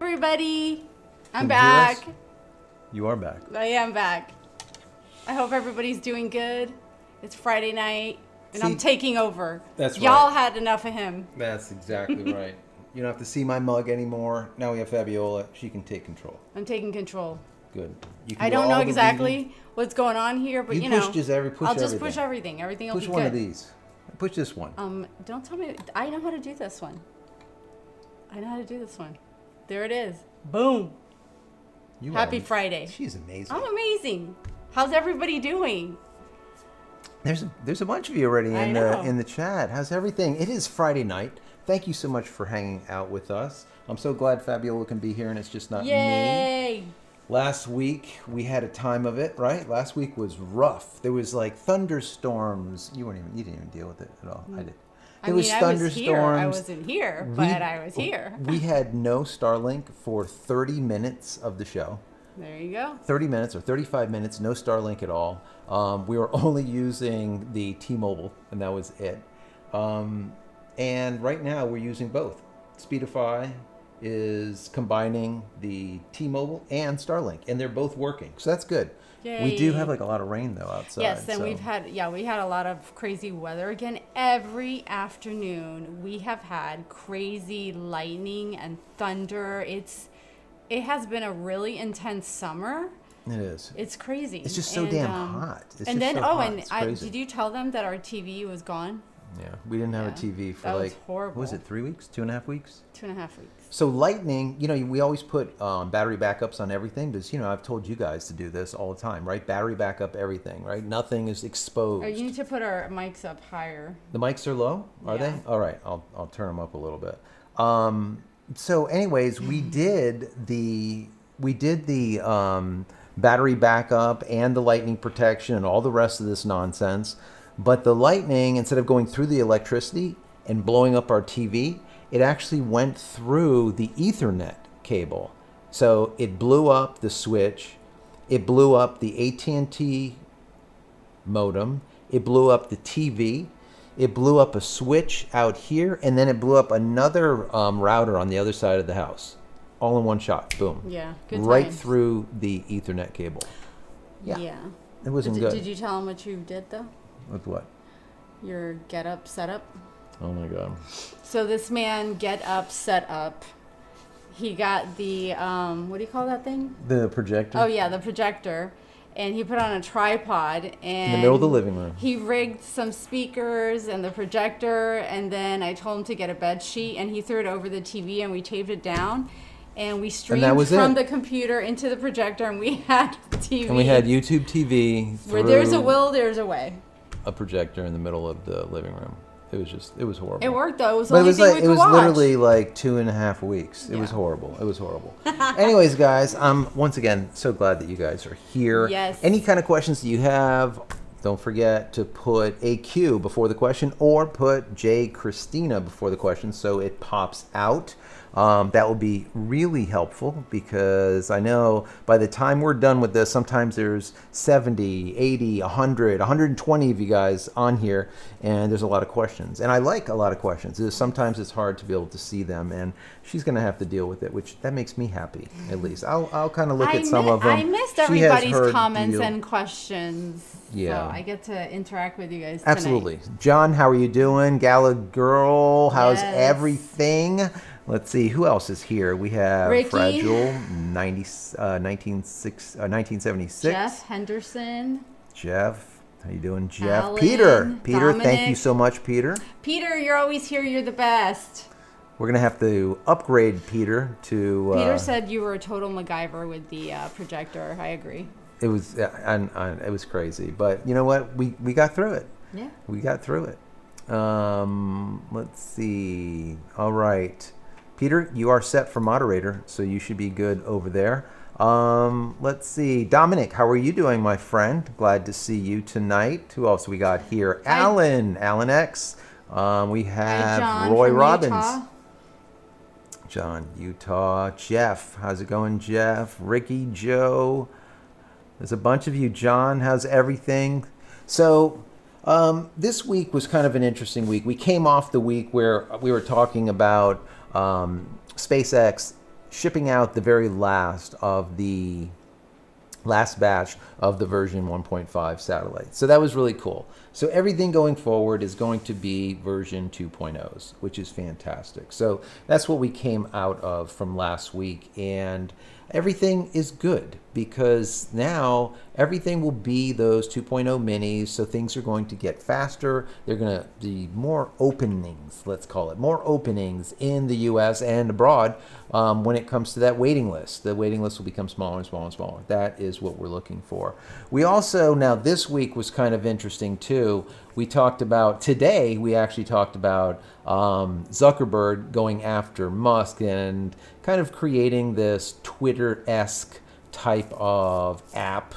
everybody. I'm Can you hear us? back. You are back. I am back. I hope everybody's doing good. It's Friday night, and I'm taking over. That's Y'all right. had enough of him. That's exactly right. You don't have to see my mug anymore. Now we have Fabiola. She can take control. I'm taking control. Good. You can I do don't all know the exactly reading. what's going on here, but You you know, push just push I'll just everything. push everything. Everything will Push be one good. of these. Push this one. Don't tell me. I know how to do this one. I know how to do this one. There it is. Boom. You Happy are- Friday. She's amazing. I'm amazing. How's everybody doing? There's a bunch of you already I know. in the chat. How's everything? It is Friday night. Thank you so much for hanging out with us. I'm so glad Fabiola can be here and it's just not me. Yay! Last week we had a time of it, right? Last week was rough. There was like thunderstorms. You didn't even deal with it at all. I did. I mean, I was here. I wasn't here, but I was here. We had no Starlink for 30 minutes of the show. There you go. 30 minutes or 35 minutes, no Starlink at all. We were only using the T-Mobile, and that was it. And right now we're using both. Speedify is combining the T-Mobile and Starlink, and they're both working, so that's good. Yay. We do have like a lot of rain though outside. Yes, and so. we had a lot of crazy weather again. Every afternoon we have had crazy lightning and thunder. It has been a really intense summer. It is. It's crazy. It's just so damn hot. It's and just then so hot. It's crazy. did you tell them that our TV was gone? Yeah, we didn't have a Yeah. TV for That was like horrible. what was it, 3 weeks, 2.5 weeks? 2.5 weeks. So lightning, we always put battery backups on everything because, I've told you guys to do this all the time, right? Battery backup everything, right? Nothing is exposed. Oh, you need to put our mics up higher. The mics are low, are Yeah. they? All right, I'll turn them up a little bit. So anyways, we did the battery backup and the lightning protection and all the rest of this nonsense. But the lightning, instead of going through the electricity and blowing up our TV, it actually went through the Ethernet cable. So it blew up the switch, it blew up the AT&T modem, it blew up the TV, it blew up a switch out here, and then it blew up another router on the other side of the house. All in one shot, boom. Yeah, good right times. through the Ethernet cable. Yeah. It wasn't Did, good. did you tell them what you did though? With what? Your get up, set up. Oh my God. So this man get up, set up. He got the what do you call that thing? The projector? Oh yeah, the projector. And he put on a tripod and In the middle of the living room. He rigged some speakers and the projector, and then I told him to get a bed sheet, and he threw it over the TV, and we taped it down, and we streamed from the computer into the projector, and we had TV. And we had YouTube TV. Where there's a will, there's a way. A projector in the middle of the living room. It was horrible. It worked though. It was the But only thing we could watch. literally like 2.5 weeks. It was Yeah. horrible. It was horrible. Anyways, guys, I'm once again so glad that you guys are here. Yes. Any kind of questions that you have, don't forget to put AQ before the question or put JCristina before the question so it pops out. That will be really helpful because I know by the time we're done with this, sometimes there's 70, 80, 100, 120 of you guys on here, and there's a lot of questions. And I like a lot of questions. Sometimes it's hard to be able to see them, and she's going to have to deal with it, which that makes me happy, at least. I'll kind of look at some of them. I missed She has everybody's her comments deal. and questions. Yeah. So I get to interact with you guys tonight. Absolutely. John, how are you doing? Gala Girl, how's Yes. everything? Let's see, who else is here? We have Ricky. Fragile, 1976. Jeff Henderson. Jeff, how you doing, Jeff? Alan, Peter, thank you Dominic. so much, Peter. Peter, you're always here. You're the best. We're going to have to upgrade Peter to... Peter said you were a total MacGyver with the projector. I agree. It was it was crazy, but you know what? We got through it. Yeah. We got through it. Let's see. All right. Peter, you are set for moderator, so you should be good over there. Let's see. Dominic, how are you doing, my friend? Glad to see you tonight. Who else we got here? Hi. Alan X. We have John Roy from Robbins. Utah. John, Utah. Jeff, how's it going, Jeff? Ricky, Joe. There's a bunch of you. John, how's everything? So this week was kind of an interesting week. We came off the week where we were talking about SpaceX, Elon Musk, and all the rest of this nonsense. But the shipping out the very last batch of the version 1.5 satellite. So that was really cool. So everything going forward is going to be version 2.0s, which is fantastic. So that's what we came out of from last week, and everything is good because now everything will be those 2.0 minis. So things are going to get faster. They're going to be more openings, let's call it, more openings in the US and abroad when it comes to that waiting list. The waiting list will become smaller and smaller and smaller. That is what we're looking for. We also, now this week was kind of interesting too. We talked about, today we actually talked about Zuckerberg going after Musk and kind of creating this Twitter-esque type of app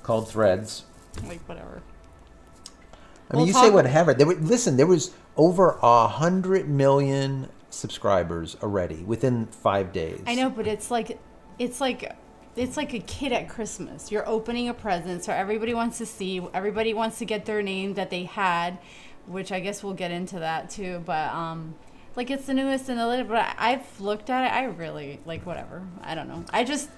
called Threads. Like, whatever. I mean, you say whatever. There was over 100 million subscribers already within 5 days. I know, but it's like a kid at Christmas. You're opening a present, so everybody wants to see. Everybody wants to get their name that they had, which I guess we'll get into that too. But like, it's the newest and the latest. But I've looked at it. I really like whatever. I don't know. I just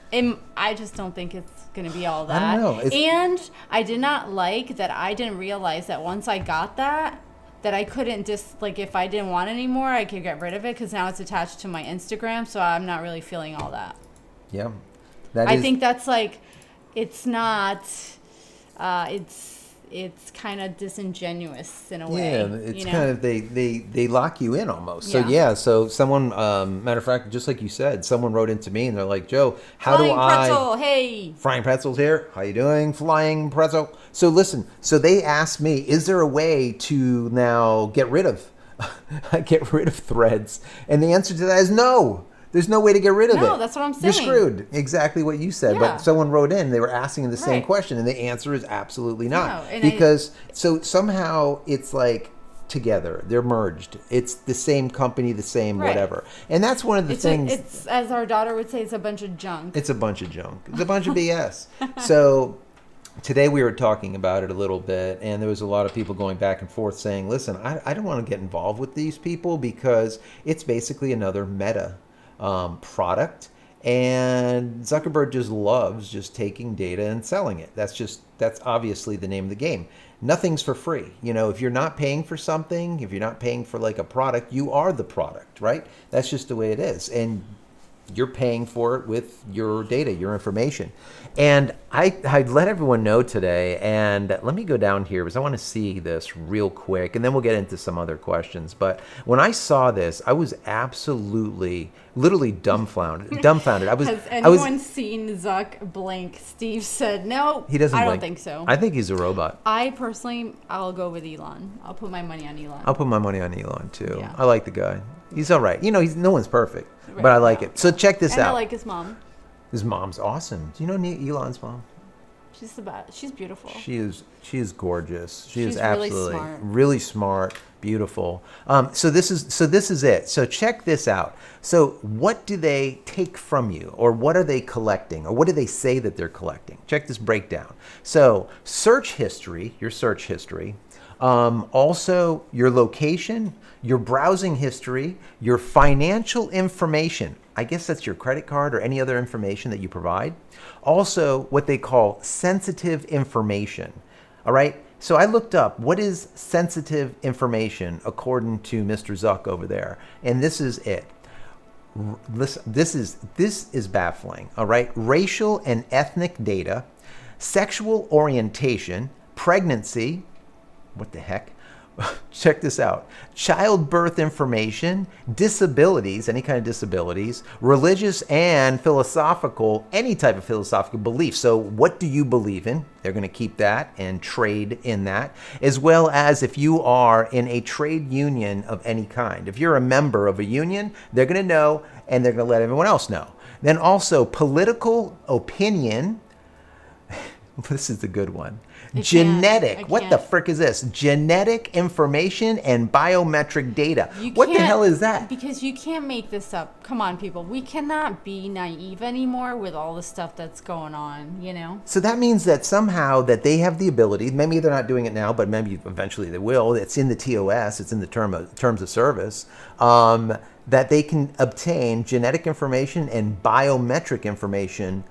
don't think it's gonna be all that. I don't know. And I did not like that. I didn't realize that once I got that I couldn't just, like, if I didn't want it anymore, I could get rid of it because now it's attached to my Instagram. So I'm not really feeling all that. Yeah. I think that's like, it's not, it's kind of disingenuous in a way. Yeah, it's kind of, they lock you in almost. Yeah. So someone, matter of fact, just like you said, someone wrote into me and they're like, Joe, how Flying do I... pretzel, hey! Frying Pretzel's here. How you doing, Flying Pretzel? So listen, so they asked me, is there a way to now get rid of Threads? And the answer to that is no. There's no way to get rid of it. No, that's what I'm saying. You're screwed. Exactly what you said. Yeah. But someone wrote in, they were asking the same Right. question, and the answer is absolutely not. No, because so somehow it's like together. They're merged. It's the same company, the same Right. whatever. And that's one of the things. It's, as our daughter would say, it's a bunch of junk. It's a bunch of junk. It's a bunch of BS. So today we were talking about it a little bit, and there was a lot of people going back and forth saying, listen, I don't want to get involved with these people because it's basically another Meta product, and Zuckerberg just loves just taking data and selling it. That's obviously the name of the game. Nothing's for free. You know, if you're not paying for something, if you're not paying for like a product, you are the product, right? That's just the way it is. And you're paying for it with your data, your information. And I let everyone know today, and let me go down here because I want to see this real quick, and then we'll get into some other questions. But when I saw this, I was absolutely, literally dumbfounded. Has anyone seen Zuck blink? Steve said, no, he doesn't I blink. don't think so. I think he's a robot. I personally, I'll go with Elon. I'll put my money on Elon. I'll put my money on Elon too. Yeah. I like the guy. He's all right. You know, no one's perfect, Right. but I like it. So check this and out. I like his mom. His mom's awesome. Do you know Elon's mom? She's the best. She's beautiful. She is gorgeous. She is She's really absolutely smart. really smart, beautiful. So this is it. So check this out. So what do they take from you, or what are they collecting, or what do they say that they're collecting? Check this breakdown. So search history, your search history, also your location, your browsing history, your financial information. I guess that's your credit card or any other information that you provide. Also, what they call sensitive information. All right. So I looked up what is sensitive information according to Mr. Zuck over there, and this is it. Listen, this is baffling. All right. Racial and ethnic data, sexual orientation, pregnancy. What the heck? Check this out. Childbirth information, disabilities, any kind of disabilities, religious and philosophical, any type of philosophical belief. So what do you believe in? They're going to keep that and trade in that, as well as if you are in a trade union of any kind. If you're a member of a union, they're going to know, and they're going to let everyone else know. Then also political opinion. This is the good one. Genetic. What the frick is this? Genetic information and biometric data. What the hell is that? Because you can't make this up. Come on, people. We cannot be naive anymore with all the stuff that's going on, you know? So that means that somehow that they have the ability, maybe they're not doing it now, but maybe eventually they will. It's in the TOS. It's in the terms of service. that they can obtain genetic information and biometric information.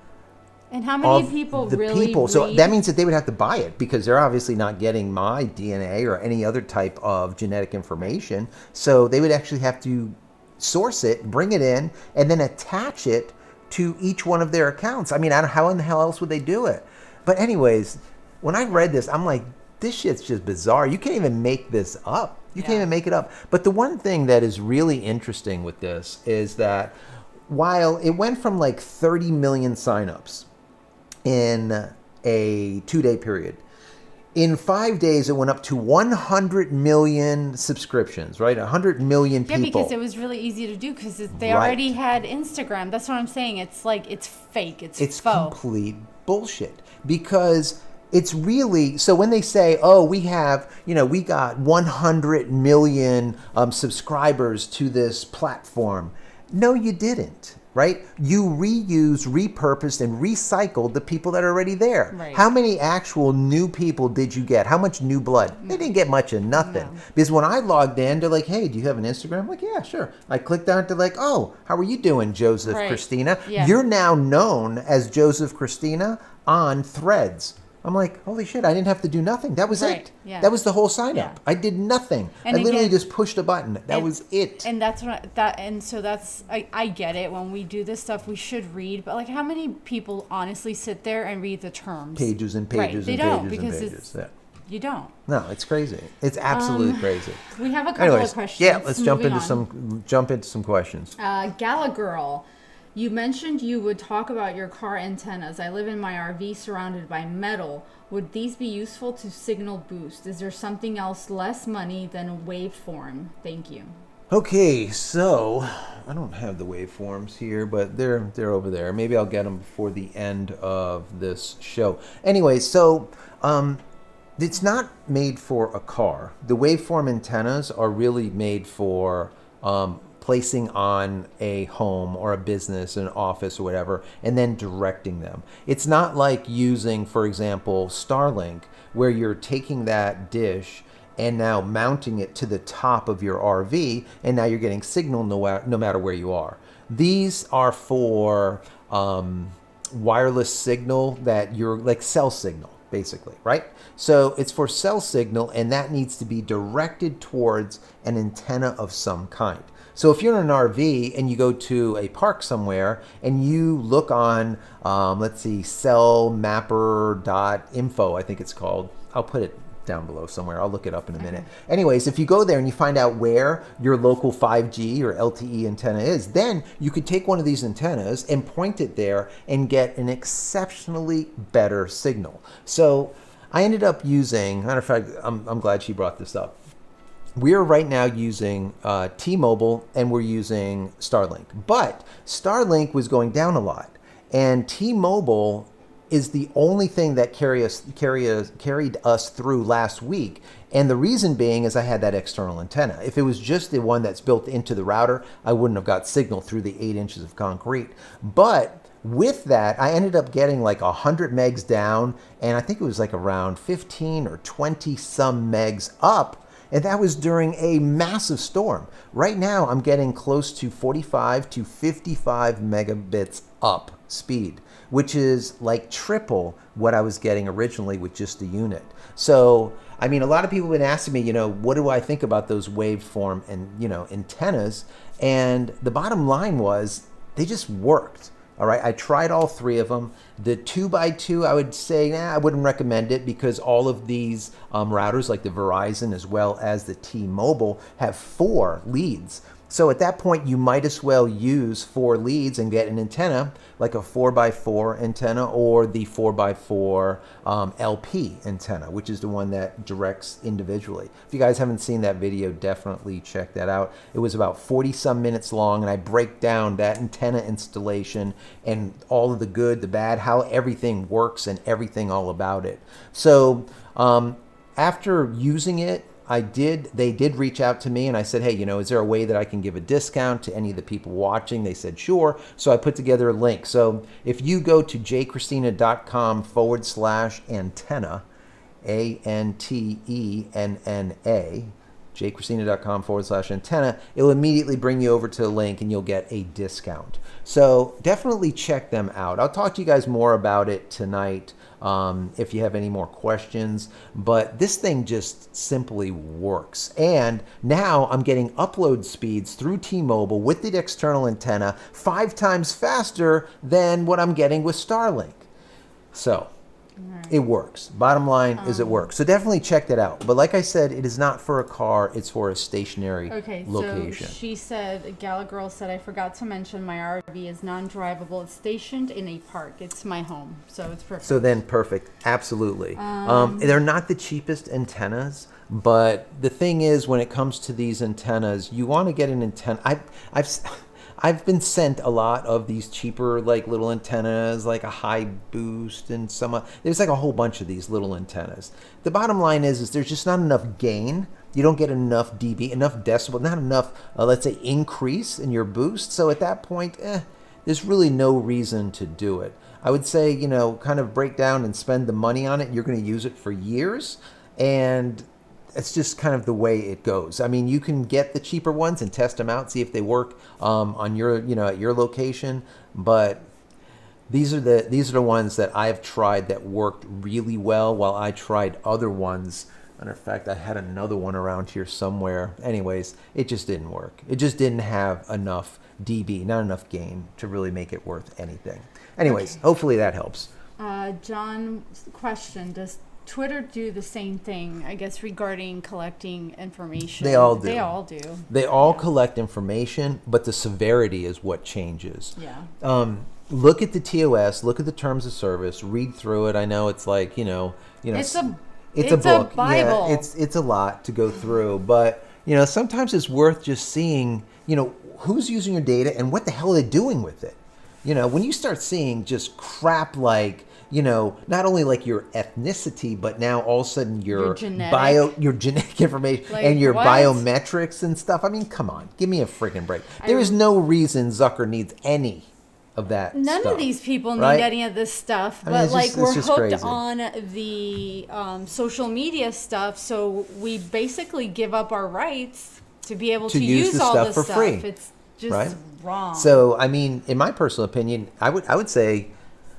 And how many people really read? So that means that they would have to buy it, because they're obviously not getting my DNA or any other type of genetic information. So they would actually have to source it, bring it in, and then attach it to each one of their accounts. I mean, how in the hell else would they do it? But anyways, when I read this, I'm like, this shit's just bizarre. You can't even make this up. You can't even make it up. But the one thing that is really interesting with this is that while it went from like 30 million signups in a 2-day period, in 5 days it went up to 100 million subscriptions, right? 100 million people. Yeah, because it was really easy to do, because they already had Instagram. That's what I'm saying. It's like, it's fake. It's faux. Complete bullshit. Because it's really, so when they say, oh, we have, we got 100 million subscribers to this platform. No, you didn't, right? You reused, repurposed, and recycled the people that are already there. Right. How many actual new people did you get? How much new blood? They didn't get much of nothing. No. Because when I logged in, they're like, hey, do you have an Instagram? I'm like, yeah, sure. I clicked on it, they're like, oh, how are you doing, JCristina? Yeah. You're now known as JCristina on Threads. I'm like, holy shit, I didn't have to do nothing. That was it. Yeah. That was the whole sign up. Yeah. I did nothing. And I literally just pushed a button. That was it. And that's what I get it. When we do this stuff, we should read, but like, how many people honestly sit there and read the terms? Pages and pages and pages because and pages. You don't. No, it's crazy. It's absolutely crazy. We have a couple of questions. Yeah, let's jump into some questions. Gala Girl, you mentioned you would talk about your car antennas. I live in my RV surrounded by metal. Would these be useful to signal boost? Is there something else less money than a waveform? Thank you. Okay, so I don't have the waveforms here, but they're over there. Maybe I'll get them before the end of this show. Anyway, so it's not made for a car. The waveform antennas are really made for placing on a home or a business, an office or whatever, and then directing them. It's not like using, for example, Starlink, where you're taking that dish and now mounting it to the top of your RV, and now you're getting signal no matter where you are. These are for wireless signal that you're like cell signal, basically, right? So it's for cell signal, and that needs to be directed towards an antenna of some kind. So if you're in an RV and you go to a park somewhere and you look on, let's see, cellmapper.info, I think it's called. I'll put it down below somewhere. I'll look it up in a minute. Anyways, if you go there and you find out where your local 5G or LTE antenna is, then you could take one of these antennas and point it there and get an exceptionally better signal. So I ended up using, matter of fact, I'm glad she brought this up. We're right now using T-Mobile and we're using Starlink. But Starlink was going down a lot. And T-Mobile is the only thing that carried us through last week. And the reason being is I had that external antenna. If it was just the one that's built into the router, I wouldn't have got signal through the 8 inches of concrete. But with that, I ended up getting like 100 megs down, and I think it was like around 15 or 20 some megs up. And that was during a massive storm. Right now, I'm getting close to 45 to 55 megabits up speed, which is like triple what I was getting originally with just the unit. So, I mean, a lot of people have been asking me, what do I think about those waveform and, antennas? And the bottom line was they just worked. All right, I tried all three of them. The 2x2, I would say, I wouldn't recommend it because all of these routers, like the Verizon as well as the T-Mobile, have 4 leads. So at that point, you might as well use 4 leads and get an antenna, like a 4x4 antenna or the 4x4 LP antenna, which is the one that directs individually. If you guys haven't seen that video, definitely check that out. It was about 40 some minutes long, and I break down that antenna installation and all of the good, the bad, how everything works and everything all about it. So after using it, they did reach out to me, and I said, hey, is there a way that I can give a discount to any of the people watching? They said, sure. So I put together a link. So if you go to jcristina.com/antenna, ANTENNA, jcristina.com/antenna, it'll immediately bring you over to the link and you'll get a discount. So definitely check them out. I'll talk to you guys more about it tonight if you have any more questions. But this thing just simply works. And now I'm getting upload speeds through T-Mobile with the external antenna 5 times faster than what I'm getting with Starlink. So it works. Bottom line is it works. So definitely check that out. But like I said, it is not for a car. It's for a stationary location. So she said, Gala Girl said, I forgot to mention my RV is non-drivable. It's stationed in a park. It's my home. So it's perfect. So then perfect. Absolutely. They're not the cheapest antennas. But the thing is, when it comes to these antennas, you want to get an antenna. I've been sent a lot of these cheaper, like little antennas, like a high boost and there's like a whole bunch of these little antennas. The bottom line is there's just not enough gain. You don't get enough dB, enough decibel, not enough, let's say, increase in your boost. So at that point, there's really no reason to do it. I would say, kind of break down and spend the money on it. You're going to use it for years, and it's just kind of the way it goes. I mean, you can get the cheaper ones and test them out, see if they work on your, at your location. But these are the ones that I've tried that worked really well, while I tried other ones. Matter of fact, I had another one around here somewhere. Anyways, it just didn't work. It just didn't have enough dB, not enough gain to really make it worth anything. Anyways, Hopefully that helps. John's question, does Twitter do the same thing, I guess, regarding collecting information? They all do. They all collect information, but the severity is what changes. Yeah. Look at the TOS, look at the terms of service, read through it. I know it's like, it's a book. Bible. Yeah, it's a lot to go through, but sometimes it's worth just seeing, who's using your data and what the hell are they doing with it. When you start seeing just crap like, not only like your ethnicity, but now all of a sudden your genetic information, like, and your biometrics and stuff. I mean, come on, give me a freaking break. There is no reason Zucker needs any of that None stuff, of these people need right? any of this stuff. I mean, but we're hooked crazy. on the social media stuff, so we basically give up our rights to be able to use all this stuff for free. It's just wrong. So, I mean, in my personal opinion, I would say,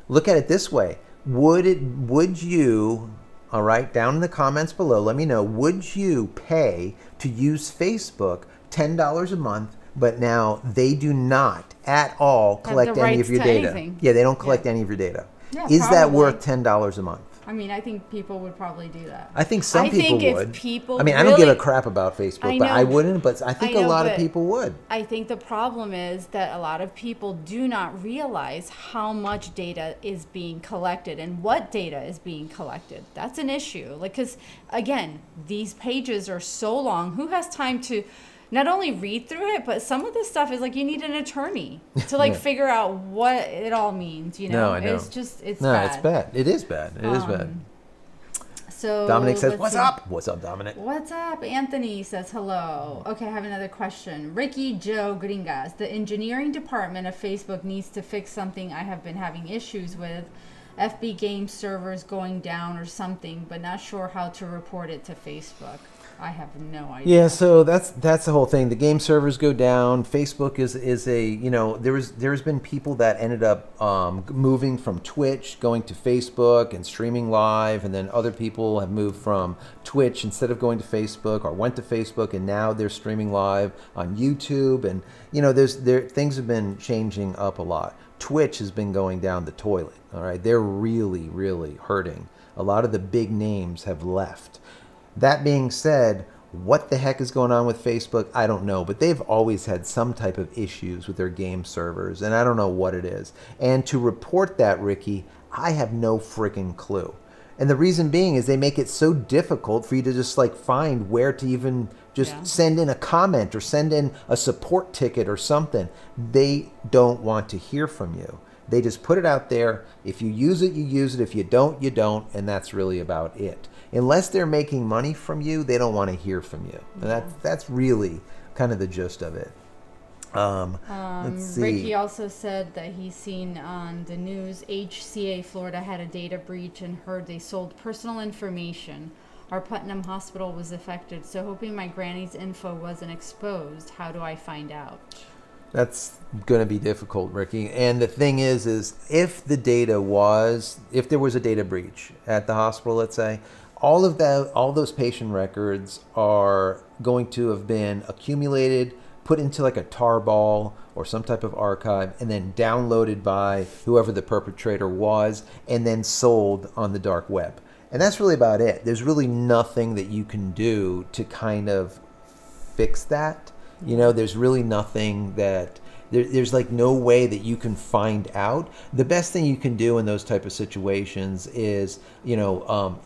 look at it this way. Would you, all right, down in the comments below, let me know, would you pay to use Facebook $10 a month, but now they do not at all collect any of your data? Anything. Yeah, they don't collect any of your data. Yeah, Is that worth $10 a month? I mean, I think people would probably do that. I think some people would. If people I mean, I don't give a crap about Facebook, but I wouldn't. But I think a lot of people would. I think the problem is that a lot of people do not realize how much data is being collected and what data is being collected. That's an issue. Like, because again, these pages are so long. Who has time to not only read through it, but some of this stuff is like you need an attorney to like figure out what it all means. No, I know. It's bad. It's bad. It is bad. It is bad. So Dominic says, "What's up? What's up, Dominic? What's up?" Anthony says, "Hello." Okay, I have another question. Ricky Joe Gringas, the engineering department of Facebook needs to fix something I have been having issues with. FB game servers going down or something, but not sure how to report it to Facebook. I have no idea. Yeah, so that's the whole thing. The game servers go down. Facebook is a there's been people that ended up moving from Twitch going to Facebook and streaming live, and then other people have moved from Twitch instead of going to Facebook, or went to Facebook and now they're streaming live on YouTube, and things have been changing up a lot. Twitch has been going down the toilet. All right, they're really, really hurting. A lot of the big names have left. That being said, what the heck is going on with Facebook? I don't know, but they've always had some type of issues with their game servers, and I don't know what it is. And to report that, Ricky, I have no freaking clue. And the reason being is they make it so difficult for you to just like find where to even just send in a comment or send in a support ticket or something. They don't want to hear from you. They just put it out there. If you use it, you use it. If you don't, you don't. And that's really about it. Unless they're making money from you, they don't want to hear from you. And that's really kind of the gist of it. Let's see. Ricky also said that he's seen on the news HCA Florida had a data breach and heard they sold personal information. Our Putnam hospital was affected, so hoping my granny's info wasn't exposed. How do I find out? That's going to be difficult, Ricky. And the thing is if there was a data breach at the hospital, let's say, all those patient records are going to have been accumulated, put into like a tar ball or some type of archive, and then downloaded by whoever the perpetrator was, and then sold on the dark web. And that's really about it. There's really nothing that you can do to kind of fix that. There's really nothing that there's like no way that you can find out. The best thing you can do in those type of situations is,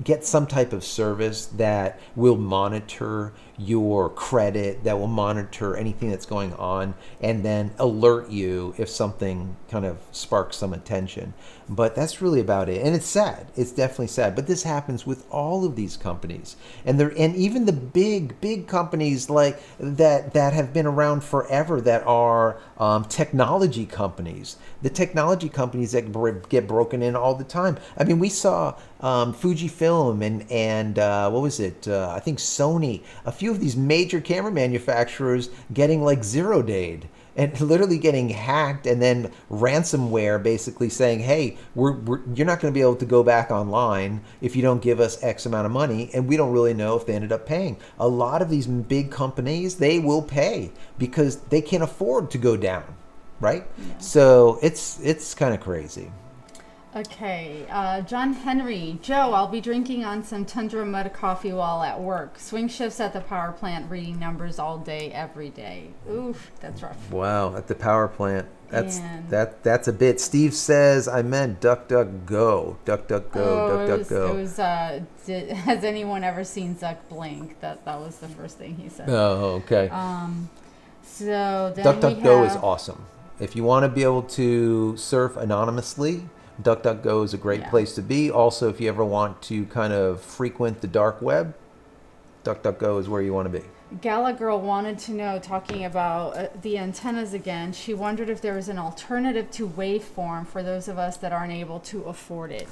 get some type of service that will monitor your credit, that will monitor anything that's going on, and then alert you if something kind of sparks some attention. But that's really about it. And it's sad. It's definitely sad. But this happens with all of these companies, and even the big companies like that have been around forever, that are technology companies. The technology companies that get broken in all the time. I mean, we saw Fujifilm and what was it? I think Sony. A few of these major camera manufacturers getting like 0-dayed and literally getting hacked, and then ransomware basically saying, hey, you're not going to be able to go back online if you don't give us X amount of money. And we don't really know if they ended up paying. A lot of these big companies, they will pay because they can't afford to go down, right? Yeah. So it's kind of crazy. Okay, John Henry. Joe, I'll be drinking on some Tundra Mud coffee while at work. Swing shifts at the power plant, reading numbers all day, every day. Oof, that's rough. Wow, at the power plant. That's a bit. Steve says, I meant DuckDuckGo. DuckDuckGo. Has anyone ever seen Zuck blink? That was the first thing he said. Oh, okay. So then DuckDuckGo is awesome. If you want to be able to surf anonymously, DuckDuckGo is a great place to be. Also, if you ever want to kind of frequent the dark web, DuckDuckGo is where you want to be. Gala Girl wanted to know, talking about the antennas again, she wondered if there was an alternative to waveform for those of us that aren't able to afford it.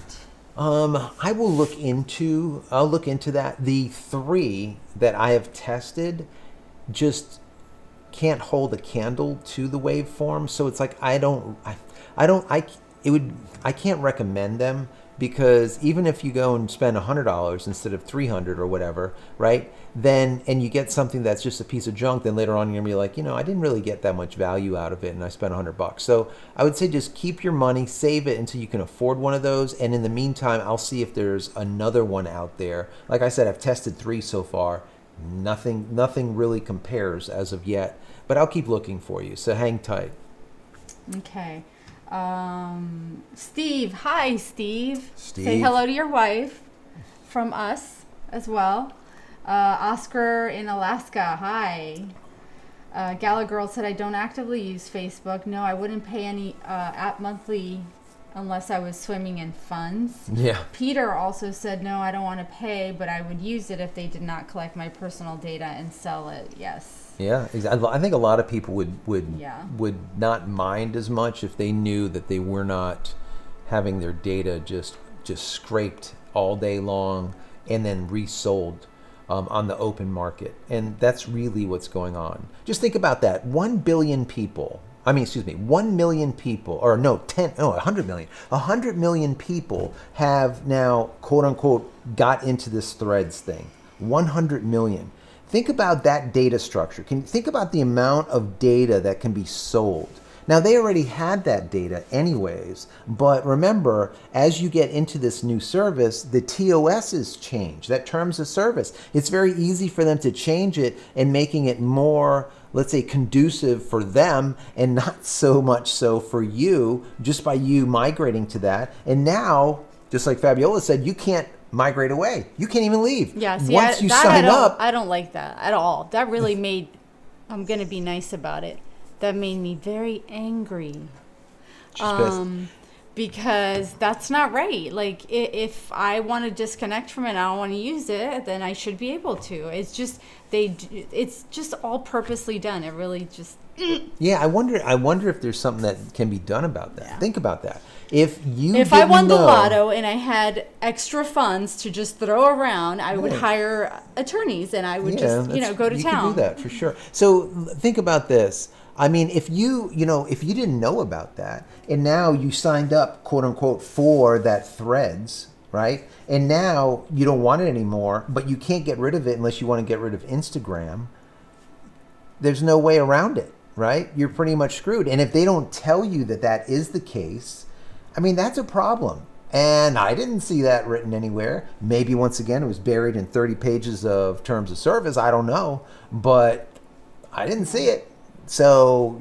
I'll look into that. The 3 that I have tested just can't hold a candle to the waveform. So it's like I can't recommend them, because even if you go and spend $100 instead of $300 or whatever, right? And you get something that's just a piece of junk, then later on you're gonna be like, I didn't really get that much value out of it, and I spent $100. So I would say just keep your money, save it until you can afford one of those. And in the meantime, I'll see if there's another one out there. Like I said, I've tested 3 so far. Nothing really compares as of yet, but I'll keep looking for you. So hang tight. Okay. Steve. Hi, Steve. Say hello to your wife from us as well. Oscar in Alaska. Hi. Gala Girl said, I don't actively use Facebook. No, I wouldn't pay any app monthly unless I was swimming in funds. Yeah. Peter also said, no, I don't want to pay, but I would use it if they did not collect my personal data and sell it. Yes. Yeah, exactly. I think a lot of people would not mind as much if they knew that they were not having their data just scraped all day long and then resold on the open market. And that's really what's going on. Just think about that. 1 million people, or no, 100 million. 100 million people have now, quote unquote, got into this Threads thing. 100 million. Think about that data structure. Can you think about the amount of data that can be sold? Now, they already had that data anyways, but remember, as you get into this new service, the TOSs change, that terms of service. It's very easy for them to change it and making it more, let's say, conducive for them and not so much so for you, just by you migrating to that. And now, just like Fabiola said, you can't migrate away. You can't even leave. Yeah, see, once you sign up. I don't like that at all. That really made, I'm going to be nice about it, that made me very angry. because that's not right. Like, if I want to disconnect from it and I don't want to use it, then I should be able to. It's just it's just all purposely done. It really just Yeah, I wonder if there's something that can be done about that. Yeah. Think about that. If I won the lotto and I had extra funds to just throw around, I would hire attorneys and I would just go to town. You can do that for sure. So think about this. I mean, if you didn't know about that, and now you signed up, quote unquote, for that Threads, right? And now you don't want it anymore, but you can't get rid of it unless you want to get rid of Instagram. There's no way around it, right? You're pretty much screwed. And if they don't tell you that that is the case, I mean, that's a problem. And I didn't see that written anywhere. Maybe once again, it was buried in 30 pages of terms of service. I don't know, but I didn't see it. So,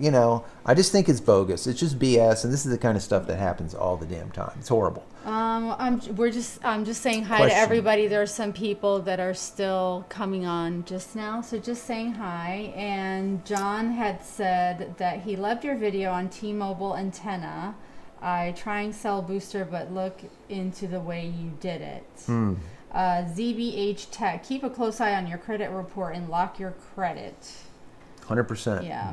I just think it's bogus. It's just BS, and this is the kind of stuff that happens all the damn time. It's horrible. I'm just saying hi to everybody. There are some people that are still coming on just now, so just saying hi. And John had said that he loved your video on T-Mobile antenna. I try and sell booster, but look into the way you did it. ZBH Tech, keep a close eye on your credit report and lock your credit. 100%. Yeah.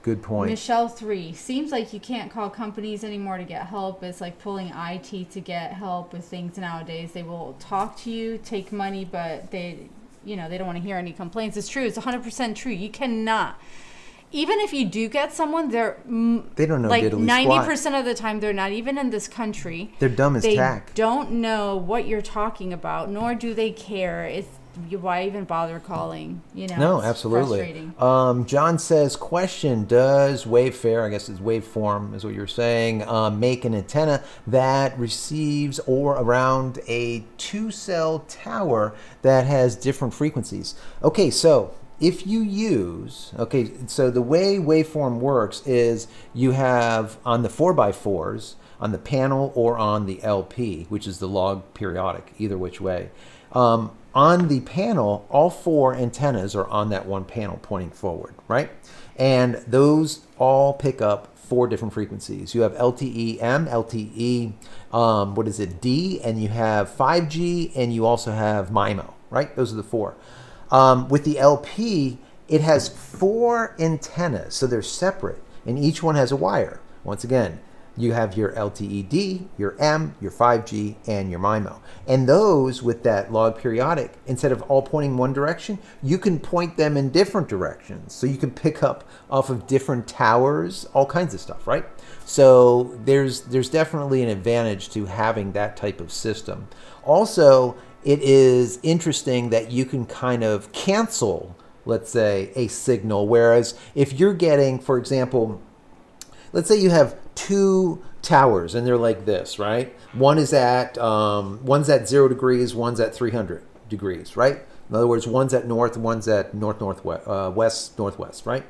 Good point. Michelle 3. Seems like you can't call companies anymore to get help. It's like pulling IT to get help with things nowadays. They will talk to you, take money, but they don't want to hear any complaints. It's true. It's 100% true. You cannot. Even if you do get someone, they don't know, like 90% of the time, they're not even in this country. They're dumb as tack. They don't know what you're talking about, nor do they care. Why even bother calling? No, absolutely. John says, question, does Wayfair, I guess it's waveform is what you're saying, make an antenna that receives or around a 2-cell tower that has different frequencies? Okay, so if you use, so the way waveform works is you have on the 4x4s, on the panel or on the LP, which is the log periodic, either which way. On the panel, all 4 antennas are on that one panel pointing forward, right? And those all pick up 4 different frequencies. You have LTE-M, LTE, D, and you have 5G, and you also have MIMO, right? Those are the 4. With the LP, it has 4 antennas, so they're separate, and each one has a wire. Once again, you have your LTE-D, your M, your 5G, and your MIMO. And those, with that log periodic, instead of all pointing one direction, you can point them in different directions. So you can pick up off of different towers, all kinds of stuff, right? So there's definitely an advantage to having that type of system. Also, it is interesting that you can kind of cancel, let's say, a signal. Whereas if you're getting, for example, let's say you have 2 towers and they're like this, right? One's at 0 degrees, one's at 300 degrees, right? In other words, one's at north, one's at west, northwest, right?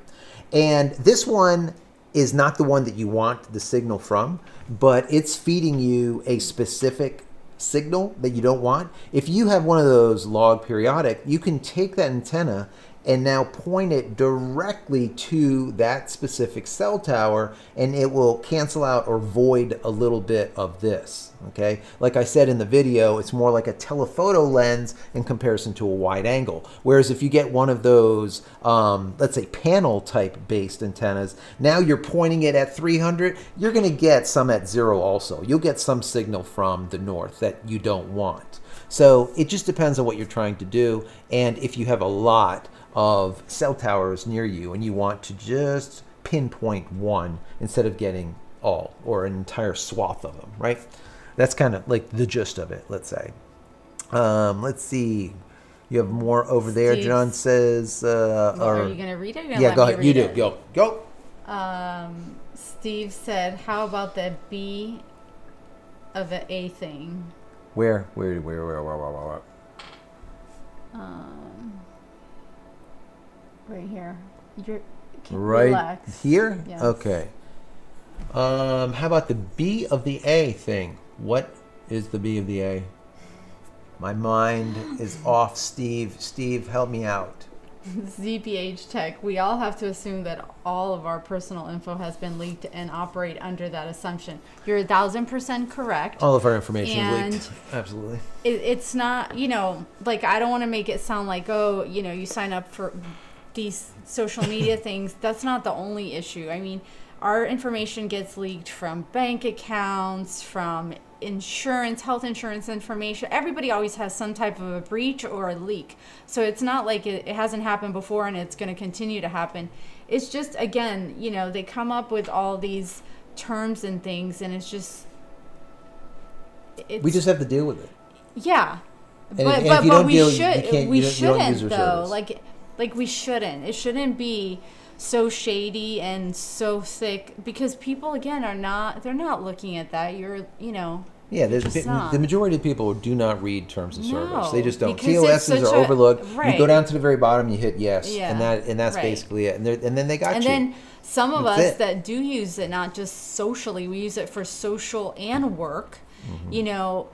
And this one is not the one that you want the signal from, but it's feeding you a specific signal that you don't want. If you have one of those log periodic, you can take that antenna and now point it directly to that specific cell tower, and it will cancel out or void a little bit of this, okay? Like I said in the video, it's more like a telephoto lens in comparison to a wide angle. Whereas if you get one of those, let's say panel type based antennas, now you're pointing it at 300, you're gonna get some at 0 also. You'll get some signal from the north that you don't want. So it just depends on what you're trying to do, and if you have a lot of cell towers near you and you want to just pinpoint one instead of getting all or an entire swath of them, right? That's kind of like the gist of it, let's say. Let's see. You have more over there. Steve, John says... are you going to read it? Yeah, go ahead. You do. Go. Steve said, how about the B of the A thing? Where? Right here. Right relax. Here? Yes. Okay. How about the B of the A thing? What is the B of the A? My mind is off, Steve. Steve, help me out. ZPH Tech, we all have to assume that all of our personal info has been leaked and operate under that assumption. You're 1,000% correct. All of our information is leaked. Absolutely. It's not, like, I don't want to make it sound like, oh, you sign up for these social media things. That's not the only issue. I mean, our information gets leaked from bank accounts, from insurance, health insurance information. Everybody always has some type of a breach or a leak. So it's not like it hasn't happened before and it's going to continue to happen. It's just, again, they come up with all these terms and things, and it's just... we just have to deal with it. Yeah. But we shouldn't, though. Like, we shouldn't. It shouldn't be so shady and so thick, because people, again, they're not looking at that. Yeah, the majority of people do not read terms of service. They just don't. TOSs are overlooked. Right. You go down to the very bottom, you hit yes, yeah. and that's right. Basically it. And then they got and you. And then some of us that do use it, not just socially, we use it for social and work. Mm-hmm.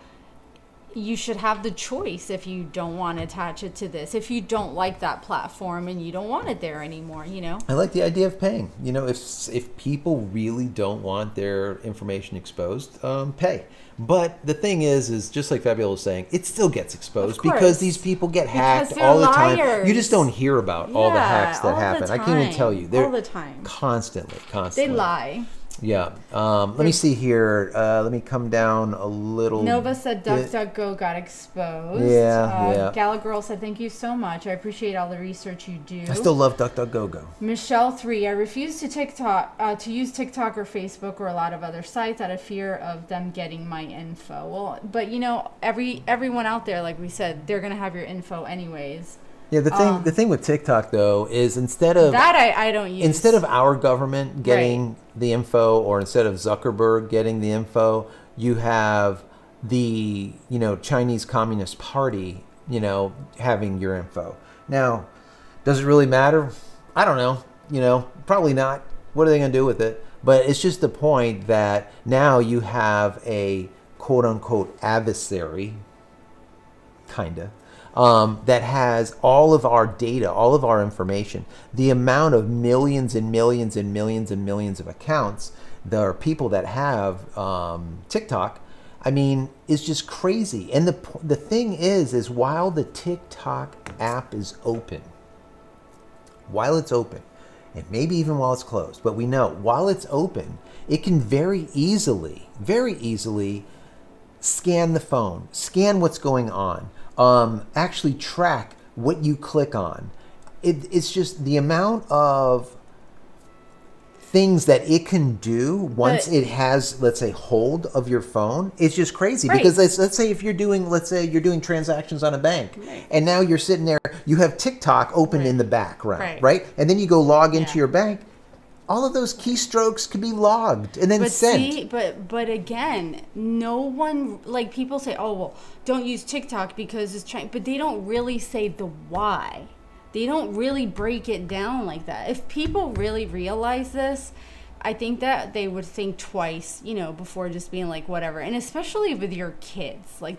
You should have the choice if you don't want to attach it to this. If you don't like that platform and you don't want it there anymore, I like the idea of paying. If people really don't want their information exposed, pay. But the thing is just like Fabiola was saying, it still gets exposed because these people get hacked all the time. Liars. You just don't hear about all the hacks that happen. I can't even tell you. They're all the time. Constantly. They lie. Yeah. Let me see here. Let me come down a little. Nova said DuckDuckGo got exposed. Yeah. Gala Girl said, thank you so much. I appreciate all the research you do. I still love DuckDuckGo. Michelle 3, I refuse to use TikTok or Facebook or a lot of other sites out of fear of them getting my info. Well, but everyone out there, like we said, they're going to have your info anyways. Yeah, the thing with TikTok though is instead of that I don't use. Instead of our government getting the info, or instead of Zuckerberg getting the info, you have the Chinese Communist Party having your info. Now, does it really matter? I don't know. Probably not. What are they going to do with it? But it's just the point that now you have a quote unquote adversary, kinda. That has all of our data, all of our information. The amount of millions and millions and millions and millions of accounts, there are people that have TikTok, is just crazy. And the thing is while the TikTok app is open, and maybe even while it's closed, but we know while it's open, it can very easily scan the phone, scan what's going on. Actually track what you click on. It's just the amount of things that it can do once it has, let's say, hold of your phone. It's just crazy because let's say you're doing transactions on a bank, and now you're sitting there, you have TikTok open in the background, right? And then you go log into your bank. All of those keystrokes could be logged and then sent. But again, no one, like, people say, oh, well, don't use TikTok because it's trying, but they don't really say the why. They don't really break it down like that. If people really realize this, I think that they would think twice, before just being like, whatever. And especially with your kids, like,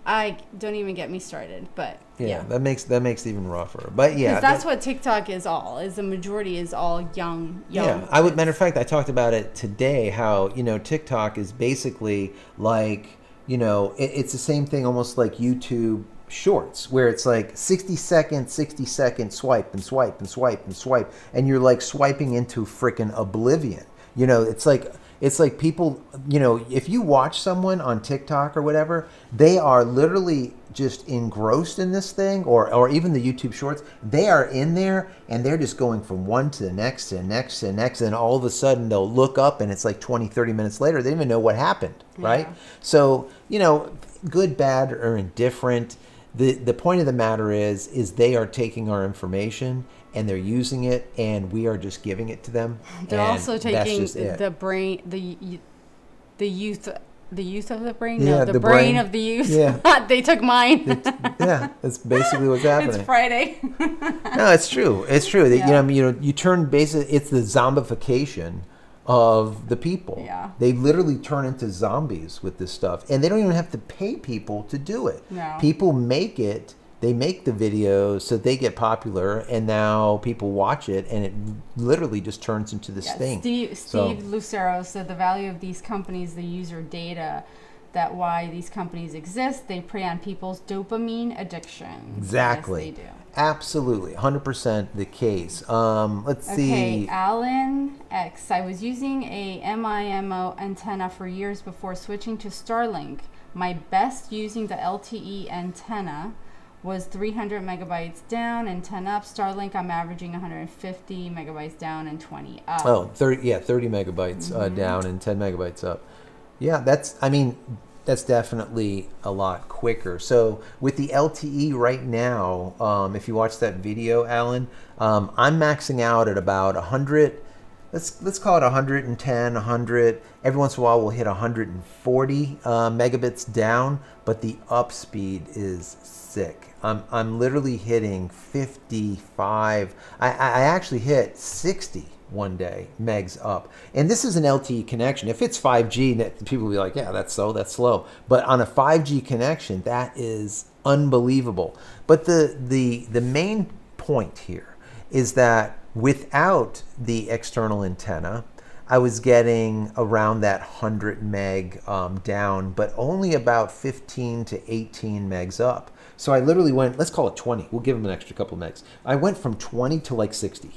I don't even get me started, but yeah. that makes it even rougher. But yeah, because that's what TikTok is the majority is all young. Yeah, matter of fact, I talked about it today. How TikTok is basically like it's the same thing, almost like YouTube Shorts, where it's like 60 second swipe and swipe and swipe and swipe, and you're like swiping into freaking oblivion. It's like people, if you watch someone on TikTok or whatever, they are literally just engrossed in this thing, or even the YouTube Shorts. They are in there and they're just going from one to the next to the next to the next. And all of a sudden they'll look up and it's like 20, 30 minutes later. They don't even know what happened, right? So, good, bad, or indifferent. The point of the matter is they are taking our information and they're using it, and we are just giving it to them. They're also taking the brain, the youth of the brain. Yeah, the brain of the youth. Yeah. They took mine. That's basically what's happening. It's Friday. No, it's true. It's true. Yeah. You turn it's the zombification of the people. Yeah. They literally turn into zombies with this stuff, and they don't even have to pay people to do it. No. People make it they make the videos so they get popular, and now people watch it, and it literally just turns into this thing. Steve Lucero said the value of these companies, the user data, that why these companies exist, they prey on people's dopamine addiction. Exactly. Yes, they do. Absolutely, 100% the case. Let's see. Okay, Alan X. I was using a MIMO antenna for years before switching to Starlink. My best using the LTE antenna was 300 megabytes down and 10 up. Starlink, I'm averaging 150 megabytes down and 20 up. Oh, 30 megabytes down and 10 megabytes up. Yeah, that's definitely a lot quicker. So with the LTE right now, if you watch that video, Alan, I'm maxing out at about 100. Let's call it 110, 100. Every once in a while, we'll hit 140 megabits down, but the up speed is sick. I'm literally hitting 55. I actually hit 60 one day megs up, and this is an LTE connection. If it's 5G, people will be like, yeah, that's slow. But on a 5G connection, that is unbelievable. But the main point here is that without the external antenna, I was getting around that 100 meg down, but only about 15 to 18 megs up. So I literally went, let's call it 20. We'll give them an extra couple megs. I went from 20 to like 60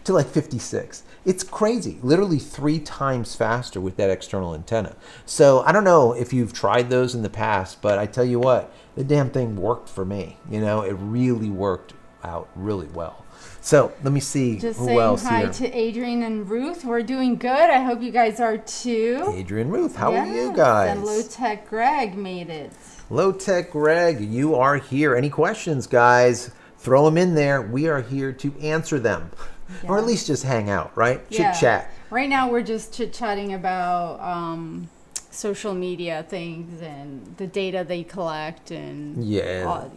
to like 56. It's crazy. Literally 3 times faster with that external antenna. So I don't know if you've tried those in the past, but I tell you what, the damn thing worked for me. You know, it really worked out really well. So let me see who else here. Just saying hi to Adrian and Ruth. We're doing good. I hope you guys are too. Adrian, Ruth, how are you guys? And Low Tech Greg made it. Low Tech Greg, you are here. Any questions, guys? Throw them in there. We are here to answer them. Yeah. Or at least just hang out, right? Chit chat. Right now we're just chit chatting about social media things and the data they collect and absolutely.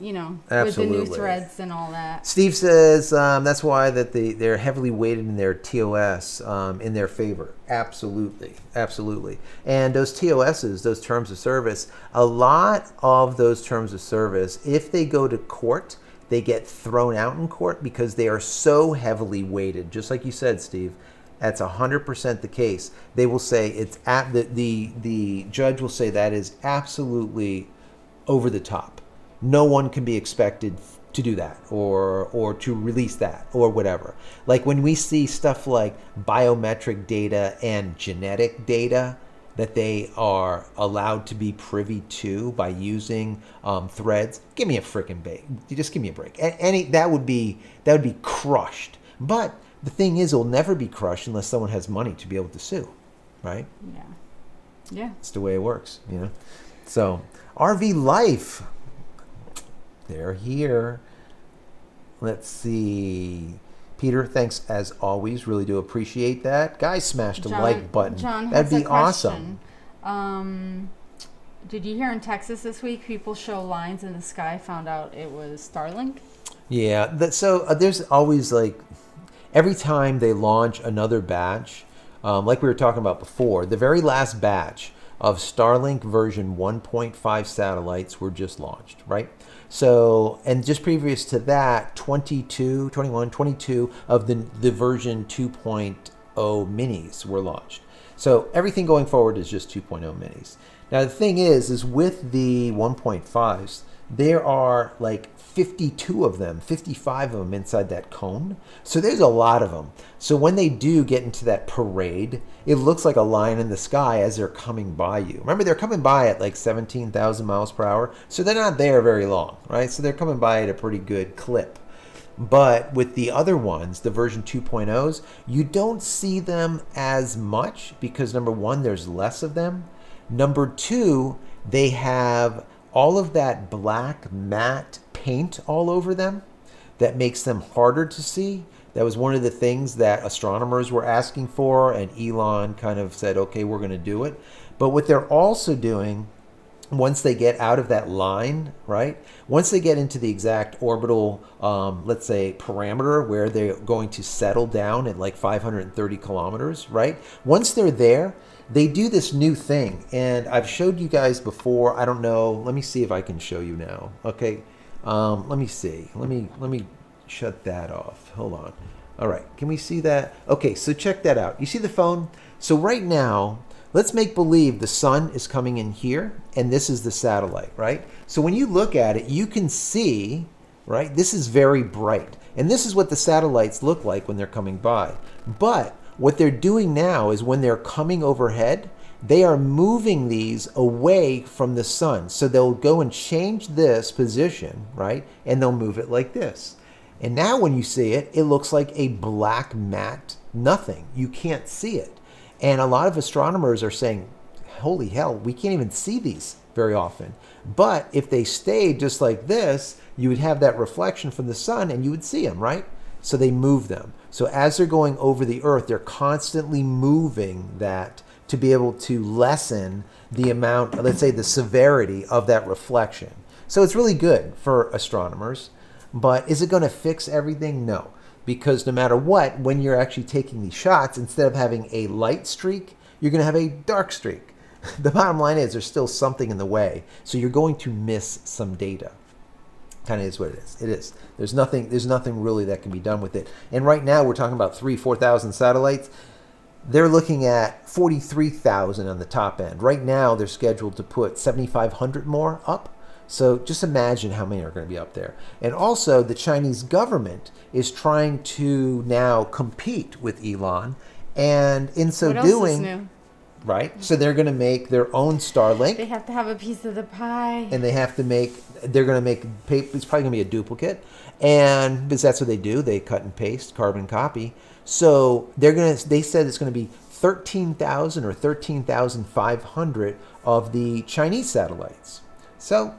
With the new threads and all that. Steve says that's why that they're heavily weighted in their TOS in their favor. Absolutely. And those TOSs, those terms of service, a lot of those terms of service, if they go to court, they get thrown out in court because they are so heavily weighted. Just like you said, Steve. That's 100% the case. They will say it's at the judge will say that is absolutely over the top. No one can be expected to do that or to release that or whatever. Like when we see stuff like biometric data and genetic data that they are allowed to be privy to by using threads, give me a freaking break. Just give me a break. That would be crushed. But the thing is, it'll never be crushed unless someone has money to be able to sue, right? Yeah. It's the way it works, So, RV Life, they're here. Let's see. Peter, thanks as always. Really do appreciate that. Guys, smash the like button. John That'd be awesome. Did you hear in Texas this week, people show lines in the sky, found out it was Starlink? Yeah. There's always every time they launch another batch, like we were talking about before, the very last batch of Starlink version 1.5 satellites were just launched, right? So, and just previous to that, 22 of the version 2.0 minis were launched. So everything going forward is just 2.0 minis. Now the thing is with the 1.5s, there are 52 of them, 55 of them inside that cone. So there's a lot of them. So when they do get into that parade, it looks like a line in the sky as they're coming by you. Remember, they're coming by at 17,000 miles per hour. So they're not there very long, right? So they're coming by at a pretty good clip. But with the other ones, the version 2.0s, you don't see them as much because number one, there's less of them. Number two, they have all of that black matte paint all over them that makes them harder to see. That was one of the things that astronomers were asking for, and Elon kind of said, okay, we're going to do it. But what they're also doing, once they get out of that line, right? Once they get into the exact orbital, let's say, parameter where they're going to settle down at 530 kilometers, right? Once they're there, they do this new thing. And I've showed you guys before. I don't know. Let me see if I can show you now. Okay. Let me see. Let me shut that off. Hold on. All right. Can we see that? Okay, so check that out. You see the phone? So right now, let's make believe the sun is coming in here, and this is the satellite, right? So when you look at it, you can see, right? This is very bright. And this is what the satellites look like when they're coming by. But what they're doing now is when they're coming overhead, they are moving these away from the sun. So they'll go and change this position, right? And they'll move it like this. And now when you see it, it looks like a black matte nothing. You can't see it. And a lot of astronomers are saying, holy hell, we can't even see these very often. But if they stayed just like this, you would have that reflection from the sun and you would see them, right? So they move them. So as they're going over the Earth, they're constantly moving that to be able to lessen the amount, let's say the severity of that reflection. So it's really good for astronomers. But is it going to fix everything? No. Because no matter what, when you're actually taking these shots, instead of having a light streak, you're going to have a dark streak. The bottom line is there's still something in the way. So you're going to miss some data. Kind of is what it is. It is. There's nothing really that can be done with it. And right now we're talking about 4,000 satellites. They're looking at 43,000 on the top end. Right now they're scheduled to put 7,500 more up. So just imagine how many are going to be up there. And also the Chinese government is trying to now compete with Elon. And in so what else doing, is new? Right? So they're going to make their own Starlink. They have to have a piece of the pie. And they're going to make, it's probably going to be a duplicate. And because that's what they do. They cut and paste, carbon copy. So they said it's going to be 13,000 or 13,500 of the Chinese satellites. So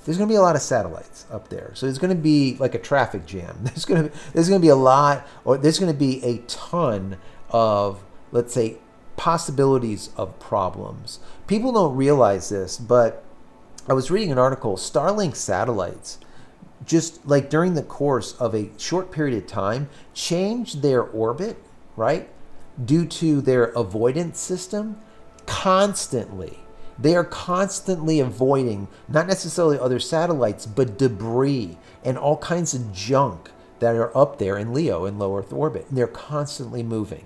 there's going to be a lot of satellites up there. So there's going to be like a traffic jam. There's going to be a lot, or there's going to be a ton of, let's say, possibilities of problems. People don't realize this, but I was reading an article, Starlink satellites, just like during the course of a short period of time, changed their orbit, right? Due to their avoidance system constantly. They are constantly avoiding, not necessarily other satellites, but debris and all kinds of junk that are up there in LEO, in low Earth orbit. And they're constantly moving.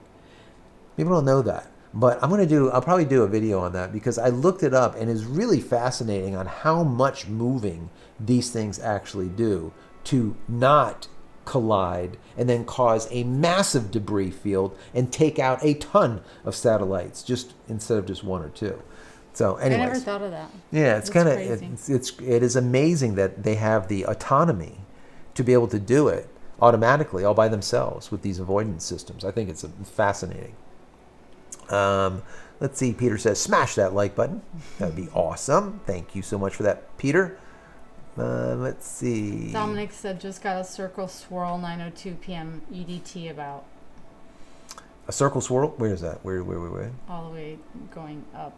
People don't know that. But I'll probably do a video on that because I looked it up and it's really fascinating on how much moving these things actually do to not collide and then cause a massive debris field and take out a ton of satellites just instead of just one or two. So anyways, I never thought of that. Yeah, it's kind of it is amazing that they have the autonomy to be able to do it automatically all by themselves with these avoidance systems. I think it's fascinating. Let's see. Peter says, "Smash that like button. That'd be awesome. Thank you so much for that, Peter." Let's see. Dominic said, "Just got a circle swirl 9:02 p.m. EDT about." A circle swirl? Where is that? Where? All the way going up.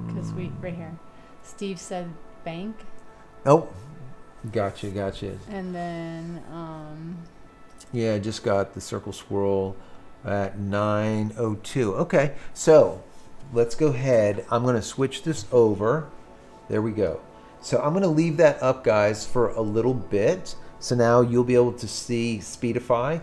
Because right here. Steve said bank. Oh, gotcha. And then, yeah, I just got the circle swirl at 9:02. Okay, so let's go ahead. I'm going to switch this over. There we go. So I'm going to leave that up, guys, for a little bit. So now you'll be able to see Speedify.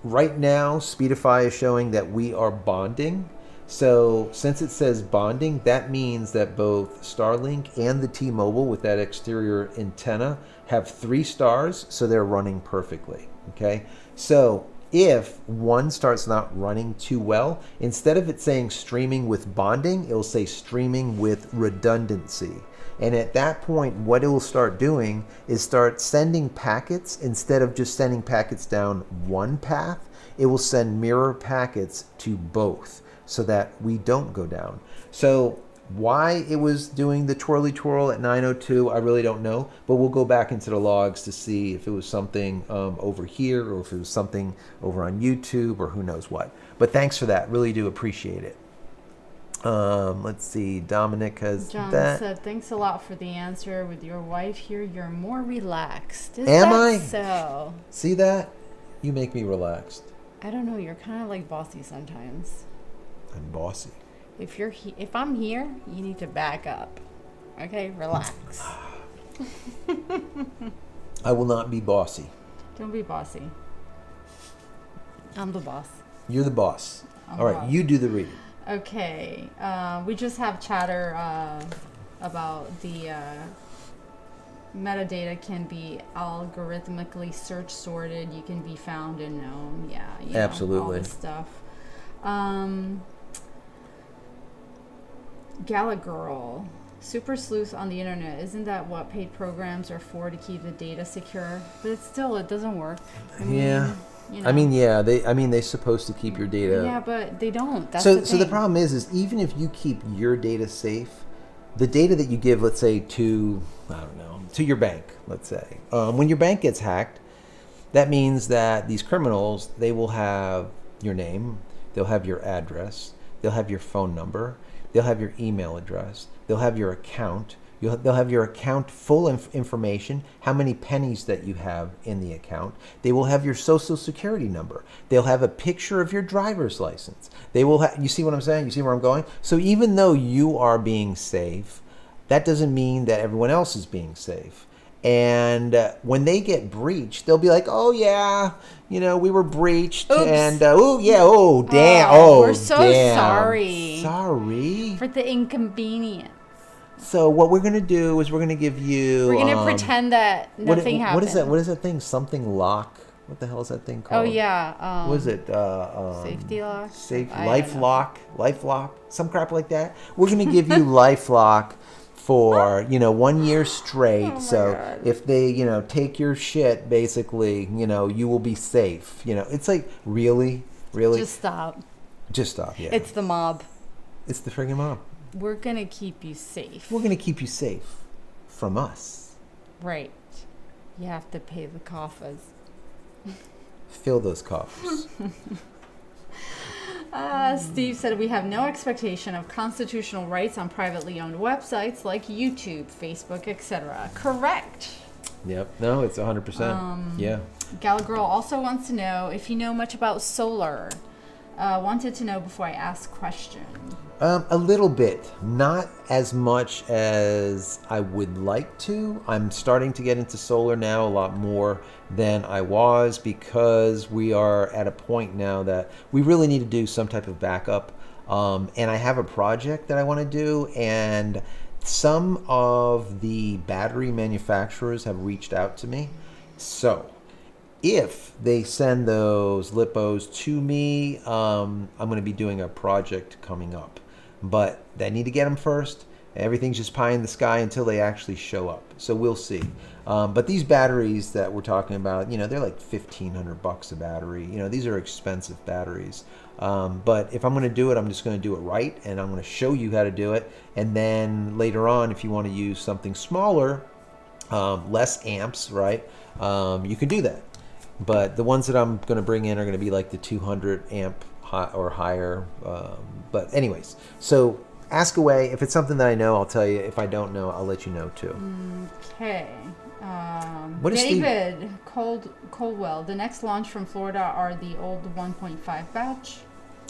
Right now, Speedify is showing that we are bonding. So since it says bonding, that means that both Starlink and the T-Mobile with that exterior antenna have 3 stars, so they're running perfectly. Okay, so if one starts not running too well, instead of it saying streaming with bonding, it'll say streaming with redundancy. And at that point, what it will start doing is start sending packets. Instead of just sending packets down one path, it will send mirror packets to both so that we don't go down. So why it was doing the twirly twirl at 9:02, I really don't know, but we'll go back into the logs to see if it was something over here or if it was something over on YouTube or who knows what. But thanks for that. Really do appreciate it. Let's see. Dominic has John that. said, "Thanks a lot for the answer. With your wife here, you're more relaxed." Am I? So? See that? You make me relaxed. I don't know. You're kind of like bossy sometimes. I'm bossy. If I'm here, you need to back up. Okay, relax. I will not be bossy. Don't be bossy. I'm the boss. You're the boss. All right, you do the reading. Okay. We just have chatter about the metadata can be algorithmically search sorted. You can be found and known. Yeah. Absolutely. All this stuff. Galagirl. Super sleuth on the internet. Isn't that what paid programs are for, to keep the data secure? But it doesn't work. Yeah. They're supposed to keep your data. Yeah, but they don't. That's so the problem is even if you keep your data safe, the data that you give, let's say, to your bank, let's say, when your bank gets hacked, that means that these criminals, they will have your name, they'll have your address, they'll have your phone number, they'll have your email address, they'll have your account. They'll have your account full information, how many pennies that you have in the account. They will have your social security number. They'll have a picture of your driver's license. They will have, you see what I'm saying? You see where I'm going? So even though you are being safe, that doesn't mean that everyone else is being safe. And when they get breached, they'll be like, "Oh yeah, we were breached." Oops. And damn, we're so damn. sorry for the inconvenience. So what we're gonna do is we're gonna give you. We're gonna pretend that nothing happened. What is that? What is that thing? Something lock. What the hell is that thing called? Oh yeah. What is it? Safety lock. Life lock. Some crap like that. We're gonna give you LifeLock for 1 year straight. Oh God. If they take your shit, basically, you will be safe. It's like really. Just stop. Yeah. It's the mob. It's the friggin' mob. We're going to keep you safe. We're going to keep you safe from us. Right. You have to pay the coffers. Fill those coffers. Steve said we have no expectation of constitutional rights on privately owned websites like YouTube, Facebook, etc. Correct. Yep. No, it's 100%. Yeah. Galagirl also wants to know if you know much about solar. Wanted to know before I ask question. A little bit, not as much as I would like to. I'm starting to get into solar now a lot more than I was, because we are at a point now that we really need to do some type of backup. And I have a project that I want to do, and some of the battery manufacturers have reached out to me. So if they send those lipos to me, I'm going to be doing a project coming up. But I need to get them first. Everything's just pie in the sky until they actually show up. So we'll see. But these batteries that we're talking about, they're like $1,500 a battery. These are expensive batteries. But if I'm going to do it, I'm just going to do it right. And I'm going to show you how to do it. And then later on, if you want to use something smaller, less amps, right? You can do that. But the ones that I'm going to bring in are going to be like the 200 amp or higher. But anyways, so ask away. If it's something that I know, I'll tell you. If I don't know, I'll let you know too. Okay. What is David Colwell, the next launch from Florida are the old 1.5 batch?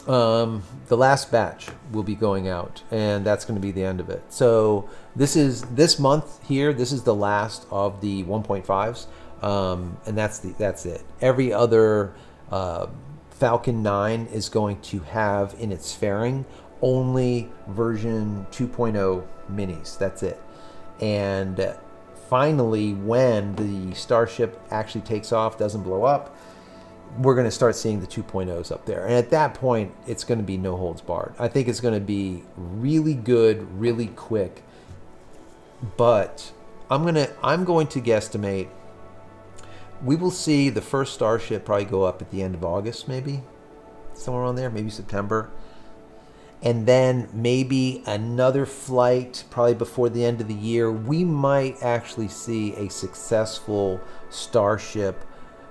The last batch will be going out, and that's going to be the end of it. So this month here, this is the last of the 1.5s. And that's it. Every other Falcon 9 is going to have in its fairing only version 2.0 minis. That's it. And finally, when the Starship actually takes off, doesn't blow up, we're going to start seeing the 2.0s up there. And at that point, it's going to be no holds barred. I think it's going to be really good, really quick. But I'm going to guesstimate we will see the first Starship probably go up at the end of August, maybe somewhere around there, maybe September. And then maybe another flight probably before the end of the year. We might actually see a successful Starship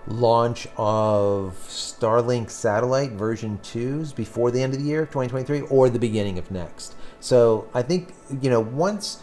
launch of Starlink satellite version 2s before the end of the year, 2023, or the beginning of next. So I think, once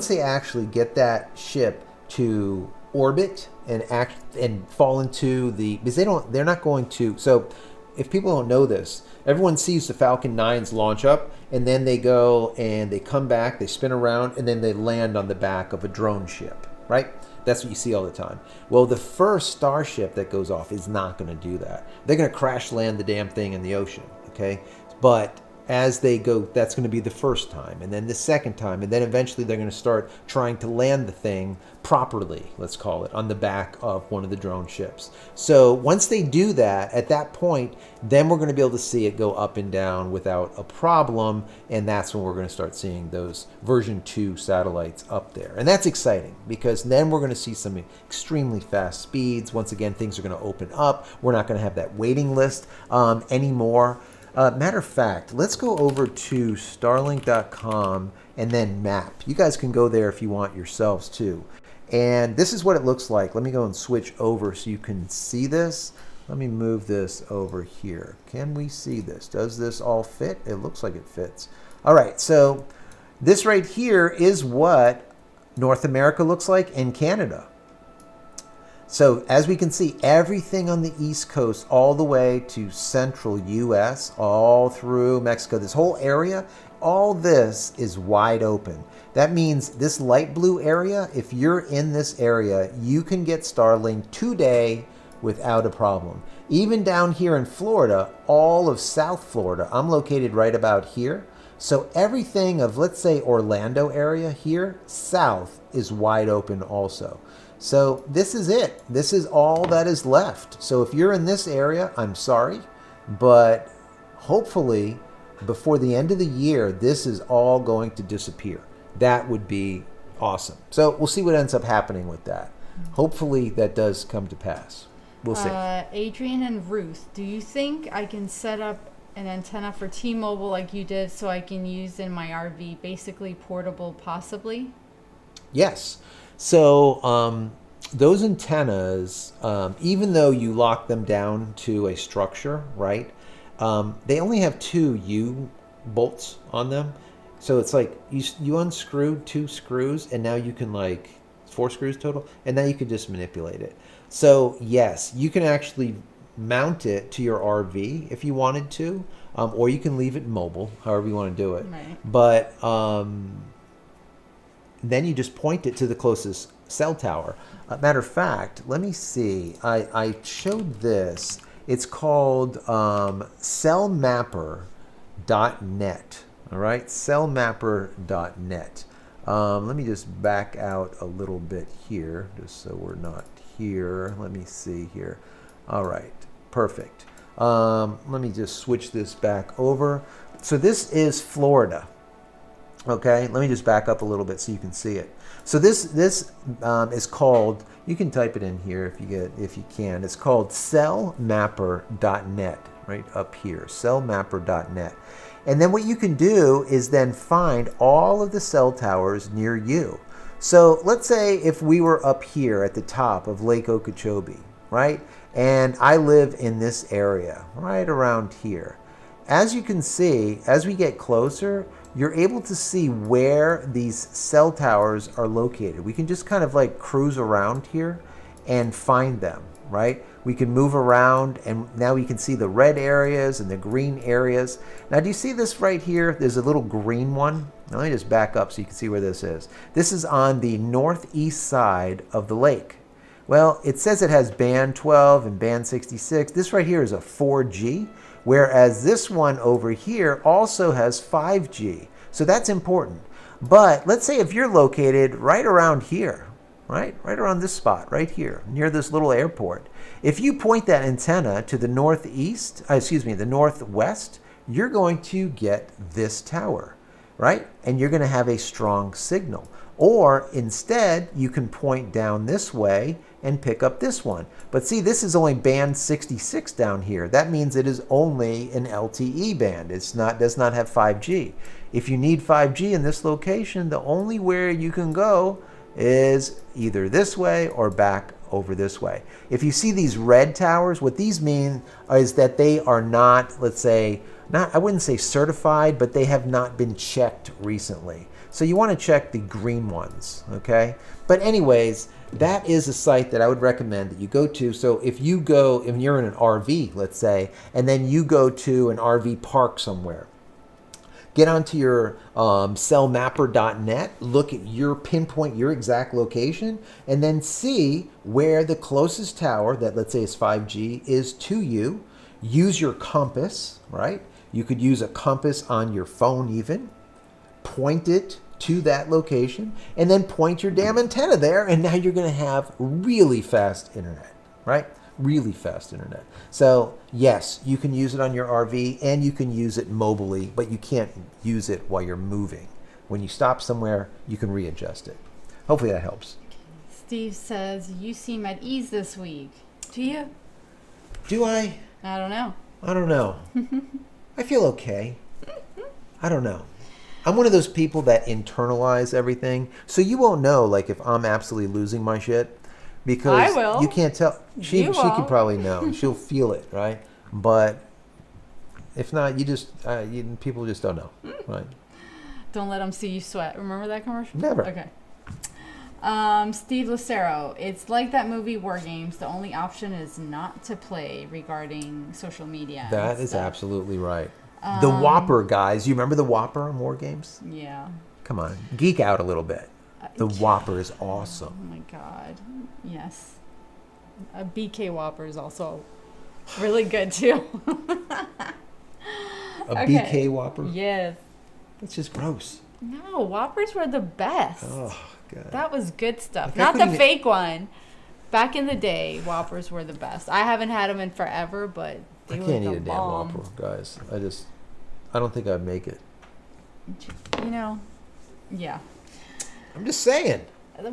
they actually get that ship to orbit and fall into because they're not going to. So if people don't know this, everyone sees the Falcon 9s launch up, and then they go and they come back, they spin around, and then they land on the back of a drone ship, right? That's what you see all the time. Well, the first Starship that goes off is not going to do that. They're going to crash land the damn thing in the ocean, okay? But as they go, that's going to be the first time, and then the second time, and then eventually they're going to start trying to land the thing properly, let's call it, on the back of one of the drone ships. So once they do that, at that point, then we're going to be able to see it go up and down without a problem, and that's when we're going to start seeing those version 2 satellites up there. And that's exciting, because then we're going to see some extremely fast speeds. Once again, things are going to open up. We're not going to have that waiting list anymore. Matter of fact, let's go over to starlink.com and then map. You guys can go there if you want yourselves too. And this is what it looks like. Let me go and switch over so you can see this. Let me move this over here. Can we see this? Does this all fit? It looks like it fits. All right, so this right here is what North America looks like and Canada. So as we can see, everything on the East Coast all the way to central US, all through Mexico, this whole area, all this is wide open. That means this light blue area, if you're in this area, you can get Starlink today without a problem. Even down here in Florida, all of South Florida, I'm located right about here. So everything of, let's say, Orlando area here, south is wide open also. So this is it. This is all that is left. So if you're in this area, I'm sorry, but hopefully before the end of the year, this is all going to disappear. That would be awesome. So we'll see what ends up happening with that. Hopefully that does come to pass. We'll see. Adrian and Ruth, do you think I can set up an antenna for T-Mobile like you did so I can use in my RV, basically portable possibly? Yes. So those antennas, even though you lock them down to a structure, right, they only have 2 U-bolts on them. So it's like you unscrew 2 screws, and now you can, like, 4 screws total, and now you can just manipulate it. So yes, you can actually mount it to your RV if you wanted to, or you can leave it mobile, however you want to do it. Right. But then you just point it to the closest cell tower. Matter of fact, let me see. I showed this. It's called cellmapper.net. All right, cellmapper.net. Let me just back out a little bit here, just so we're not here. Let me see here. All right, perfect. Let me just switch this back over. So this is Florida. Okay, let me just back up a little bit so you can see it. So this is called, you can type it in here if you can. It's called cellmapper.net, right up here, cellmapper.net. And then what you can do is then find all of the cell towers near you. So let's say if we were up here at the top of Lake Okeechobee, right? And I live in this area, right around here. As you can see, as we get closer, you're able to see where these cell towers are located. We can just kind of like cruise around here and find them, right? We can move around, and now we can see the red areas and the green areas. Now, do you see this right here? There's a little green one. Now, let me just back up so you can see where this is. This is on the northeast side of the lake. Well, it says it has band 12 and band 66. This right here is a 4G, whereas this one over here also has 5G. So that's important. But let's say if you're located right around here, right around this spot right here, near this little airport, if you point that antenna to the the northwest, you're going to get this tower, right? And you're going to have a strong signal. Or instead, you can point down this way and pick up this one. But see, this is only band 66 down here. That means it is only an LTE band. Does not have 5G. If you need 5G in this location, the only way you can go is either this way or back over this way. If you see these red towers, what these mean is that they are not, let's say, I wouldn't say certified, but they have not been checked recently. So you want to check the green ones, okay? But anyways, that is a site that I would recommend that you go to. So if you're in an RV, let's say, and then you go to an RV park somewhere, Get onto your cellmapper.net, look at pinpoint your exact location, and then see where the closest tower that, let's say, is 5G is to you. Use your compass, right? You could use a compass on your phone even. Point it to that location, and then point your damn antenna there, and now you're going to have really fast internet, right? Really fast internet. So yes, you can use it on your RV, and you can use it mobily, but you can't use it while you're moving. When you stop somewhere, you can readjust it. Hopefully that helps. Steve says, you seem at ease this week. Do you? Do I? I don't know. I don't know. I feel okay. I don't know. I'm one of those people that internalize everything. So you won't know, like, if I'm absolutely losing my shit. Because I will. You can't tell. She can probably know. She'll feel it, right? But if not, people just don't know, right? Don't let them see you sweat. Remember that commercial? Never. Okay. Steve Lucero, it's like that movie War Games. The only option is not to play regarding social media. That is absolutely right. The Whopper, guys. You remember the Whopper in War Games? Yeah. Come on. Geek out a little bit. The Whopper is awesome. Oh, my God. Yes. A BK Whopper is also really good, too. BK Whopper? Yes. That's just gross. No, Whoppers were the best. Oh, God. That was good stuff. Not the fake one. Back in the day, Whoppers were the best. I haven't had them in forever, but they were the bomb. I can't eat a damn Whopper, guys. I don't think I'd make it. Yeah. I'm just saying.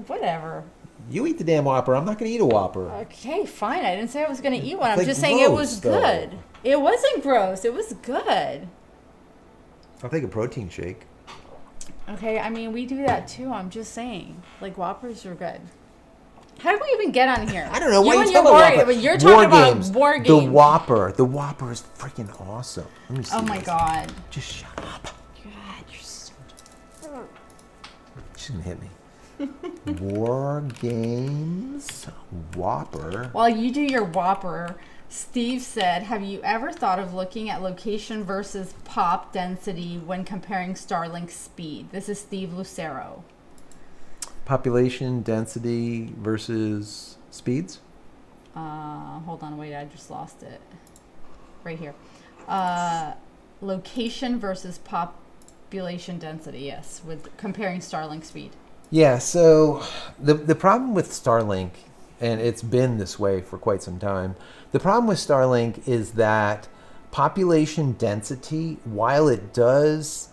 Whatever. You eat the damn Whopper. I'm not going to eat a Whopper. Okay, fine. I didn't say I was going to eat one. I'm just saying it was good. It wasn't gross. It was good. I'll take a protein shake. Okay, I mean, we do that too. I'm just saying. Like, Whoppers are good. How did we even get on here? I don't know. Why you you talking about Whopper? But you're talking about war games. The Whopper. The Whopper is freaking awesome. Let me see. Oh, my God. Just shut up. God, you're so... She's going to hit me. War Games Whopper. While you do your Whopper, Steve said, have you ever thought of looking at location versus pop density when comparing Starlink speed? This is Steve Lucero. Population density versus speeds? Hold on, wait, I just lost it. Right here. Location versus population density, yes, with comparing Starlink speed. Yeah, so the problem with Starlink, and it's been this way for quite some time, the problem with Starlink is that population density, while it does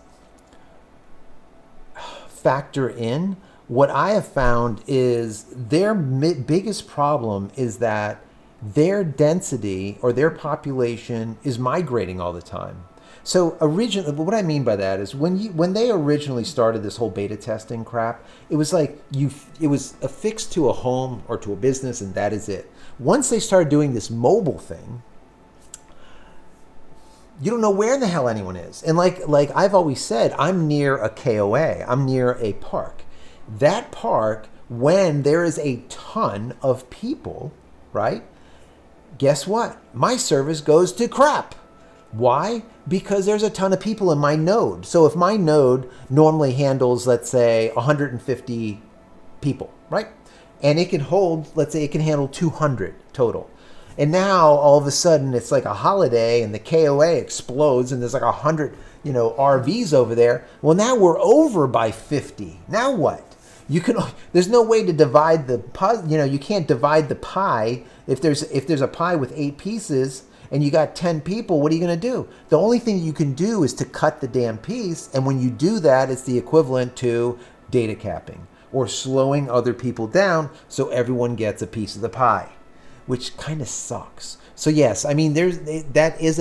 factor in, what I have found is their biggest problem is that their density or their population is migrating all the time. So originally, what I mean by that is when they originally started this whole beta testing crap, it was like it was affixed to a home or to a business, and that is it. Once they started doing this mobile thing, you don't know where in the hell anyone is. And like I've always said, I'm near a KOA. I'm near a park. That park, when there is a ton of people, right? Guess what? My service goes to crap. Why? Because there's a ton of people in my node. So if my node normally handles, let's say, 150 people, right? And it can hold, let's say it can handle 200 total. And now all of a sudden it's like a holiday and the KOA explodes and there's like 100, RVs over there. Well, now we're over by 50. Now what? There's no way to divide the pie, you can't divide the pie. If there's a pie with 8 pieces, and you got 10 people, what are you going to do? The only thing you can do is to cut the damn piece. And when you do that, it's the equivalent to data capping or slowing other people down so everyone gets a piece of the pie, which kind of sucks. So yes, I mean, that is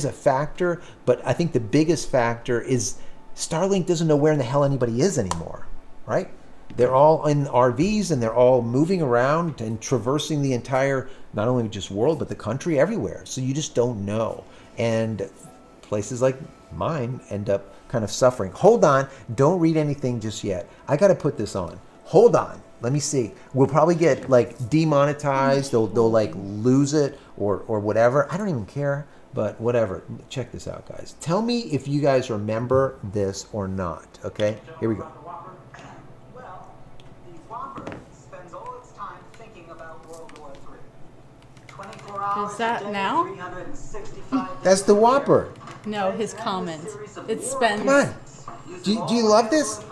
a factor, but I think the biggest factor is Starlink doesn't know where in the hell anybody is anymore, right? They're all in RVs and they're all moving around and traversing the entire, not only just world, but the country everywhere. So you just don't know. And places like mine end up kind of suffering. Hold on. Don't read anything just yet. I got to put this on. Hold on. Let me see. We'll probably get like demonetized. They'll like lose it or whatever. I don't even care. But whatever. Check this out, guys. Tell me if you guys remember this or not. Okay? Here we go. Well, the Whopper spends all its time thinking about World War III. 24 hours Is that a day, now? 365 That's the Whopper. No, his comment. It spends. Come on. Do you love this?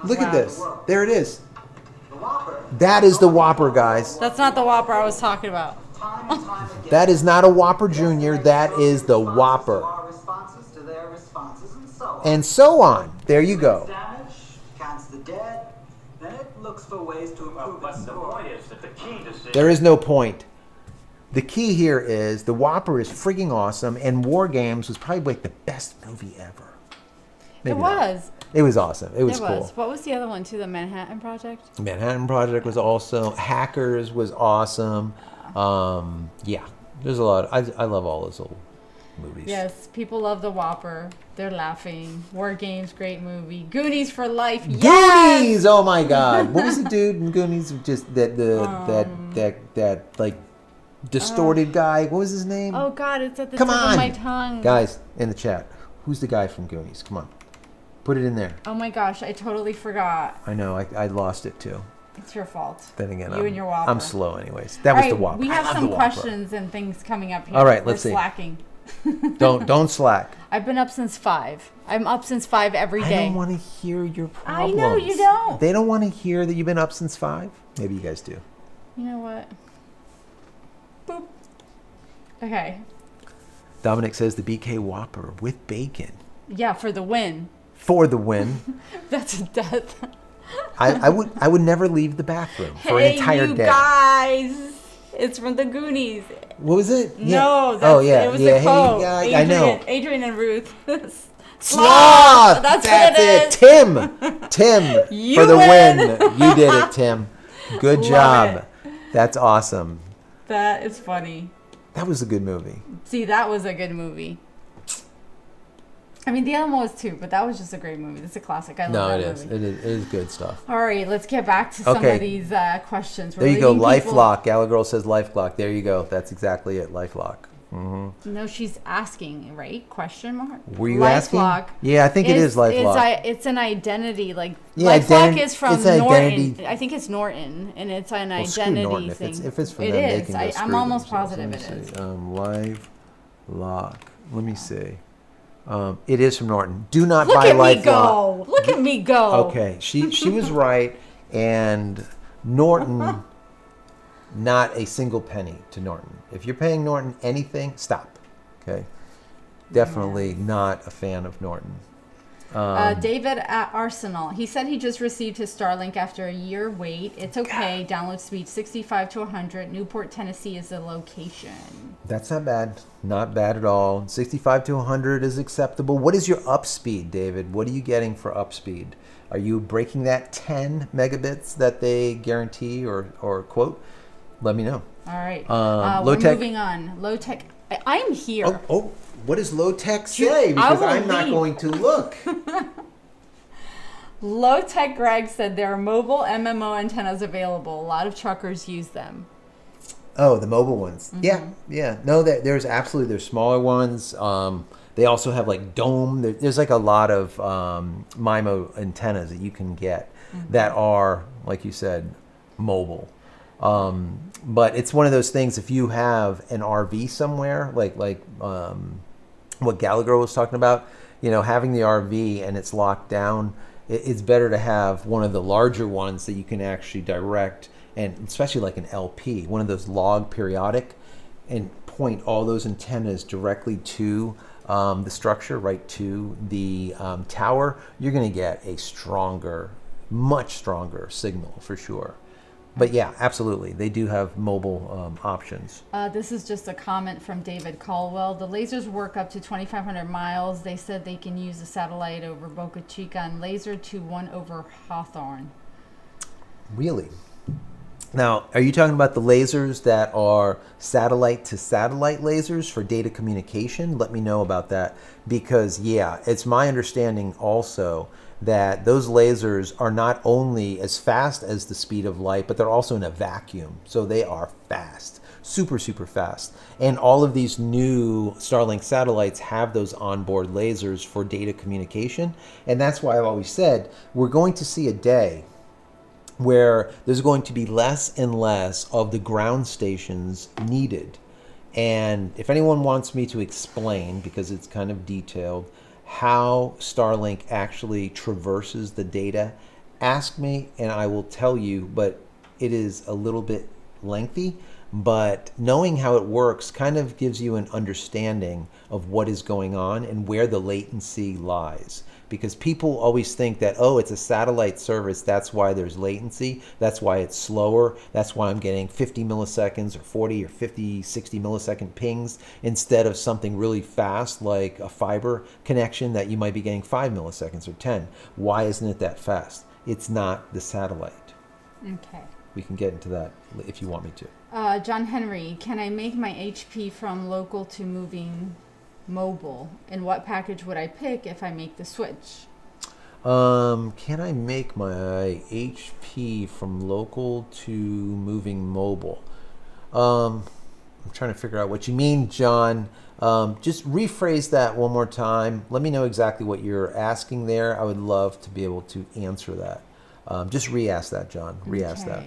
Look at this. There it is. That is the Whopper, guys. That's not the Whopper I was talking about. That is not a Whopper Jr. That is the Whopper. And so on. There you go. There is no point. The key here is the Whopper is freaking awesome, and War Games was probably like the best movie ever. Maybe It not. was. It was awesome. It was cool. What was the other one too? The Manhattan Project? Manhattan Project was awesome. Hackers was awesome. Yeah, there's a lot. I love all those old movies. Yes, people love the Whopper. They're laughing. War Games, great movie. Goonies for life. Yes! Goonies! Oh my God! What was the dude in Goonies? Just that like distorted guy. What was his name? Oh God, it's at the Come tip on, of my tongue. guys in the chat. Who's the guy from Goonies? Come on, put it in there. Oh my gosh, I totally forgot. I know. I lost it too. It's your fault. Then again, You and your Whopper. I'm slow, anyways. That was the Whopper. We have I love some the Whopper. questions and things coming up here. All right, We're let's see. slacking. Don't slack. I've been up since 5. I'm up since 5 every day. I don't want to hear your I problems. know you don't. They don't want to hear that you've been up since 5. Maybe you guys do. You know what? Boop. Okay. Dominic says the BK Whopper with bacon Yeah, for the win. for the win. That's a death. I would never leave the bathroom for an entire you day. guys. It's from the Goonies. What was it? No, that's, Oh yeah, it was yeah. the quote. Hey, guys, Adrian, I know. Adrian and Ruth. Sloth. That's That's what it is. Tim You for the win. win. You did it, Tim. Good Love job. it. That's awesome. That is funny. That was a good movie. See, that was a good movie. I mean, the other one was too, but that was just a great movie. It's a classic. I love No, that it is. movie. It is good stuff. All right, let's get back to some Okay. of these questions. There you go. LifeLock. Galagirl says LifeLock. There you go. That's exactly it. LifeLock. No, she's asking, right? Question mark. Were you asking? LifeLock. Yeah, I think it is LifeLock. It's an identity. Like Yeah, LifeLock is from it's an Norton. identity. I think it's Norton, and it's an Well, screw identity Norton. thing. If it's from It them, they is. can go screw I'm almost themselves. positive Let it me is. see. LifeLock. Let me see. It is from Norton. Do not Look buy at me LifeLock. go! Look at me go! Okay, she was right, and Norton, not a single penny to Norton. If you're paying Norton anything, stop. Okay, definitely not a fan of Norton. David at Arsenal. He said he just received his Starlink after a year wait. It's okay. Download speed 65 to 100. Newport, Tennessee is the location. That's not bad. Not bad at all. 65 to 100 is acceptable. What is your up speed, David? What are you getting for up speed? Are you breaking that 10 megabits that they guarantee or quote? Let me know. All right. Low we're tech. moving on. Low tech. I'm here. Oh, what does low tech say? I Because will I'm not leave. going to look. Low Tech Greg said there are mobile MMO antennas available. A lot of truckers use them. Oh, the mobile ones. Mm-hmm. Yeah. No, there's smaller ones. They also have like dome. There's like a lot of MIMO antennas that you can get that are, like you said, mobile. But it's one of those things. If you have an RV somewhere, like what Gallagher was talking about, having the RV and it's locked down, it's better to have one of the larger ones that you can actually direct, and especially like an LP, one of those log periodic, and point all those antennas directly to the structure, right to the tower. You're going to get a much stronger signal for sure. But yeah, absolutely. They do have mobile options. This is just a comment from David Caldwell. The lasers work up to 2,500 miles. They said they can use a satellite over Boca Chica and laser to one over Hawthorne. Really? Now, are you talking about the lasers that are satellite to satellite lasers for data communication? Let me know about that, because yeah, it's my understanding also that those lasers are not only as fast as the speed of light, but they're also in a vacuum. So they are fast, super, super fast. And all of these new Starlink satellites have those onboard lasers for data communication. And that's why I've always said we're going to see a day where there's going to be less and less of the ground stations needed. And if anyone wants me to explain, because it's kind of detailed, how Starlink actually traverses the data, ask me and I will tell you, but it is a little bit lengthy. But knowing how it works kind of gives you an understanding of what is going on and where the latency lies. Because people always think that, oh, it's a satellite service, that's why there's latency, that's why it's slower, that's why I'm getting 50 milliseconds or 40 or 50, 60 millisecond pings instead of something really fast like a fiber connection that you might be getting 5 milliseconds or 10. Why isn't it that fast? It's not the satellite. Okay. We can get into that if you want me to. John Henry, can I make my HP from local to moving mobile? And what package would I pick if I make the switch? Can I make my HP from local to moving mobile? I'm trying to figure out what you mean, John. Just rephrase that one more time. Let me know exactly what you're asking there. I would love to be able to answer that. Just re-ask that, John. Re-ask that.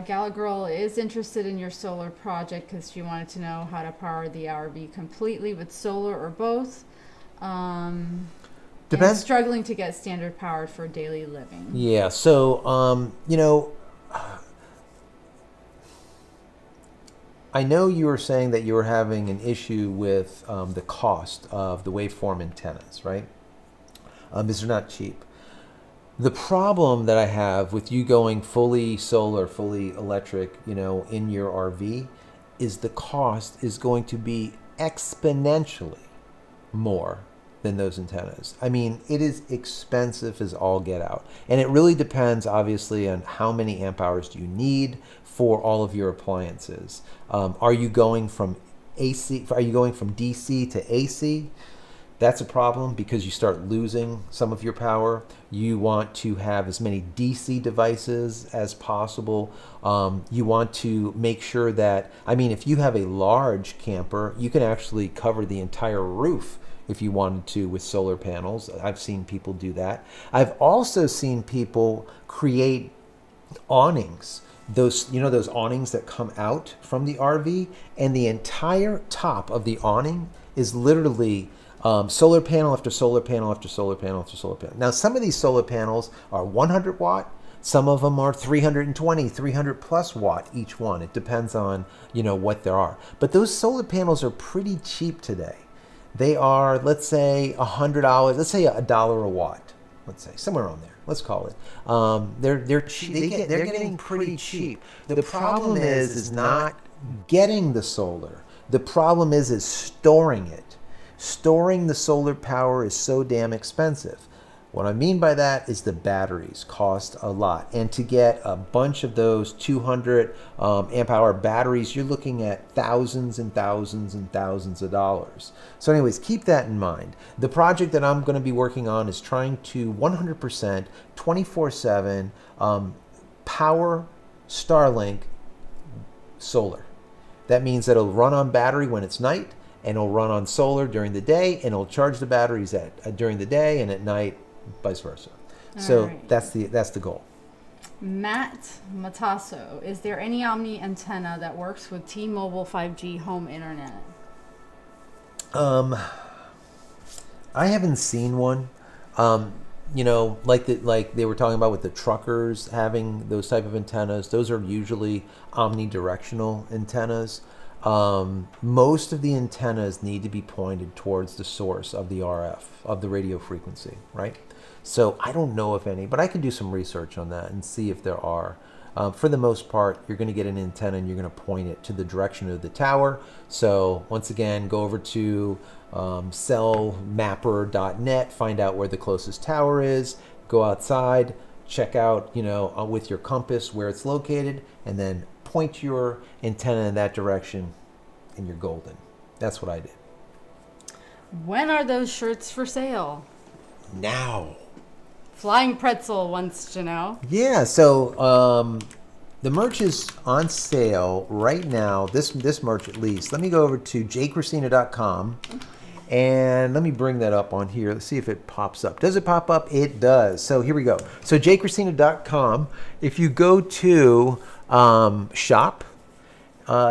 Gallagher is interested in your solar project because she wanted to know how to power the RV completely with solar or both. Depends. And struggling to get standard power for daily living. Yeah. So, I know you were saying that you were having an issue with the cost of the waveform antennas, right? These are not cheap. The problem that I have with you going fully solar, fully electric, in your RV is the cost is going to be exponentially more than those antennas. I mean, it is expensive as all get out. And it really depends, obviously, on how many amp hours do you need for all of your appliances. Are you going from AC? Are you going from DC to AC? That's a problem because you start losing some of your power. You want to have as many DC devices as possible. You want to make sure that, if you have a large camper, you can actually cover the entire roof if you wanted to with solar panels. I've seen people do that. I've also seen people create awnings. Those awnings that come out from the RV, and the entire top of the awning is literally solar panel after solar panel after solar panel after solar panel. Now, some of these solar panels are 100 watt. Some of them are 320, 300 plus watt each one. It depends on, what there are. But those solar panels are pretty cheap today. They are, let's say, $100. Let's say $1 a watt. Let's say somewhere around there. Let's call it. They're cheap. They're getting pretty cheap. The problem is not getting the solar. The problem is storing it. Storing the solar power is so damn expensive. What I mean by that is the batteries cost a lot. And to get a bunch of those 200 amp hour batteries, you're looking at thousands and thousands and thousands of dollars. So anyways, keep that in mind. The project that I'm going to be working on is trying to 100% 24/7 power Starlink solar. That means that it'll run on battery when it's night, and it'll run on solar during the day, and it'll charge the batteries during the day, and at night, vice versa. So right. That's the goal. Matt Matasso, is there any Omni antenna that works with T-Mobile 5G home internet? I haven't seen one. Like they were talking about with the truckers having those type of antennas. Those are usually omnidirectional antennas. Most of the antennas need to be pointed towards the source of the RF, of the radio frequency, right? So I don't know if any, but I can do some research on that and see if there are. For the most part, you're going to get an antenna and you're going to point it to the direction of the tower. So once again, go over to cellmapper.net, find out where the closest tower is, go outside, check out, with your compass where it's located, and then point your antenna in that direction and you're golden. That's what I did. When are those shirts for sale? Now. Flying Pretzel wants to know. Yeah, so the merch is on sale right now, this merch at least. Let me go over to JCristina.com and let me bring that up on here. Let's see if it pops up. Does it pop up? It does. So here we go. So JCristina.com, if you go to shop,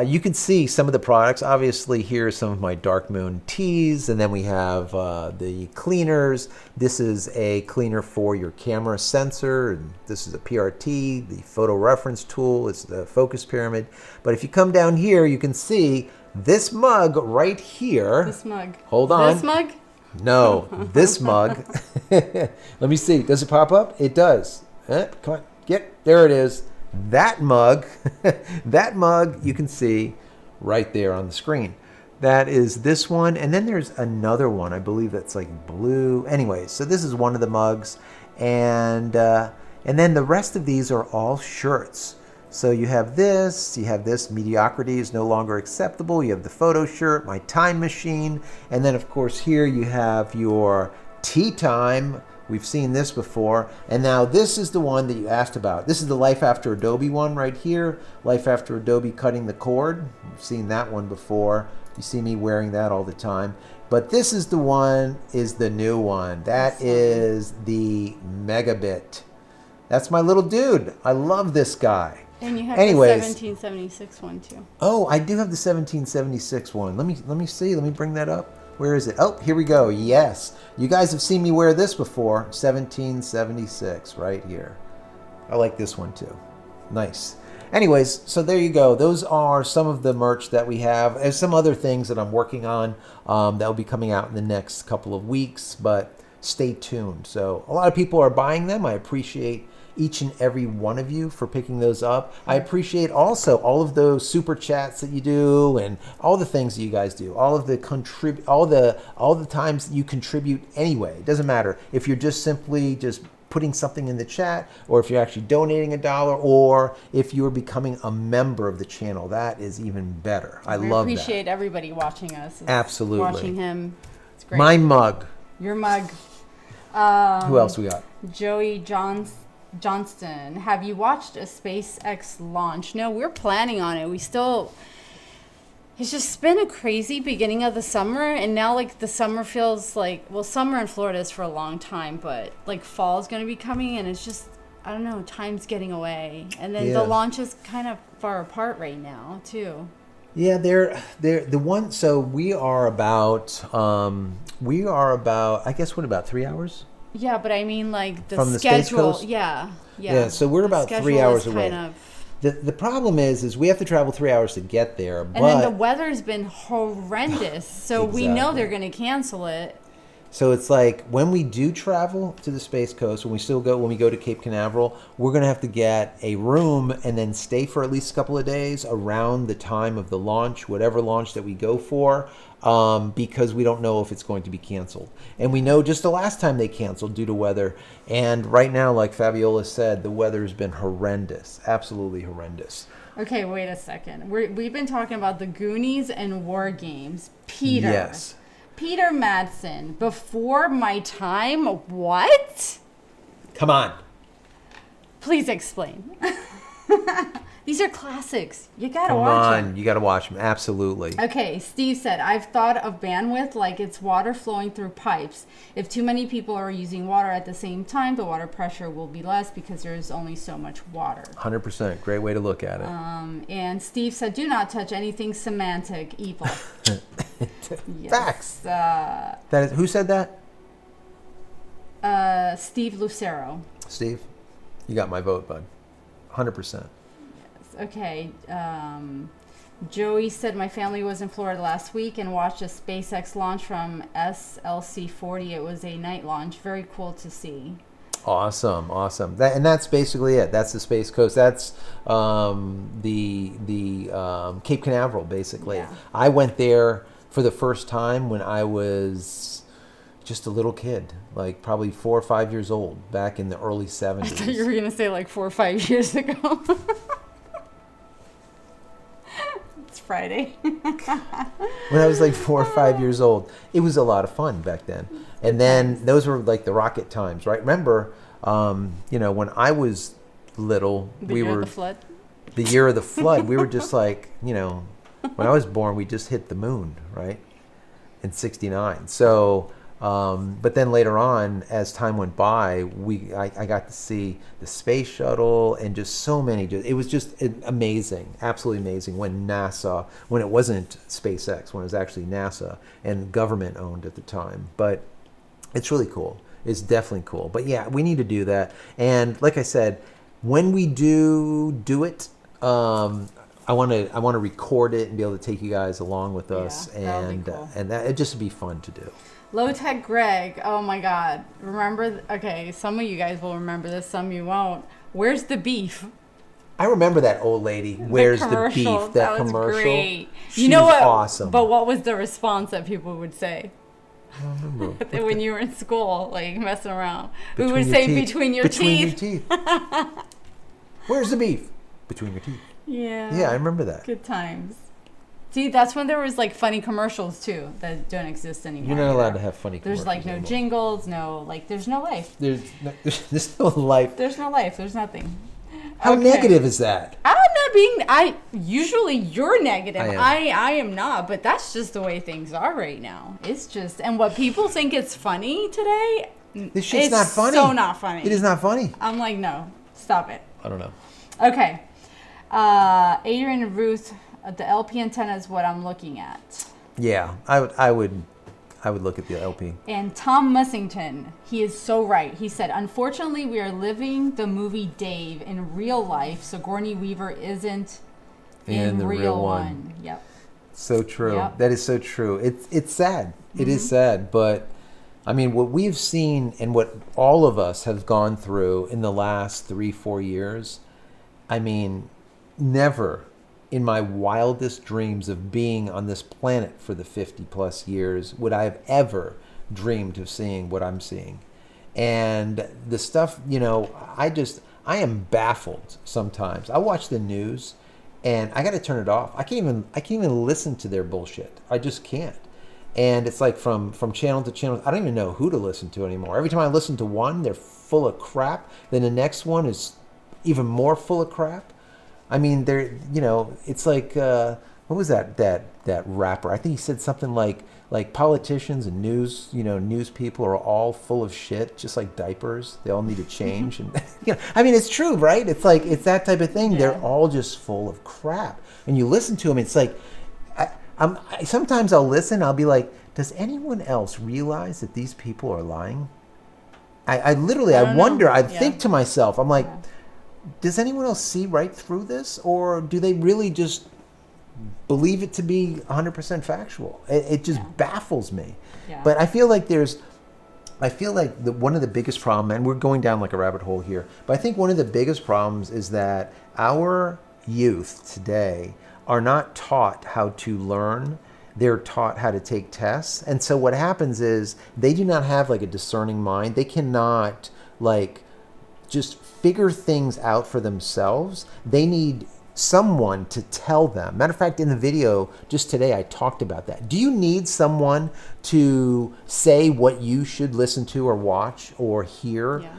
you can see some of the products. Obviously, here are some of my Dark Moon teas, and then we have the cleaners. This is a cleaner for your camera sensor, and this is a PRT, the photo reference tool. It's the focus pyramid. But if you come down here, you can see this mug right here. This mug. Hold on. This mug? No, this mug. Let me see. Does it pop up? It does. Come on. There it is. That mug, that mug you can see right there on the screen. That is this one. And then there's another one. I believe that's like blue. Anyway, so this is one of the mugs. And then the rest of these are all shirts. So you have this, mediocrity is no longer acceptable. You have the photo shirt, my time machine. And then of course here you have your tea time. We've seen this before. And now this is the one that you asked about. This is the Life After Adobe one right here. Life After Adobe cutting the cord. You've seen that one before. You see me wearing that all the time. But this is the one, is the new one. That is the Megabit. That's my little dude. I love this guy. And you have the 1776 one too. Oh, I do have the 1776 one. Let me see. Let me bring that up. Where is it? Oh, here we go. Yes. You guys have seen me wear this before. 1776 right here. I like this one too. Nice. Anyways, so there you go. Those are some of the merch that we have. There's some other things that I'm working on that will be coming out in the next couple of weeks, but stay tuned. So a lot of people are buying them. I appreciate each and every one of you for picking those up. I appreciate also all of those super chats that you do and all the things that you guys do. All of the all the times that you contribute anyway. It doesn't matter if you're just simply just putting something in the chat, or if you're actually donating $1, or if you're becoming a member of the channel. That is even better. I love that. We appreciate everybody watching us. Absolutely. Watching him. It's great. My mug. Your mug. Who else we got? Joey Johnston, have you watched a SpaceX launch? No, we're planning on it. It's just been a crazy beginning of the summer, and now like the summer feels like, well, summer in Florida is for a long time, but like fall is going to be coming, and it's just, I don't know, time's getting away. And then the launch is kind of far apart right now too. Yeah, they're the one. So we are about I guess about 3 hours. Yeah, but I mean like the from the schedule. Space Coast? Yeah. So we're about 3 hours away. Kind of, the problem is we have to travel 3 hours to get there. And then the weather's been horrendous, so we know they're going to cancel it. So it's like when we do travel to the Space Coast, when we go to Cape Canaveral, we're going to have to get a room and then stay for at least a couple of days around the time of the launch, whatever launch that we go for, because we don't know if it's going to be canceled. And we know just the last time they canceled due to weather. And right now, like Fabiola said, the weather has been horrendous, absolutely horrendous. Okay, wait a second. We've been talking about the Goonies and War Games. Peter. Yes. Peter Madsen, before my time, what? Come on. Please explain. These are classics. You gotta watch them. You gotta watch them, absolutely. Okay, Steve said, I've thought of bandwidth like it's water flowing through pipes. If too many people are using water at the same time, the water pressure will be less because there's only so much water. 100%, great way to look at it. And Steve said, do not touch anything semantic, evil. Yes. Facts. That is, who said that? Steve Lucero. Steve, you got my vote, bud. 100%. Okay. Joey said, my family was in Florida last week and watched a SpaceX launch from SLC-40. It was a night launch. Very cool to see. Awesome. And that's basically it. That's the Space Coast. That's the Cape Canaveral, basically. Yeah. I went there for the first time when I was just a little kid, like probably 4 or 5 years old, back in the early 70s. I thought you were going to say like 4 or 5 years ago. It's Friday. When I was like 4 or 5 years old, it was a lot of fun back then. And then those were like the rocket times, right? Remember, when I was little, The year of the flood. The year of the flood, we were just like, when I was born, we just hit the moon, right? In '69. So, but then later on, as time went by, I got to see the space shuttle and just so many. It was just amazing, absolutely amazing when it wasn't SpaceX, when it was actually NASA and government owned at the time. But it's really cool. It's definitely cool. But yeah, we need to do that. And like I said, when we do it, I want to record it and be able to take you guys along with us, and cool. And that it just would be fun to do. Low Tech Greg, oh my God! Remember? Okay, some of you guys will remember this, some you won't. Where's the beef? I remember that old lady. Where's the beef? That was commercial. Great. She was what? Awesome. But what was the response that people would say? I don't remember. When you were in school, like messing around, we would say between your teeth. Between your teeth. Where's the beef? Between your teeth. Yeah. Yeah, I remember that. Good times. See, that's when there was like funny commercials too that don't exist anymore. You're not allowed to have funny commercials. There's like no anymore. Jingles, there's no life. There's no life. There's no life. There's nothing. How negative is that? I'm not usually you're negative. I am not, but that's just the way things are right now. It's just, and what people think is funny today, this shit's not funny. So not funny. It is not funny. I'm like, no, stop it. I don't know. Okay. Adrian and Ruth, the LP antenna is what I'm looking at. Yeah, I would look at the LP. And Tom Mussington, he is so right. He said, unfortunately, we are living the movie Dave in real life, Sigourney Weaver isn't in the real one. Yep. So true. Yep. That is so true. It's sad. It is sad, but I mean, what we've seen and what all of us have gone through in the last 3-4 years, I mean, never in my wildest dreams of being on this planet for the 50 plus years would I have ever dreamed of seeing what I'm seeing. And the stuff, I am baffled sometimes. I watch the news and I got to turn it off. I can't even listen to their bullshit. I just can't. And it's like from channel to channel, I don't even know who to listen to anymore. Every time I listen to one, they're full of crap. Then the next one is even more full of crap. I mean, it's like, what was that rapper? I think he said something like politicians and news people are all full of shit, just like diapers. They all need to change. And I mean, it's true, right? It's like, it's that type of thing. Yeah. They're all just full of crap. And you listen to them, it's like, sometimes I'll listen, I'll be like, does anyone else realize that these people are lying? I literally, I wonder, I think to myself, I'm like, does anyone else see right through this, or do they really just believe it to be 100% factual? It just baffles me. Yeah. But I feel like one of the biggest problems, and we're going down like a rabbit hole here, but I think one of the biggest problems is that our youth today are not taught how to learn. They're taught how to take tests. And so what happens is they do not have like a discerning mind. They cannot like just figure things out for themselves. They need someone to tell them. Matter of fact, in the video just today, I talked about that. Do you need someone to say what you should listen to or watch or hear? Yeah.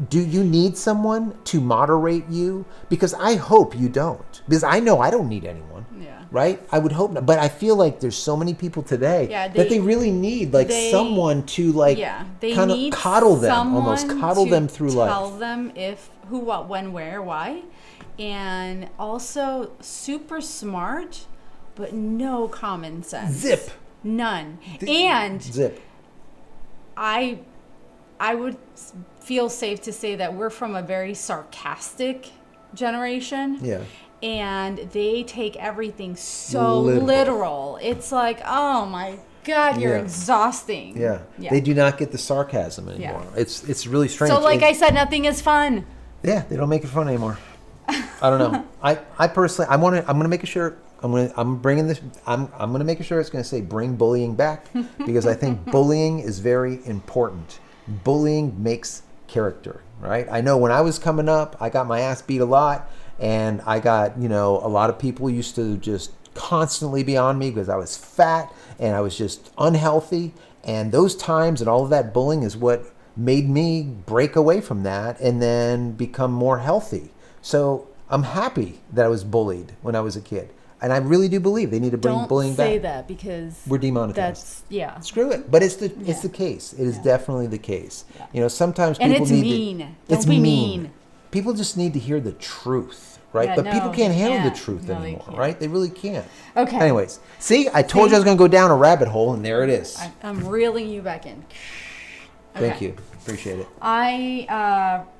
Do you need someone to moderate you? Because I hope you don't. Because I know I don't need anyone. Yeah. Right? I would hope not. But I feel like there's so many people today that they really need someone to kind of coddle them, almost coddle them through life. Tell them who, what, when, where, why. And also super smart, but no common sense. Zip. None. Zip. I would feel safe to say that we're from a very sarcastic generation. Yeah. And they take everything so literal. It's like, oh my God, you're exhausting. Yeah. They do not get the sarcasm anymore. Yeah. It's really strange. So like I said, nothing is fun. Yeah, they don't make it fun anymore. I don't know. I personally, I'm gonna make a shirt. I'm bringing this. I'm gonna make a shirt. It's gonna say "Bring bullying back" because I think bullying is very important. Bullying makes character, right? I know when I was coming up, I got my ass beat a lot, and I got a lot of people used to just constantly be on me because I was fat and I was just unhealthy. And those times and all of that bullying is what made me break away from that and then become more healthy. So I'm happy that I was bullied when I was a kid. And I really do believe they need to bring bullying back. Don't say that because we're demonetized. That's, yeah. Screw it. But it's the case. It is definitely the case. Yeah. You know, sometimes people and it's mean. Don't be mean. People just need to hear the truth, right? Yeah, but no, people can't handle the truth anymore, right? They really can't. Okay. Anyways, see, I told you I was going to go down a rabbit hole, and there it is. I'm reeling you back in. Okay. Thank you. Appreciate it. I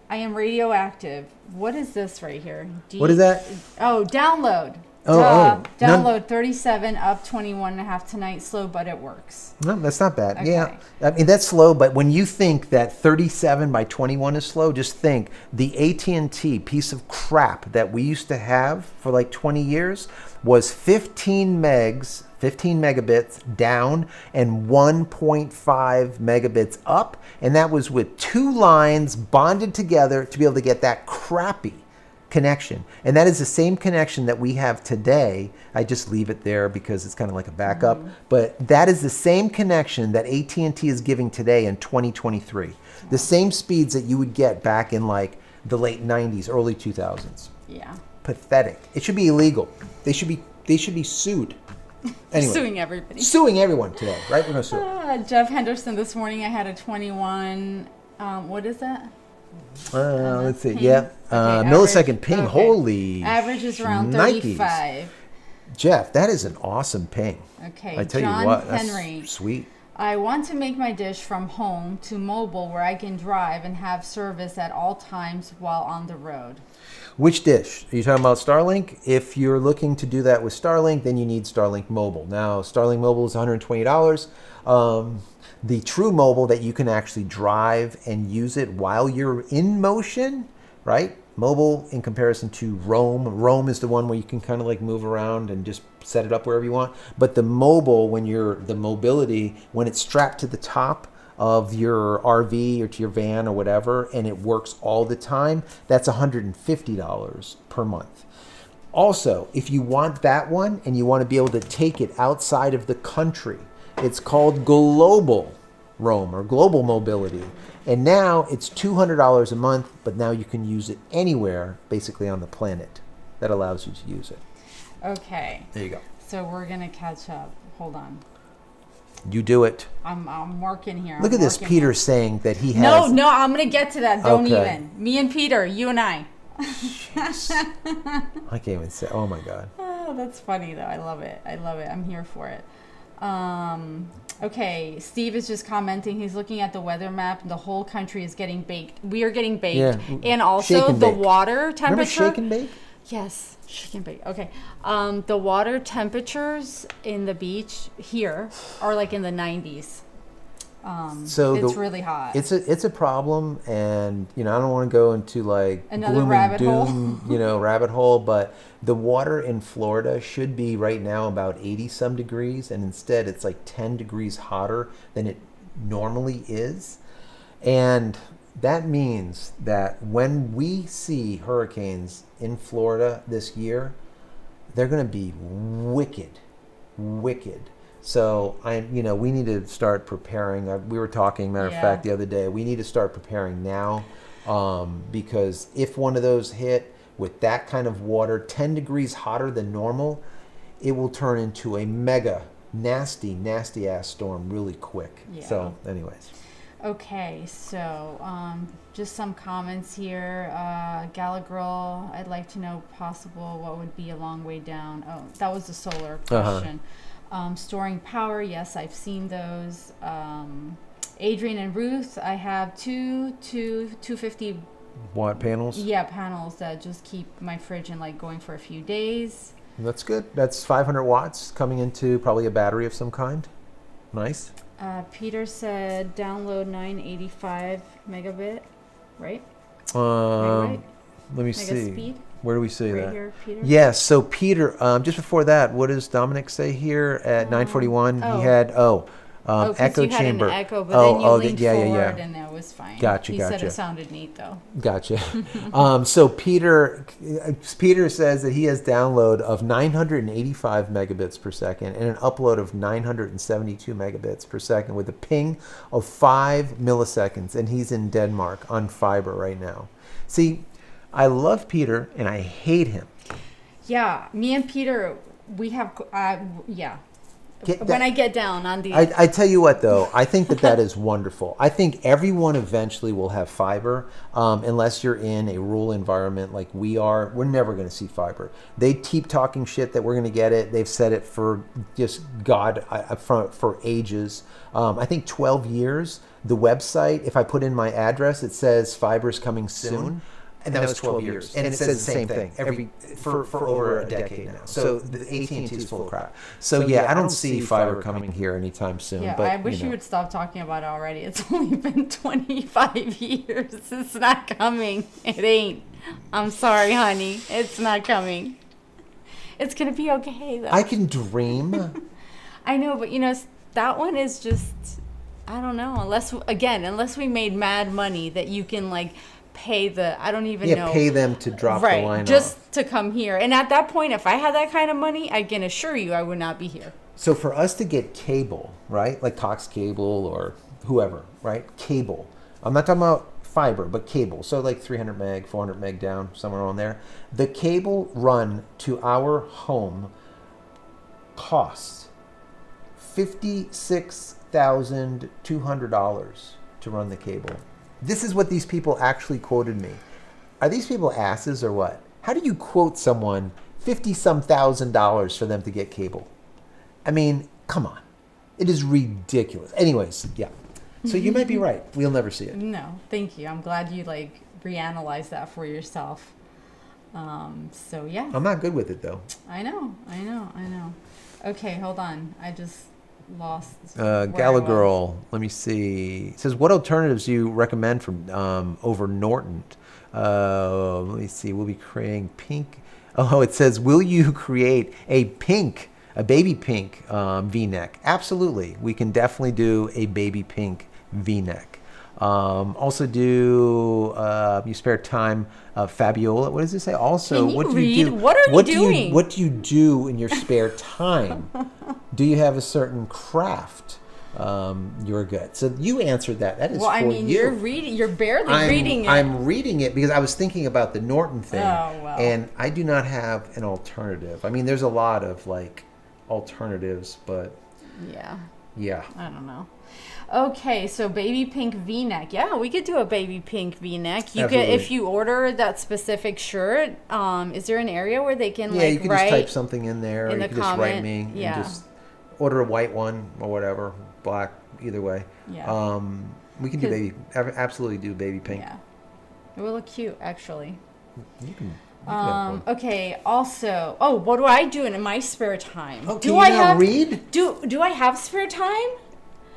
am radioactive. What is this right here? What is that? Oh, download. Download 37 up 21.5 tonight. Slow, but it works. No, that's not bad. Okay. Yeah, I mean that's slow. But when you think that 37 by 21 is slow, just think the AT&T piece of crap that we used to have for like 20 years was 15 megabits down and 1.5 megabits up, and that was with 2 lines bonded together to be able to get that crappy connection. And that is the same connection that we have today. I just leave it there because it's kind of like a backup. But that is the same connection that AT&T is giving today in 2023. The same speeds that you would get back in like the late 90s, early 2000s. Yeah. Pathetic. It should be illegal. They should be sued. Anyway, suing everybody. Suing everyone today, right? We're going to sue. Jeff Henderson, this morning I had a 21, what is that? Let's see. Ping. Yeah. Okay, millisecond ping. Okay. Holy. Average is around Nikes. 35. Jeff, that is an awesome ping. Okay. I tell John you what, Henry. that's sweet. I want to make my dish from home to mobile where I can drive and have service at all times while on the road. Which dish? Are you talking about Starlink? If you're looking to do that with Starlink, then you need Starlink Mobile. Now, Starlink Mobile is $120. The true mobile that you can actually drive and use it while you're in motion, right? Mobile in comparison to Roam. Roam is the one where you can kind of like move around and just set it up wherever you want. But the mobile, the mobility, when it's strapped to the top of your RV or to your van or whatever, and it works all the time, that's $150 per month. Also, if you want that one and you want to be able to take it outside of the country, it's called Global Roam or Global Mobility. And now it's $200 a month, but now you can use it anywhere basically on the planet. That allows you to use it. Okay. There you go. So we're going to catch up. Hold on. You do it. I'm working here. Look at this Peter saying that he has... No, I'm going to get to that. Don't Okay. even. Me and Peter, you and I. Jeez. I can't even say... Oh, my God. Oh, that's funny, though. I love it. I'm here for it. Okay, Steve is just commenting. He's looking at the weather map, and the whole country is getting baked. We are getting baked. Yeah. And also Shake and the bake. water temperature. Remember shake and bake? Yes, shake and bake. Okay. The water temperatures in the beach here are like in the 90s. So it's really hot. It's a problem, and I don't want to go into like another gloom rabbit and doom, rabbit hole. But the water in Florida should be right now about 80 some degrees, and instead it's like 10 degrees hotter than it normally is, and that means that when we see hurricanes in Florida this year, they're going to be wicked. So we need to start preparing. We were talking, matter of fact, the other day. We need to start preparing now, because if one of those hit with that kind of water, 10 degrees hotter than normal, it will turn into a mega nasty ass storm really quick. Yeah. So, anyways. Okay, so just some comments here. Galagirl, I'd like to know possible what would be a long way down. Oh, that was the solar question. Storing power, yes, I've seen those. Adrian and Ruth, I have two 250 watt panels. Yeah, panels that just keep my fridge in like going for a few days. That's good. That's 500 watts coming into probably a battery of some kind. Nice. Peter said download 985 megabit, right? Let me Mega see. Speed? Where do we see Right that? here, Peter? Yes. So Peter, just before that, what does Dominic say here at 941? He had Oh, because echo you had chamber. an echo, but then you leaned yeah, forward and it was fine. Gotcha, He gotcha. said it sounded neat, though. Gotcha. So Peter says that he has download of 985 megabits per second and an upload of 972 megabits per second with a ping of 5 milliseconds, and he's in Denmark on fiber right now. See, I love Peter and I hate him. Yeah, me and Peter, we have, when I get down on the... I tell you what, though, I think that is wonderful. I think everyone eventually will have fiber, unless you're in a rural environment like we are. We're never going to see fiber. They keep talking shit that we're going to get it. They've said it for just for ages. I think 12 years. The website, if I put in my address, it says fiber's coming soon. And that was 12 years. And it says the same thing for over a decade now. So the AT&T is full of crap. So yeah, I don't see fiber coming here anytime soon. Yeah, but, I wish you would stop talking about it already. It's only been 25 years. It's not coming. It ain't. I'm sorry, honey. It's not coming. It's going to be okay, though. I can dream. I know, but that one is just, I don't know. Unless we made mad money that you can pay I don't even know. Pay them to drop the line just off. to come here. And at that point, if I had that kind of money, I can assure you I would not be here. So for us to get cable, right? Like Cox Cable or whoever, right? Cable. I'm not talking about fiber, but cable. So like 300 meg, 400 meg down, somewhere on there. The cable run to our home costs $56,200 to run the cable. This is what these people actually quoted me. Are these people asses or what? How do you quote someone $50-some thousand for them to get cable? I mean, come on. It is ridiculous. Anyways, yeah. So you might be right. We'll never see it. No, thank you. I'm glad you reanalyzed that for yourself. So yeah. I'm not good with it though. I know. Okay, hold on. I just lost. Gallagher, let me see. It says, what alternatives do you recommend from over Norton? Let me see. We'll be creating pink. Oh, it says, will you create a baby pink V-neck? Absolutely. We can definitely do a baby pink V-neck. Also do you spare time, Fabiola. What does it say? Also, can you read? What are you doing? What do you do in your spare time? Do you have a certain craft? You're good. So you answered that. That is well, for I mean, you. You're reading. You're barely reading it. I'm reading it because I was thinking about the Norton thing, and I do not have an alternative. I mean, there's a lot of alternatives, but yeah. I don't know. Okay, so baby pink V-neck. Yeah, we could do a baby pink V-neck. You Absolutely. could, if you order that specific shirt. Is there an area where they can you can write just type something in there, or in you the can just write comment? me Yeah. and just order a white one or whatever, black, either way. Yeah. We can do absolutely do baby pink. Yeah, it will look cute actually. You can have one. Okay. Also, what do I do in my spare time? Oh, can you not read? Do I have spare time?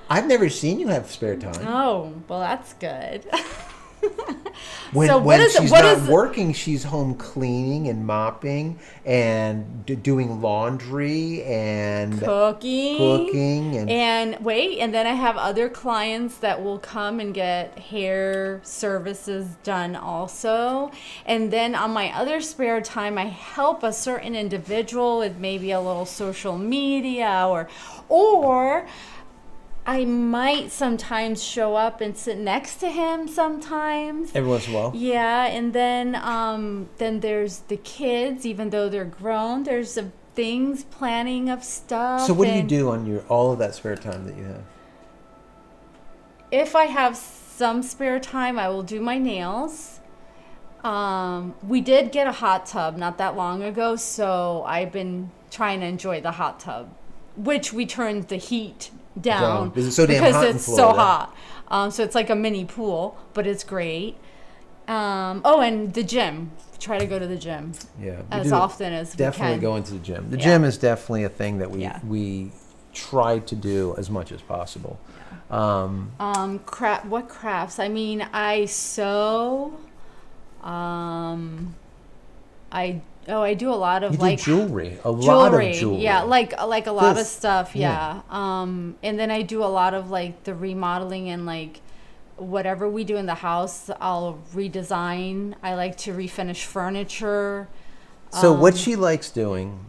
I've never seen you have spare time. Oh, well, that's good. When she's not working, she's home cleaning and mopping and doing laundry and cooking and then I have other clients that will come and get hair services done also. And then on my other spare time, I help a certain individual with maybe a little social media or I might sometimes show up and sit next to him sometimes. every once in a while. Yeah, and then there's the kids, even though they're grown, there's some things, planning of stuff. So what do you do on all of that spare time that you have? If I have some spare time, I will do my nails. We did get a hot tub not that long ago, so I've been trying to enjoy the hot tub, which we turned the heat down because it's so damn hot in it's Florida. so hot. So it's like a mini pool, but it's great. And the gym. Try to go to the gym as often as we can. Definitely go into the gym. The gym is definitely a thing that we try to do as much as possible. What crafts? I mean, I sew. I Oh, I do a lot of you like do jewelry, lot of jewelry. Yeah, like a lot of stuff. Yeah. And then I do a lot of like the remodeling and like whatever we do in the house, I'll redesign. I like to refinish furniture. So what she likes doing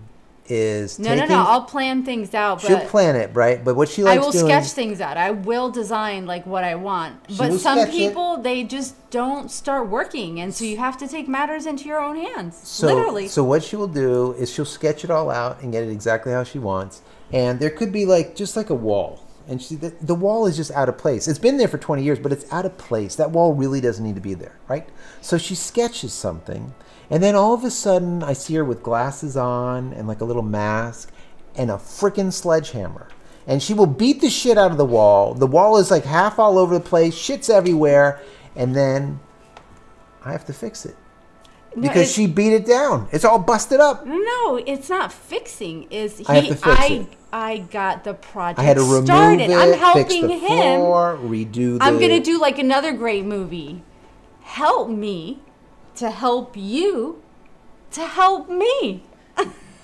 is no, I'll plan things out. But she'll plan it, right? But what she likes doing, I will sketch things out. I will design like what I want. But some people, they just don't start working, and so you have to take matters into your own hands. Literally. So what she will do is she'll sketch it all out and get it exactly how she wants. And there could be like just like a wall, and the wall is just out of place. It's been there for 20 years, but it's out of place. That wall really doesn't need to be there, right? So she sketches something. And then all of a sudden, I see her with glasses on and like a little mask and a freaking sledgehammer. And she will beat the shit out of the wall. The wall is like half all over the place. Shit's everywhere. And then I have to fix it. Because she beat it down. It's all busted up. No, it's not fixing. I have to fix it. I got the project I had to remove started. it, I'm helping fix the floor, him. Redo the... I'm going to do like another great movie. Help me to help you to help me.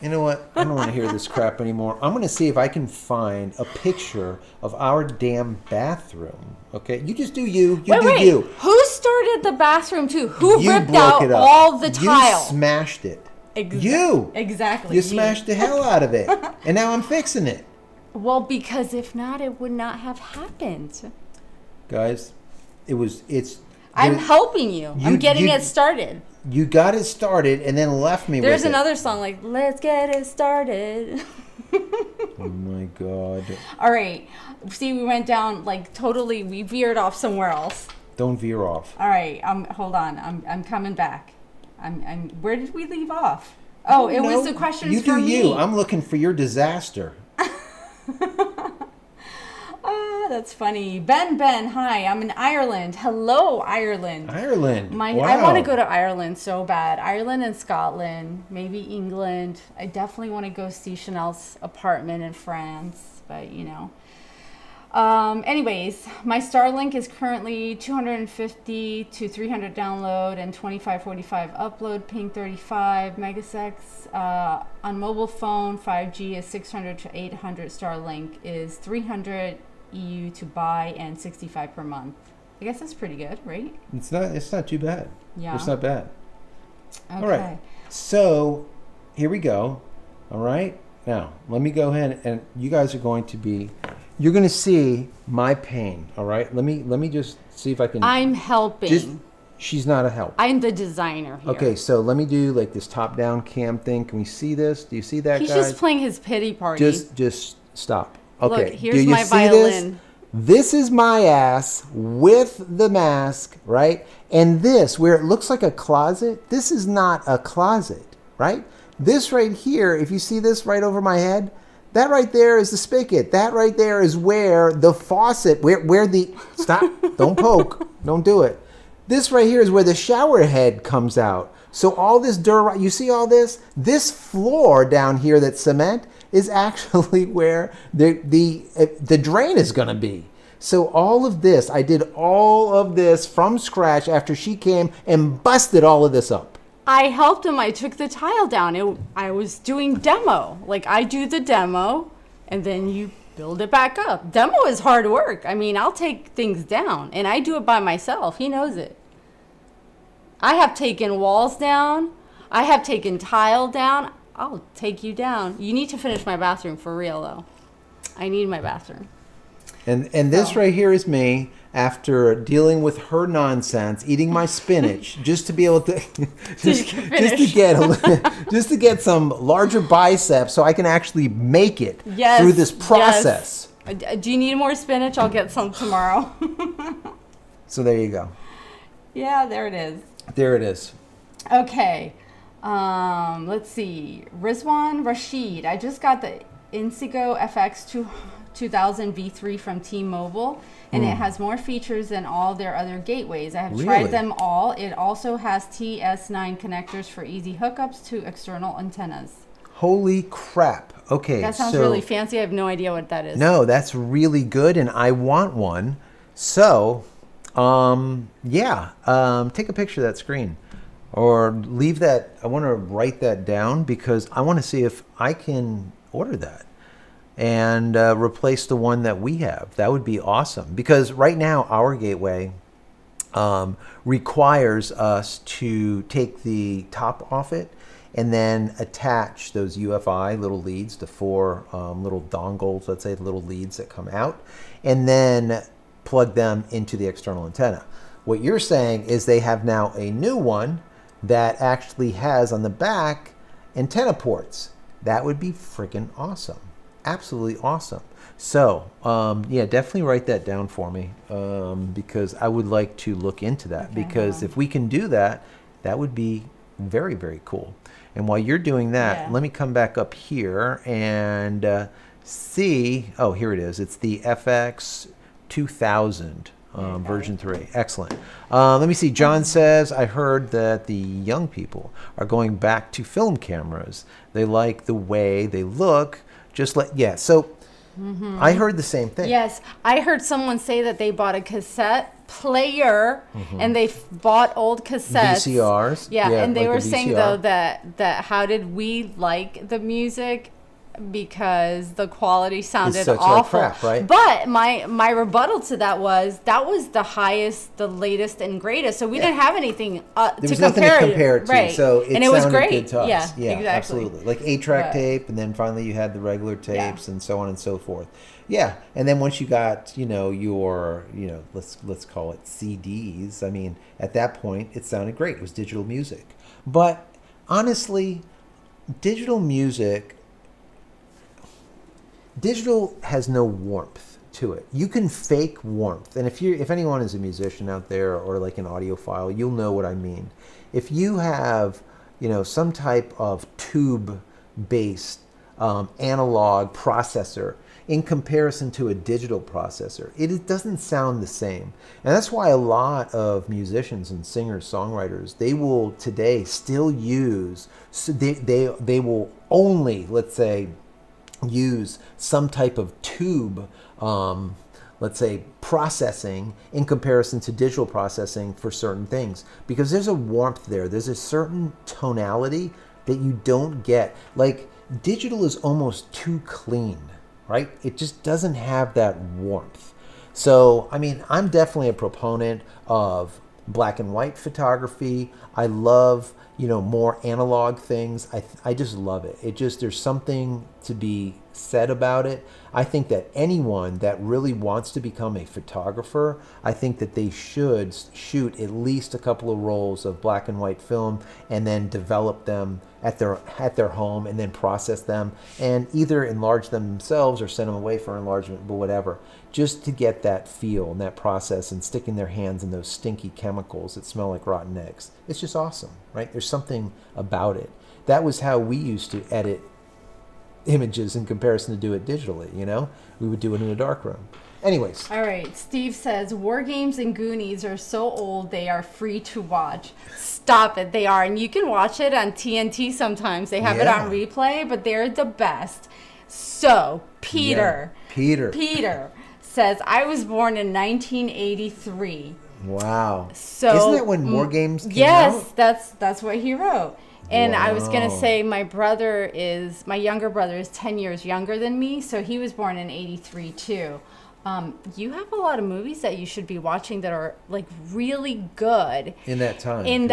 You know what? I don't want to hear this crap anymore. I'm going to see if I can find a picture of our damn bathroom. Okay? You just do you. Wait. You. Who started the bathroom too? Who ripped out it up. all the tile? You smashed it. You. Exactly. You smashed the hell out of it. And now I'm fixing it. Well, because if not, it would not have happened. Guys, I'm helping you. I'm getting it started. You got it started and then left me with it. There's another song like, let's get it started. Oh my God. All right. See, we went down like totally, we veered off somewhere else. Don't veer off. All right. Hold on. I'm coming back. Where did we leave off? Oh, it was the questions for me. You do you. I'm looking for your disaster. That's funny. Ben, hi. I'm in Ireland. Hello, Ireland. Wow. I want to go to Ireland so bad. Ireland and Scotland, maybe England. I definitely want to go see Chanel's apartment in France, but you know. Anyways, my Starlink is currently 250 to 300 download and 2545 upload, ping 35 megasecs. On mobile phone, 5G is 600 to 800. Starlink is 300 EU to buy and 65 per month. I guess that's pretty good, right? It's not too bad. Yeah. It's not bad. Okay. All right. So here we go. All right. Now let me go ahead and you guys are going you're going to see my pain. All right. Let me just see if I can. I'm helping. She's not a help. I'm the designer here. Okay, so let me do like this top-down cam thing. Can we see this? Do you see that, He's guys? just playing his pity party. Just stop. Okay. Look, here's my violin. This is my ass with the mask, right? And this, where it looks like a closet, this is not a closet, right? This right here, if you see this right over my head, that right there is the spigot. That right there is where the faucet, where the, stop, don't poke, don't do it. This right here is where the shower head comes out. So all this dirt, you see all this? This floor down here that's cement is actually where the drain is going to be. So all of this, I did all of this from scratch after she came and busted all of this up. I helped him. I took the tile down. I was doing demo. Like I do the demo and then you build it back up. Demo is hard work. I mean, I'll take things down and I do it by myself. He knows it. I have taken walls down. I have taken tile down. I'll take you down. You need to finish my bathroom for real, though. I need my bathroom. And this right here is me after dealing with her nonsense, eating my spinach just to be able to just to get some larger biceps so I can actually make it through this process. Yes. Do you need more spinach? I'll get some tomorrow. So there you go. Yeah, there it is. There it is. Okay. Let's see. Rizwan Rashid. I just got the Inseego FX 2000 V3 from T-Mobile, and it has more features than all their other gateways. I have tried them all. It also has TS9 connectors for easy hookups to external antennas. Holy crap. Okay. That sounds really fancy. I have no idea what that is. No, that's really good, and I want one. So, take a picture of that screen. or leave that. I want to write that down because I want to see if I can order that and replace the one that we have. That would be awesome, because right now our gateway requires us to take the top off it and then attach those UFI little leads, the 4 little dongles, let's say, the little leads that come out, and then plug them into the external antenna. What you're saying is they have now a new one that actually has on the back antenna ports. That would be freaking awesome. Absolutely awesome. So, yeah, definitely write that down for me, because I would like to look into that. Okay, because if we can do that, that would be very, very cool. And while you're doing that, let me come back up here and see. Oh, here it is. It's the FX 2000 version 3. Excellent. Let me see. John says, I heard that the young people are going back to film cameras. They like the way they look. Just like, yeah. So I heard the same thing. Yes. I heard someone say that they bought a cassette player and they bought old cassettes. VCRs. Yeah. And they were saying, though, that how did we like the music? Because the quality sounded awful. Like crap, right? But my rebuttal to that was the highest, the latest and greatest. So we didn't have anything there was nothing to compare it to. Right. So it was sounded great. Good to us. Yeah, exactly. Absolutely. Like 8-track tape, and then finally you had the regular tapes, and so on and so forth. Yeah, and then once you got, your, let's call it CDs. I mean, at that point, it sounded great. It was digital music. But honestly, digital has no warmth to it. You can fake warmth. And if anyone is a musician out there or like an audiophile, you'll know what I mean. If you have, some type of tube-based analog processor in comparison to a digital processor, it doesn't sound the same. And that's why a lot of musicians and singers, songwriters, they will today still use, they will only, let's say, use some type of tube, let's say, processing in comparison to digital processing for certain things, because there's a warmth there. There's a certain tonality that you don't get. Like, digital is almost too clean, right? It just doesn't have that warmth. So, I mean, I'm definitely a proponent of black and white photography. I love, more analog things. I just love it. There's something to be said about it. I think that anyone that really wants to become a photographer, I think that they should shoot at least a couple of rolls of black and white film and then develop them at their home and then process them and either enlarge them themselves or send them away for enlargement, but whatever, just to get that feel and that process and sticking their hands in those stinky chemicals that smell like rotten eggs. It's just awesome, right? There's something about it. That was how we used to edit images in comparison to do it digitally, We would do it in a dark room. Anyways. All right. Steve says, War Games and Goonies are so old they are free to watch. Stop it. They are. And you can watch it on TNT sometimes. They have it on replay, but they're the best. So, Peter says, I was born in 1983. Wow. So, isn't that when War Games came out? Yes, that's what he wrote. And I was going to say my younger brother is 10 years younger than me, so he was born in 83 too. You have a lot of movies that you should be watching that are like really good. In that time. We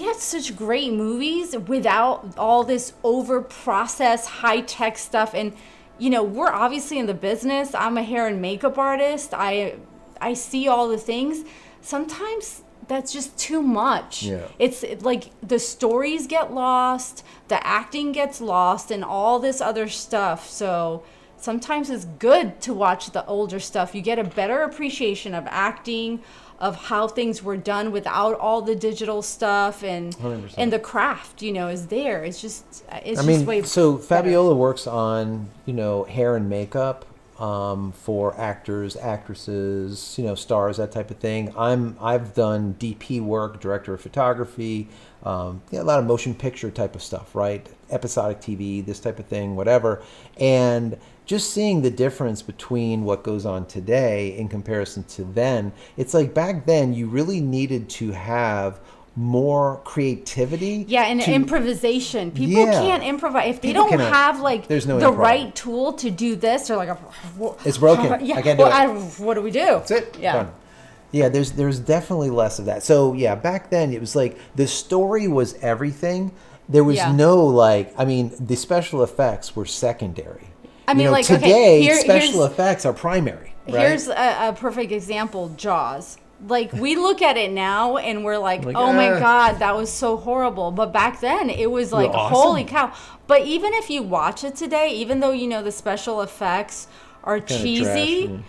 had such great movies without all this over-processed high-tech stuff. And, we're obviously in the business. I'm a hair and makeup artist. I see all the things. Sometimes that's just too much. Yeah. It's like the stories get lost, the acting gets lost, and all this other stuff. So sometimes it's good to watch the older stuff. You get a better appreciation of acting, of how things were done without all the digital stuff, and 100%. And the craft, is there. It's just way so better. Fabiola works on, hair and makeup. For actors, actresses, stars, that type of thing. I've done DP work, director of photography, a lot of motion picture type of stuff, right? Episodic TV, this type of thing, whatever. And just seeing the difference between what goes on today in comparison to then, it's like back then you really needed to have more creativity. Yeah, and improvisation. People can't improvise. If they don't have like the right tool to do this, they're like, it's broken. I can't do it. What do we do? That's it. Yeah. Done. Yeah, there's definitely less of that. So yeah, back then it was like the story was everything. There was no like, I mean, the special effects were secondary. I mean, like today, special effects are primary. Right? Here's a perfect example: Jaws. Like we look at it now and we're like, oh my God, that was so horrible. But back then it was like, awesome. Holy cow. But even if you watch it today, even though the special effects are kinda cheesy, trash,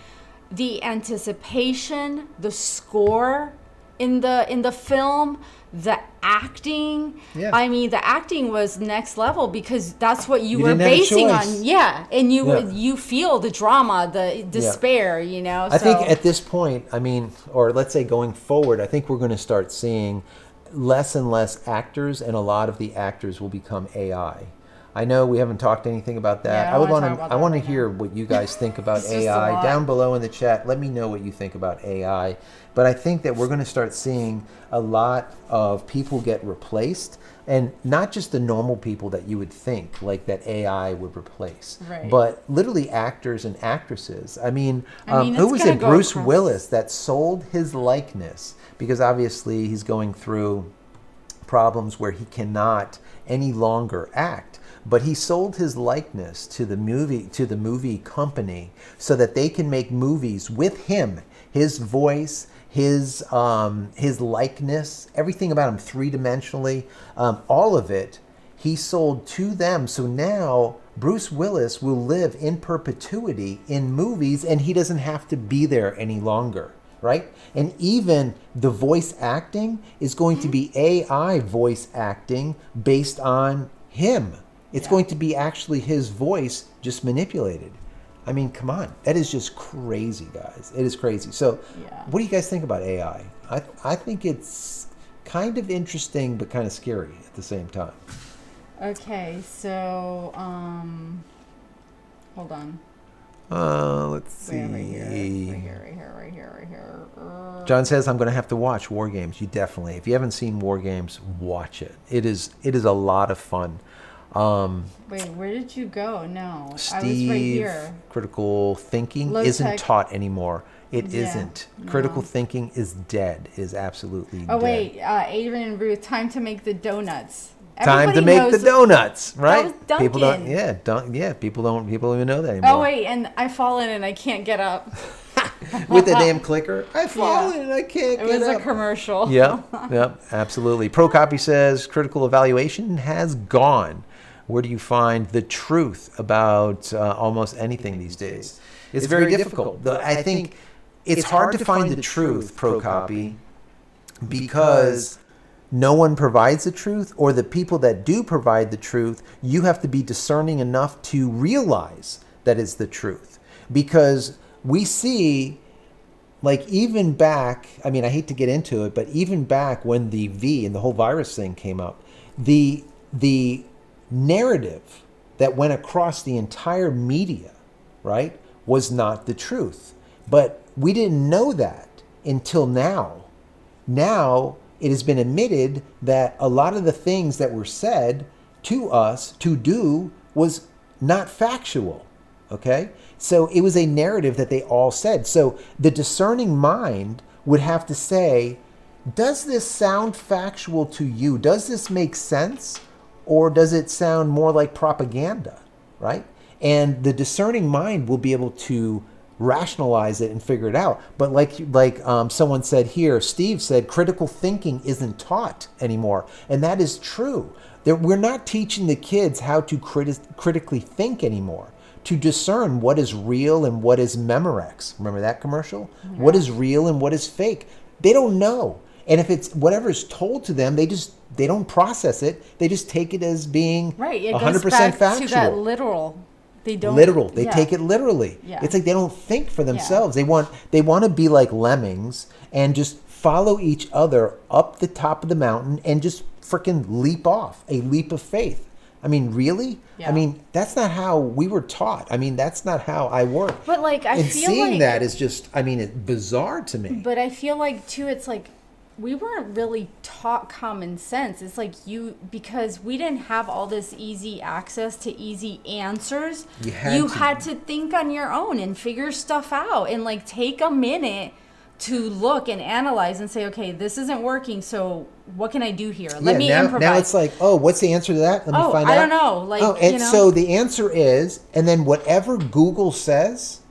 the anticipation, the score in the film, the acting. Yeah. I mean, the acting was next level because that's what you were basing on. Yeah. And you feel the drama, the despair, I think at this point, I mean, or let's say going forward, I think we're going to start seeing less and less actors, and a lot of the actors will become AI. I know we haven't talked anything about that. Yeah, I want to hear what you guys think about AI. Down below in the chat, let me know what you think about AI. But I think that we're going to start seeing a lot of people get replaced, and not just the normal people that you would think like that AI would replace, but literally actors and actresses. I mean who was it? Bruce Willis that sold his likeness because obviously he's going through problems where he cannot any longer act. But he sold his likeness to the movie company so that they can make movies with him, his voice, his likeness, everything about him three-dimensionally, all of it, he sold to them. So now Bruce Willis will live in perpetuity in movies, and he doesn't have to be there any longer, right? And even the voice acting is going to be AI voice acting based on him. It's going to be actually his voice just manipulated. I mean, come on. That is just crazy, guys. It is crazy. So what do you guys think about AI? I think it's kind of interesting but kind of scary at the same time. Okay, so hold on. Let's see. Right here. John says, I'm going to have to watch War Games. You definitely. If you haven't seen War Games, watch it. It is a lot of fun. Wait, where did you go? No, Steve, I was right here. Critical thinking isn't taught anymore. It isn't. No. Critical thinking is dead. It is absolutely dead. Oh, wait. Adrian and Ruth, time to make the donuts. Time to make the donuts, right? That was Dunkin'. People don't even know that anymore. Oh, wait, and I've fallen and I can't get up. With the damn clicker. I've fallen and I can't get up. It was a commercial. Yep, absolutely. ProCopy says critical evaluation has gone. Where do you find the truth about almost anything these days? It's very difficult. I think it's hard to find the truth, ProCopy, because no one provides the truth, or the people that do provide the truth, you have to be discerning enough to realize that it's the truth. Because we see, like even back, I mean, I hate to get into it, but even back when the V and the whole virus thing came up, the narrative that went across the entire media, right, was not the truth. But we didn't know that until now. Now it has been admitted that a lot of the things that were said to us to do was not factual, okay? So it was a narrative that they all said. So the discerning mind would have to say, does this sound factual to you? Does this make sense? Or does it sound more like propaganda, right? And the discerning mind will be able to rationalize it and figure it out. But like someone said here, Steve said, critical thinking isn't taught anymore. And that is true. We're not teaching the kids how to critically think anymore, to discern what is real and what is Memorex. Remember that commercial? Yeah. What is real and what is fake? They don't know. And if it's whatever's told to them, they don't process it. They just take it as being 100% factual. To that literal. They don't. Literal. They take it literally. Yeah. It's like they don't think for themselves. Yeah. They want to be like lemmings and just follow each other up the top of the mountain and just freaking leap off. A leap of faith. I mean, really? Yeah. I mean, that's not how we were taught. I mean, that's not how I work. But like, I feel seeing that is just, I mean, it's bizarre to me. But I feel like too, it's like we weren't really taught common sense. It's like because we didn't have all this easy access to easy answers. You had to think on your own and figure stuff out and like take a minute to look and analyze and say, okay, this isn't working. So what can I do here? Let me improvise. Now it's like, oh, what's the answer to that? Let me find out. I don't know. Like, so the answer is, and then whatever Google says,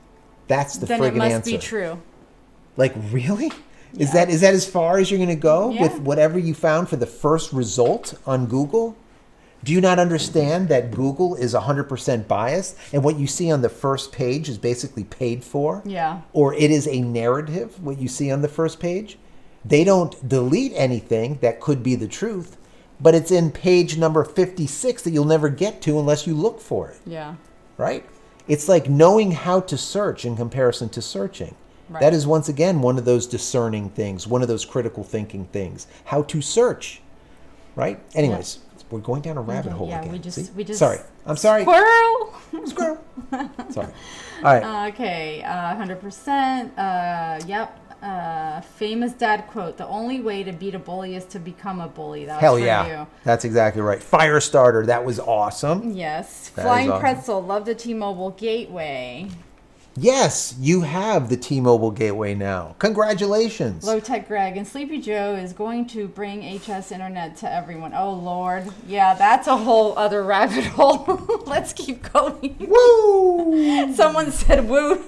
that's the friggin' answer. Then it must be true. Like, really? Yeah. Is that as far as you're going to go with whatever you found for the first result on Google? Do you not understand that Google is 100% biased and what you see on the first page is basically paid for? Yeah. Or it is a narrative, what you see on the first page? They don't delete anything that could be the truth, but it's in page number 56 that you'll never get to unless you look for it. Yeah. Right? It's like knowing how to search in comparison to searching. Right. That is, once again, one of those discerning things, one of those critical thinking things. How to search, right? Anyways, we're going down a rabbit hole again. We just. Sorry. I'm sorry. Squirrel. Sorry. All right. Okay. 100%. Yep. Famous dad quote: "The only way to beat a bully is to become a bully." That was Hell for yeah. you. That's exactly right. Fire starter. That was awesome. Yes. Flying pretzel. Love the T-Mobile gateway. Yes, you have the T-Mobile gateway now. Congratulations. Low Tech Greg and Sleepy Joe is going to bring HS internet to everyone. Oh, Lord. Yeah, that's a whole other rabbit hole. Let's keep going. Woo! Someone said woo.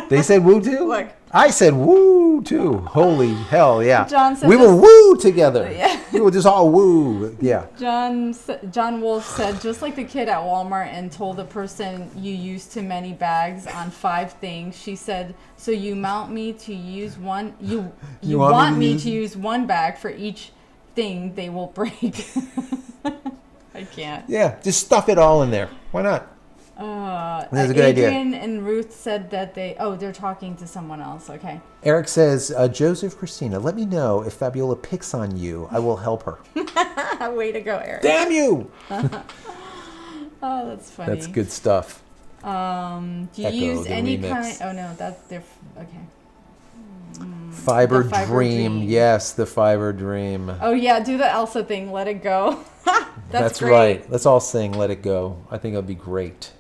They said woo too? Look. I said woo too. Holy hell, yeah. John said we were woo together. Yeah. We were just all woo. Yeah. John Wolf said, just like the kid at Walmart and told the person you use too many bags on 5 things, she said, so you want me to use one bag for each thing they will break. I can't. Yeah, just stuff it all in there. Why not? That's a good idea. Adrian and Ruth said that they're talking to someone else. Okay. Eric says, Joseph Christina, let me know if Fabiola picks on you. I will help her. Way to go, Eric. Damn you! Oh, that's funny. That's good stuff. Do you use any kind? Oh no, they're okay. Fiber Dream. Yes, the Fiber Dream. Oh yeah, do the Elsa thing. Let it go. That's great. Right. Let's all sing Let It Go. I think it'll be great.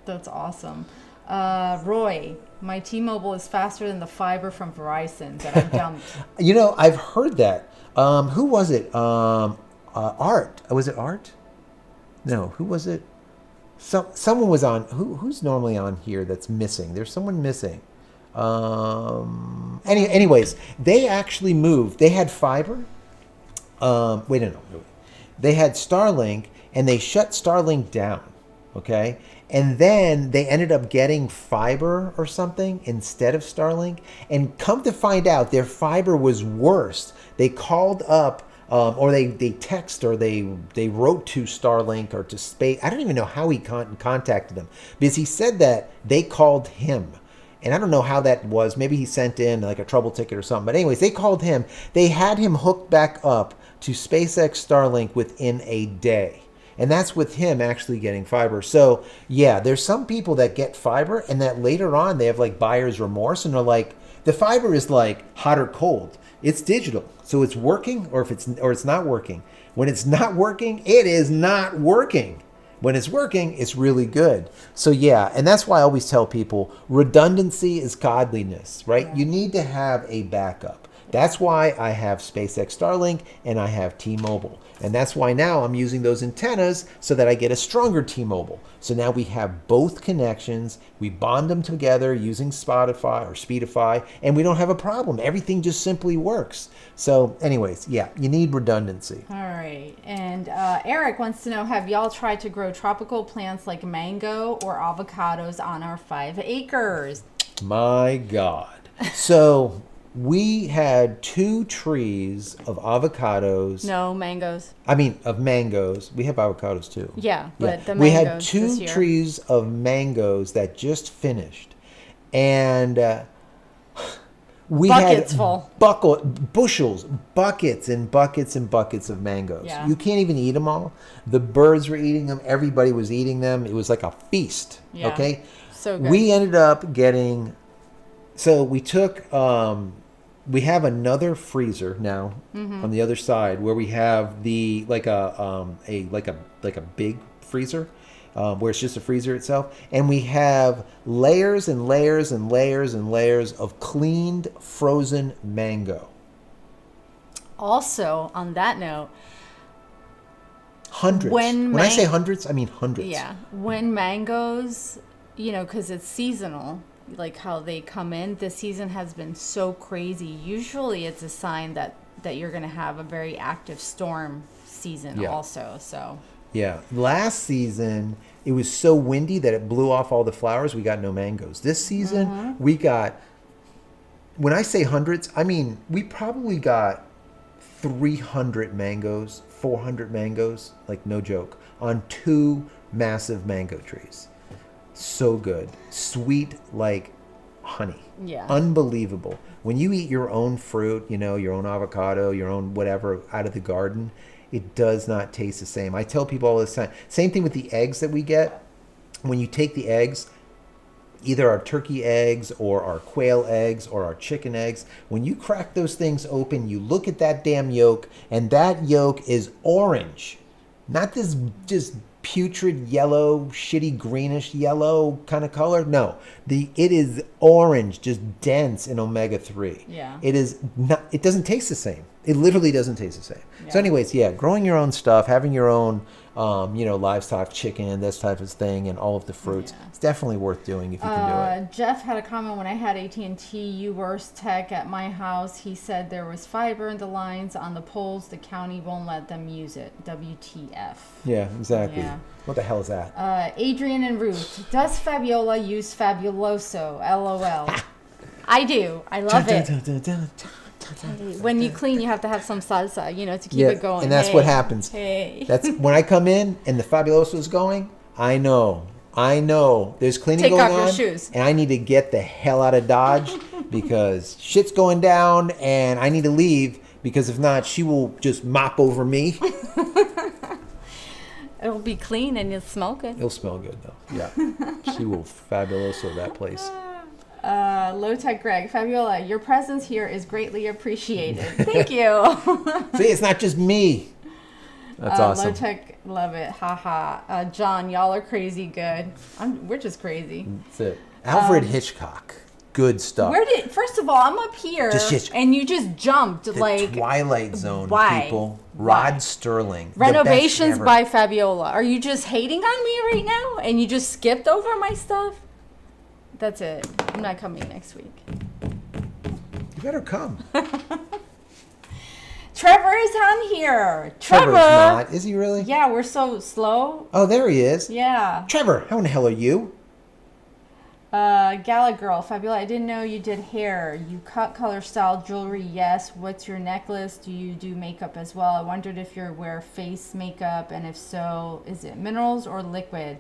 That's awesome. Roy, my T-Mobile is faster than the fiber from Verizon that I dumped. I've heard that. Who was it? Art. Was it Art? No, who was it? Someone was on. Who's normally on here that's missing? There's someone missing. Anyways, they actually moved. They had fiber. They had Starlink, and they shut Starlink down. Okay, and then they ended up getting fiber or something instead of Starlink. And come to find out, their fiber was worse. They called up. Or they text or they wrote to Starlink or to Space. I don't even know how he contacted them, because he said that they called him. And I don't know how that was. Maybe he sent in like a trouble ticket or something. But anyways, they called him. They had him hooked back up to SpaceX Starlink within a day. And that's with him actually getting fiber. So yeah, there's some people that get fiber and that later on they have like buyer's remorse and they're like, the fiber is like hot or cold. It's digital. So it's working or it's not working. When it's not working, it is not working. When it's working, it's really good. So yeah, and that's why I always tell people redundancy is godliness, right? Yeah. You need to have a backup. That's why I have SpaceX Starlink and I have T-Mobile. And that's why now I'm using those antennas so that I get a stronger T-Mobile. So now we have both connections. We bond them together using Speedify, and we don't have a problem. Everything just simply works. So anyways, yeah, you need redundancy. All right. And Eric wants to know, have y'all tried to grow tropical plants like mango or avocados on our 5 acres? My God. So we had 2 trees of avocados. No, mangoes. Of mangoes. We have avocados too. Yeah, but the we mangoes had 2 trees of mangoes that just finished. And we buckets had full. Bushels, buckets and buckets and buckets of mangoes. Yeah. You can't even eat them all. The birds were eating them. Everybody was eating them. It was like a feast. Yeah. Okay? So good. We ended up getting... So we took we have another freezer now on the other side where we have the like a big freezer where it's just a freezer itself, and we have layers and layers and layers and layers of cleaned frozen mango. Also, on that note, hundreds. When I say hundreds, I mean hundreds. Yeah, when mangoes, because it's seasonal, like how they come in, this season has been so crazy. Usually it's a sign that you're going to have a very active storm season also. So yeah, last season it was so windy that it blew off all the flowers. We got no mangoes. This season we got, when I say hundreds, I mean we probably got 300 mangoes, 400 mangoes, like no joke, on 2 massive mango trees. So good. Sweet like honey. Yeah. Unbelievable. When you eat your own fruit, your own avocado, your own whatever out of the garden, it does not taste the same. I tell people all this time. Same thing with the eggs that we get. When you take the eggs, either our turkey eggs or our quail eggs or our chicken eggs, when you crack those things open, you look at that damn yolk, and that yolk is orange. Not this just putrid yellow, shitty greenish yellow kind of color. No, it is orange, just dense in omega-3. Yeah. It is not. It doesn't taste the same. It literally doesn't taste the same. Yeah. So, anyways, growing your own stuff, having your own, livestock, chicken, this type of thing, and all of the fruits, it's definitely worth doing if you can do it. Jeff had a comment when I had AT&T U-Verse Tech at my house. He said there was fiber in the lines on the poles. The county won't let them use it. WTF. Yeah, exactly. Yeah. What the hell is that? Adrian and Ruth. Does Fabiola use Fabuloso? LOL. I do. I love it. When you clean, you have to have some salsa, to keep it going. And that's what happens. Hey. That's when I come in and the Fabuloso is going. I know. There's cleaning Take going off on, your shoes. and I need to get the hell out of Dodge because shit's going down, and I need to leave because if not, she will just mop over me. It'll be clean and you'll smell good. It'll smell good though. Yeah, she will Fabuloso that place. Low Tech Greg, Fabiola, your presence here is greatly appreciated. Thank you. See, it's not just me. That's awesome. Low Tech, love it. Haha. John, y'all are crazy good. We're just crazy. That's it. Alfred Hitchcock. Good stuff. First of all, I'm up here and you just jumped the like Twilight Zone why? People. Why? Rod Sterling. Renovations by Fabiola. Are you just hating on me right now and you just skipped over my stuff? That's it. I'm not coming next week. You better come. Trevor is on here. Trevor's not. Is he really? Yeah, we're so slow. Oh, there he is. Yeah. Trevor, how in the hell are you? Gala Girl, Fabiola, I didn't know you did hair. You cut, color, style, jewelry, yes. What's your necklace? Do you do makeup as well? I wondered if you wear face makeup, and if so, is it minerals or liquid?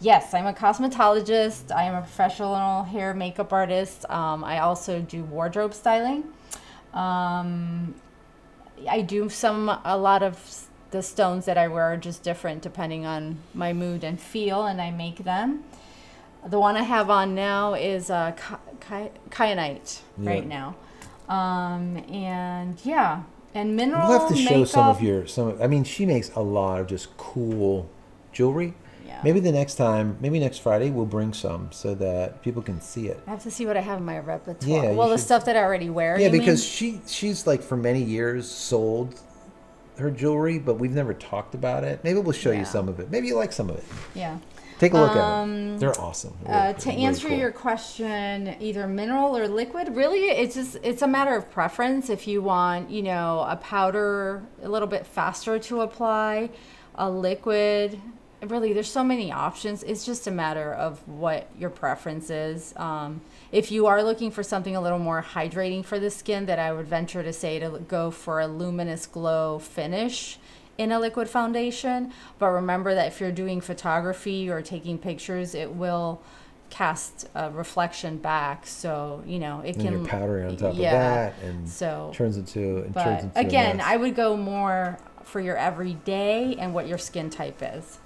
Yes, I'm a cosmetologist. I am a professional hair makeup artist. I also do wardrobe styling. I do a lot of the stones that I wear are just different depending on my mood and feel, and I make them. The one I have on now is kyanite right now. And mineral We'll have to show makeup. I mean, she makes a lot of just cool jewelry. Yeah. Maybe next Friday, we'll bring some so that people can see it. I have to see what I have in my repertoire. Yeah, well, the stuff that I already wear. Yeah, because she's like for many years sold her jewelry, but we've never talked about it. Maybe we'll show you some of it. Maybe you like some of it. Yeah. Take a look at them. They're awesome. To answer your question, either mineral or liquid, really, it's a matter of preference. If you want, a powder a little bit faster to apply, a liquid, really, there's so many options. It's just a matter of what your preference is. If you are looking for something a little more hydrating for the skin, that I would venture to say to go for a luminous glow finish in a liquid foundation. But remember that if you're doing photography or taking pictures, it will cast a reflection back, so it can. And you're powdering on top of that, and turns into again, a mess. I would go more for your everyday and what your skin type is.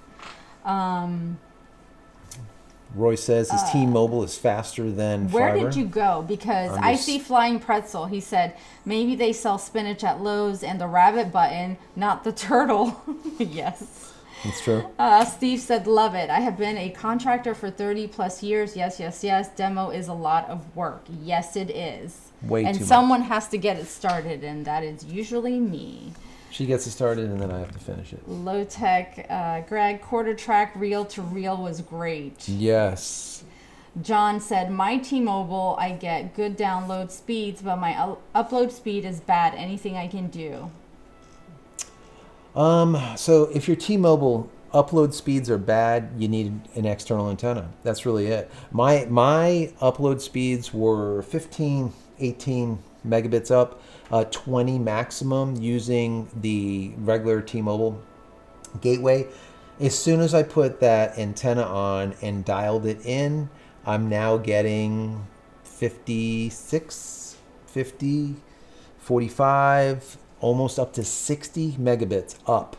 Roy says his T-Mobile is faster than Where fiber. did you go? Because I see Flying Pretzel. He said maybe they sell spinach at Lowe's and the rabbit button, not the turtle. Yes. That's true. Steve said, love it. I have been a contractor for 30 plus years. Yes, yes, yes. Demo is a lot of work. Yes, it is. Way too and much. someone has to get it started, and that is usually me. She gets it started, and then I have to finish it. Low tech. Greg, quarter track reel to reel was great. Yes. John said, my T-Mobile, I get good download speeds, but my upload speed is bad. Anything I can do? So if your T-Mobile upload speeds are bad, you need an external antenna. That's really it. My upload speeds were 15, 18 megabits up, 20 maximum using the regular T-Mobile gateway. As soon as I put that antenna on and dialed it in, I'm now getting 56, 50, 45, almost up to 60 megabits up.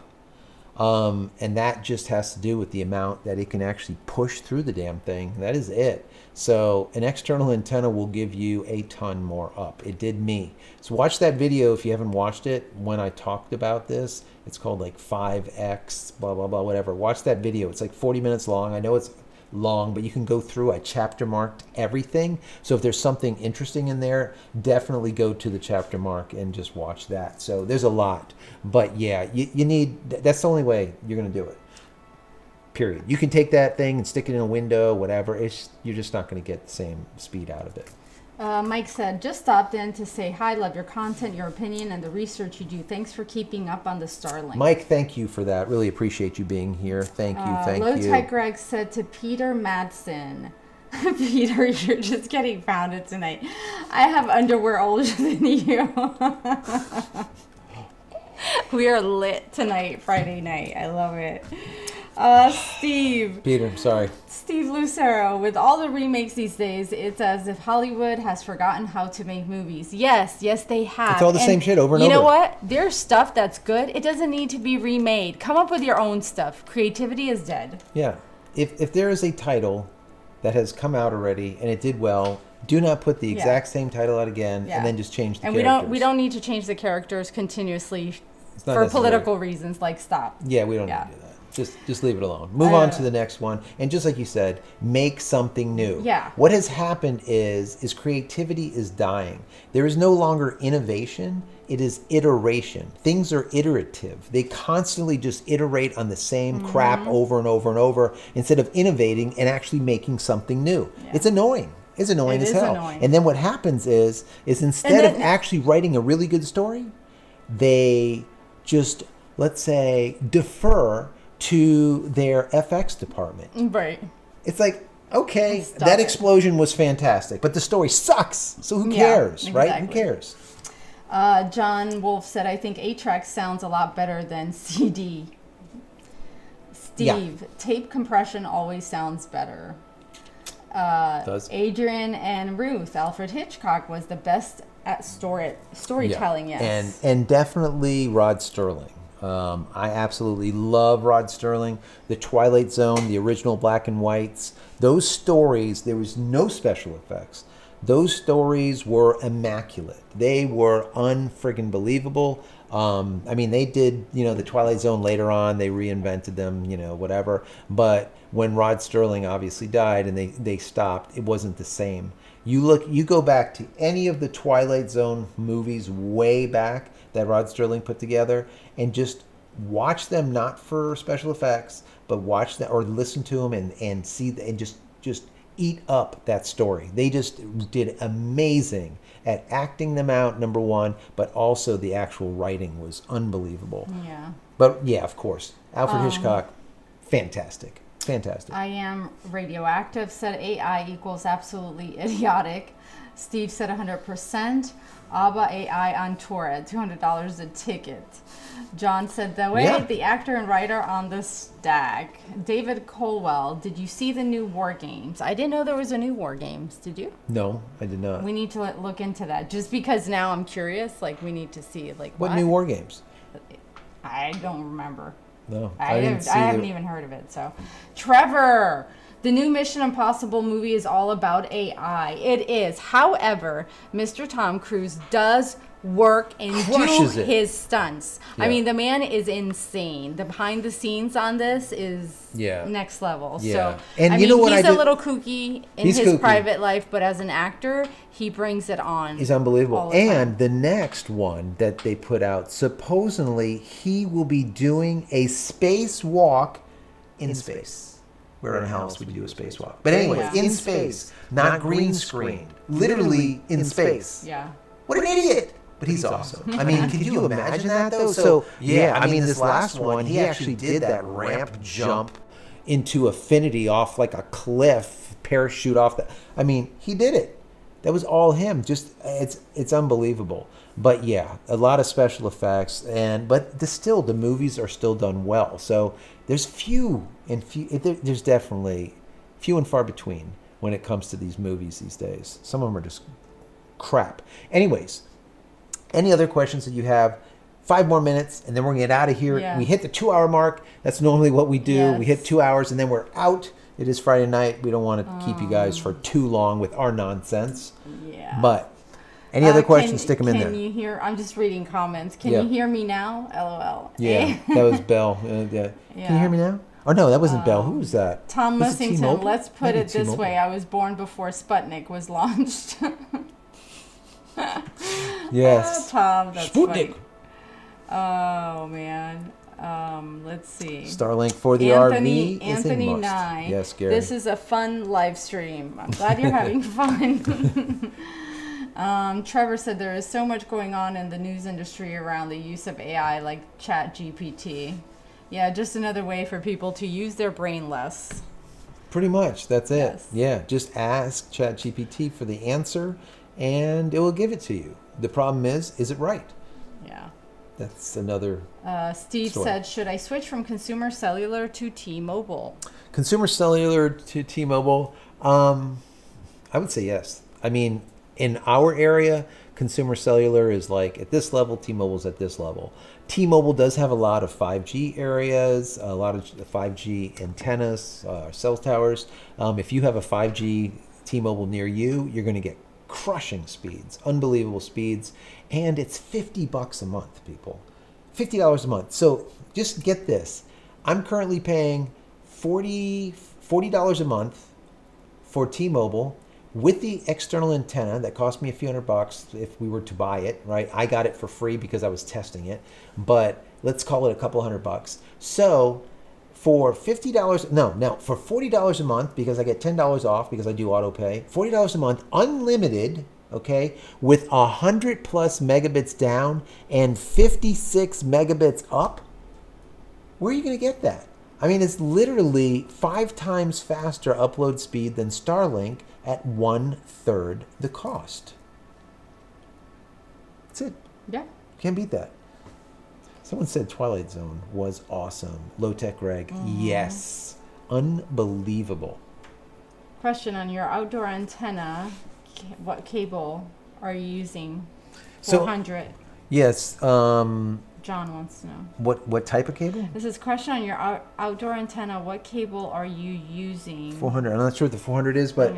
And that just has to do with the amount that it can actually push through the damn thing. That is it. So an external antenna will give you a ton more up. It did me. So watch that video if you haven't watched it when I talked about this. It's called like 5X, blah, blah, blah, whatever. Watch that video. It's like 40 minutes long. I know it's long, but you can go through. I chapter marked everything. So if there's something interesting in there, definitely go to the chapter mark and just watch that. So there's a lot. But yeah, you need, that's the only way you're going to do it. Period. You can take that thing and stick it in a window, whatever. You're just not going to get the same speed out of it. Mike said, just stopped in to say hi, love your content, your opinion, and the research you do. Thanks for keeping up on the Starlink. Mike, thank you for that. Really appreciate you being here. Thank you, thank you. Low Tech Greg said to Peter Madsen, Peter, you're just getting pounded tonight. I have underwear older than you. We are lit tonight, Friday night. I love it. Steve. Peter, sorry. Steve Lucero, with all the remakes these days, it's as if Hollywood has forgotten how to make movies. Yes, they have. It's all the same shit over and over. You know what? There's stuff that's good. It doesn't need to be remade. Come up with your own stuff. Creativity is dead. Yeah. If there is a title that has come out already and it did well, do not put the exact same title out again and then just change the characters. And we don't need to change the characters continuously for political reasons. Like, stop. Yeah, we don't need to do that. Just leave it alone. Move on to the next one. And just like you said, make something new. Yeah. What has happened is creativity is dying. There is no longer innovation. It is iteration. Things are iterative. They constantly just iterate on the same crap over and over and over instead of innovating and actually making something new. Yeah. It's annoying. It's annoying as hell. Annoying. And then what happens is instead of actually writing a really good story, they just, let's say, defer to their FX department. Right. It's like, okay, that explosion was fantastic, but the story sucks. So who cares, right? Who cares? John Wolf said, I think 8-track sounds a lot better than CD. Steve, tape compression always sounds better. Does. Adrian and Ruth, Alfred Hitchcock was the best at storytelling, yes. And definitely Rod Serling. I absolutely love Rod Serling. The Twilight Zone, the original black and whites. Those stories, there was no special effects. Those stories were immaculate. They were unfriggin' believable. I mean, they did, the Twilight Zone later on. They reinvented them, whatever. But when Rod Serling obviously died and they stopped, it wasn't the same. You go back to any of the Twilight Zone movies way back that Rod Serling put together and just watch them, not for special effects, but watch them or listen to them and see and just eat up that story. They just did amazing at acting them out, number one, but also the actual writing was unbelievable. Yeah. But yeah, of course, Alfred Hitchcock, fantastic. I am radioactive, said AI equals absolutely idiotic. Steve said 100%. ABBA AI on tour at $200 a ticket. John said, the actor and writer on the stack. David Colwell, did you see the new War Games? I didn't know there was a new War Games. Did you? No, I did not. We need to look into that. Just because now I'm curious, we need to see, what new War Games? I don't remember. No, I haven't even heard of it. So, Trevor, The new Mission Impossible movie is all about AI. It is. However, Mr. Tom Cruise does work and do his stunts. Yeah. I mean, the man is insane. The behind the scenes on this is next level. Yeah. So, and I mean, he's a little kooky in his private life, but as an actor, he brings it on. He's unbelievable. And the next one that they put out, supposedly he will be doing a spacewalk in space. Where in the house would you do a spacewalk? But anyways, in space, not green screen, literally in space. Yeah. What an idiot! But he's awesome. I mean, could you imagine that though? So yeah, I mean, this last one, he actually did that ramp jump into infinity off like a cliff, parachute off the. I mean, he did it. That was all him. Just it's unbelievable. But yeah, a lot of special effects, but still the movies are still done well. So there's there's definitely few and far between when it comes to these movies these days. Some of them are just crap. Anyways. Any other questions that you have? 5 more minutes, and then we're going to get out of here. Yeah. We hit the 2-hour mark. That's normally what we do. Yes. We hit 2 hours, and then we're out. It is Friday night. We don't want to keep you guys for too long with our nonsense. Yeah. But any other questions, stick them in there. Can you hear? I'm just reading comments. Can you hear me now? LOL. Yeah, that was Belle. Can you hear me now? Oh, no, that wasn't Belle. Who was that? Tom Mussington. Let's put it this way. I was born before Sputnik was launched. Yes. Tom, that's Sputnik. Funny. Oh, man. Let's see. Starlink for the RV. Anthony Nye. Yes, Gary. This is a fun live stream. I'm glad you're having fun. Trevor said there is so much going on in the news industry around the use of AI like ChatGPT. Yeah, just another way for people to use their brain less. Pretty much. That's it. Yes. Yeah, just ask ChatGPT for the answer, and it will give it to you. The problem is it right? Yeah. That's another Steve story. Said, should I switch from consumer cellular to T-Mobile? Consumer cellular to T-Mobile? I would say yes. I mean, in our area, consumer cellular is like at this level, T-Mobile's at this level. T-Mobile does have a lot of 5G areas, a lot of 5G antennas, cell towers. If you have a 5G T-Mobile near you, you're going to get crushing speeds, unbelievable speeds, and it's $50 a month, people. $50 a month. So just get this. I'm currently paying $40 a month for T-Mobile with the external antenna that cost me a few $100 if we were to buy it, right? I got it for free because I was testing it, but let's call it a couple $100. So for for $40 a month, because I get $10 off because I do auto pay, $40 a month, unlimited, okay, with 100 plus megabits down and 56 megabits up, where are you going to get that? I mean, it's literally 5 times faster upload speed than Starlink at 1/3 the cost. That's it. Yeah. Can't beat that. Someone said Twilight Zone was awesome. Low Tech Greg. Mm-hmm. Yes. Unbelievable. Question on your outdoor antenna. What cable are you using? 400.400. Yes. John wants to know. What type of cable? This is question on your outdoor antenna. What cable are you using? 400. I'm not sure what the 400 is, but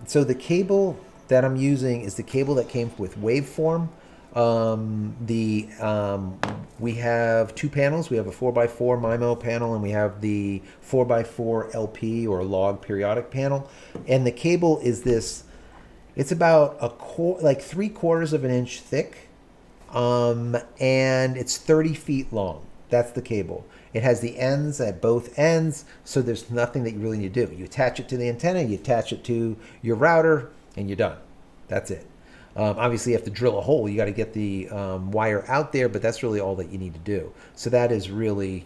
so the cable that I'm using is the cable that came with waveform. We have 2 panels. We have a 4x4 MIMO panel, and we have the 4x4 LP or log periodic panel. And the cable is this. It's about like 3/4 of an inch thick, and it's 30 feet long. That's the cable. It has the ends at both ends, so there's nothing that you really need to do. You attach it to the antenna, you attach it to your router, and you're done. That's it. Obviously, you have to drill a hole. You got to get the wire out there, but that's really all that you need to do. So that is really,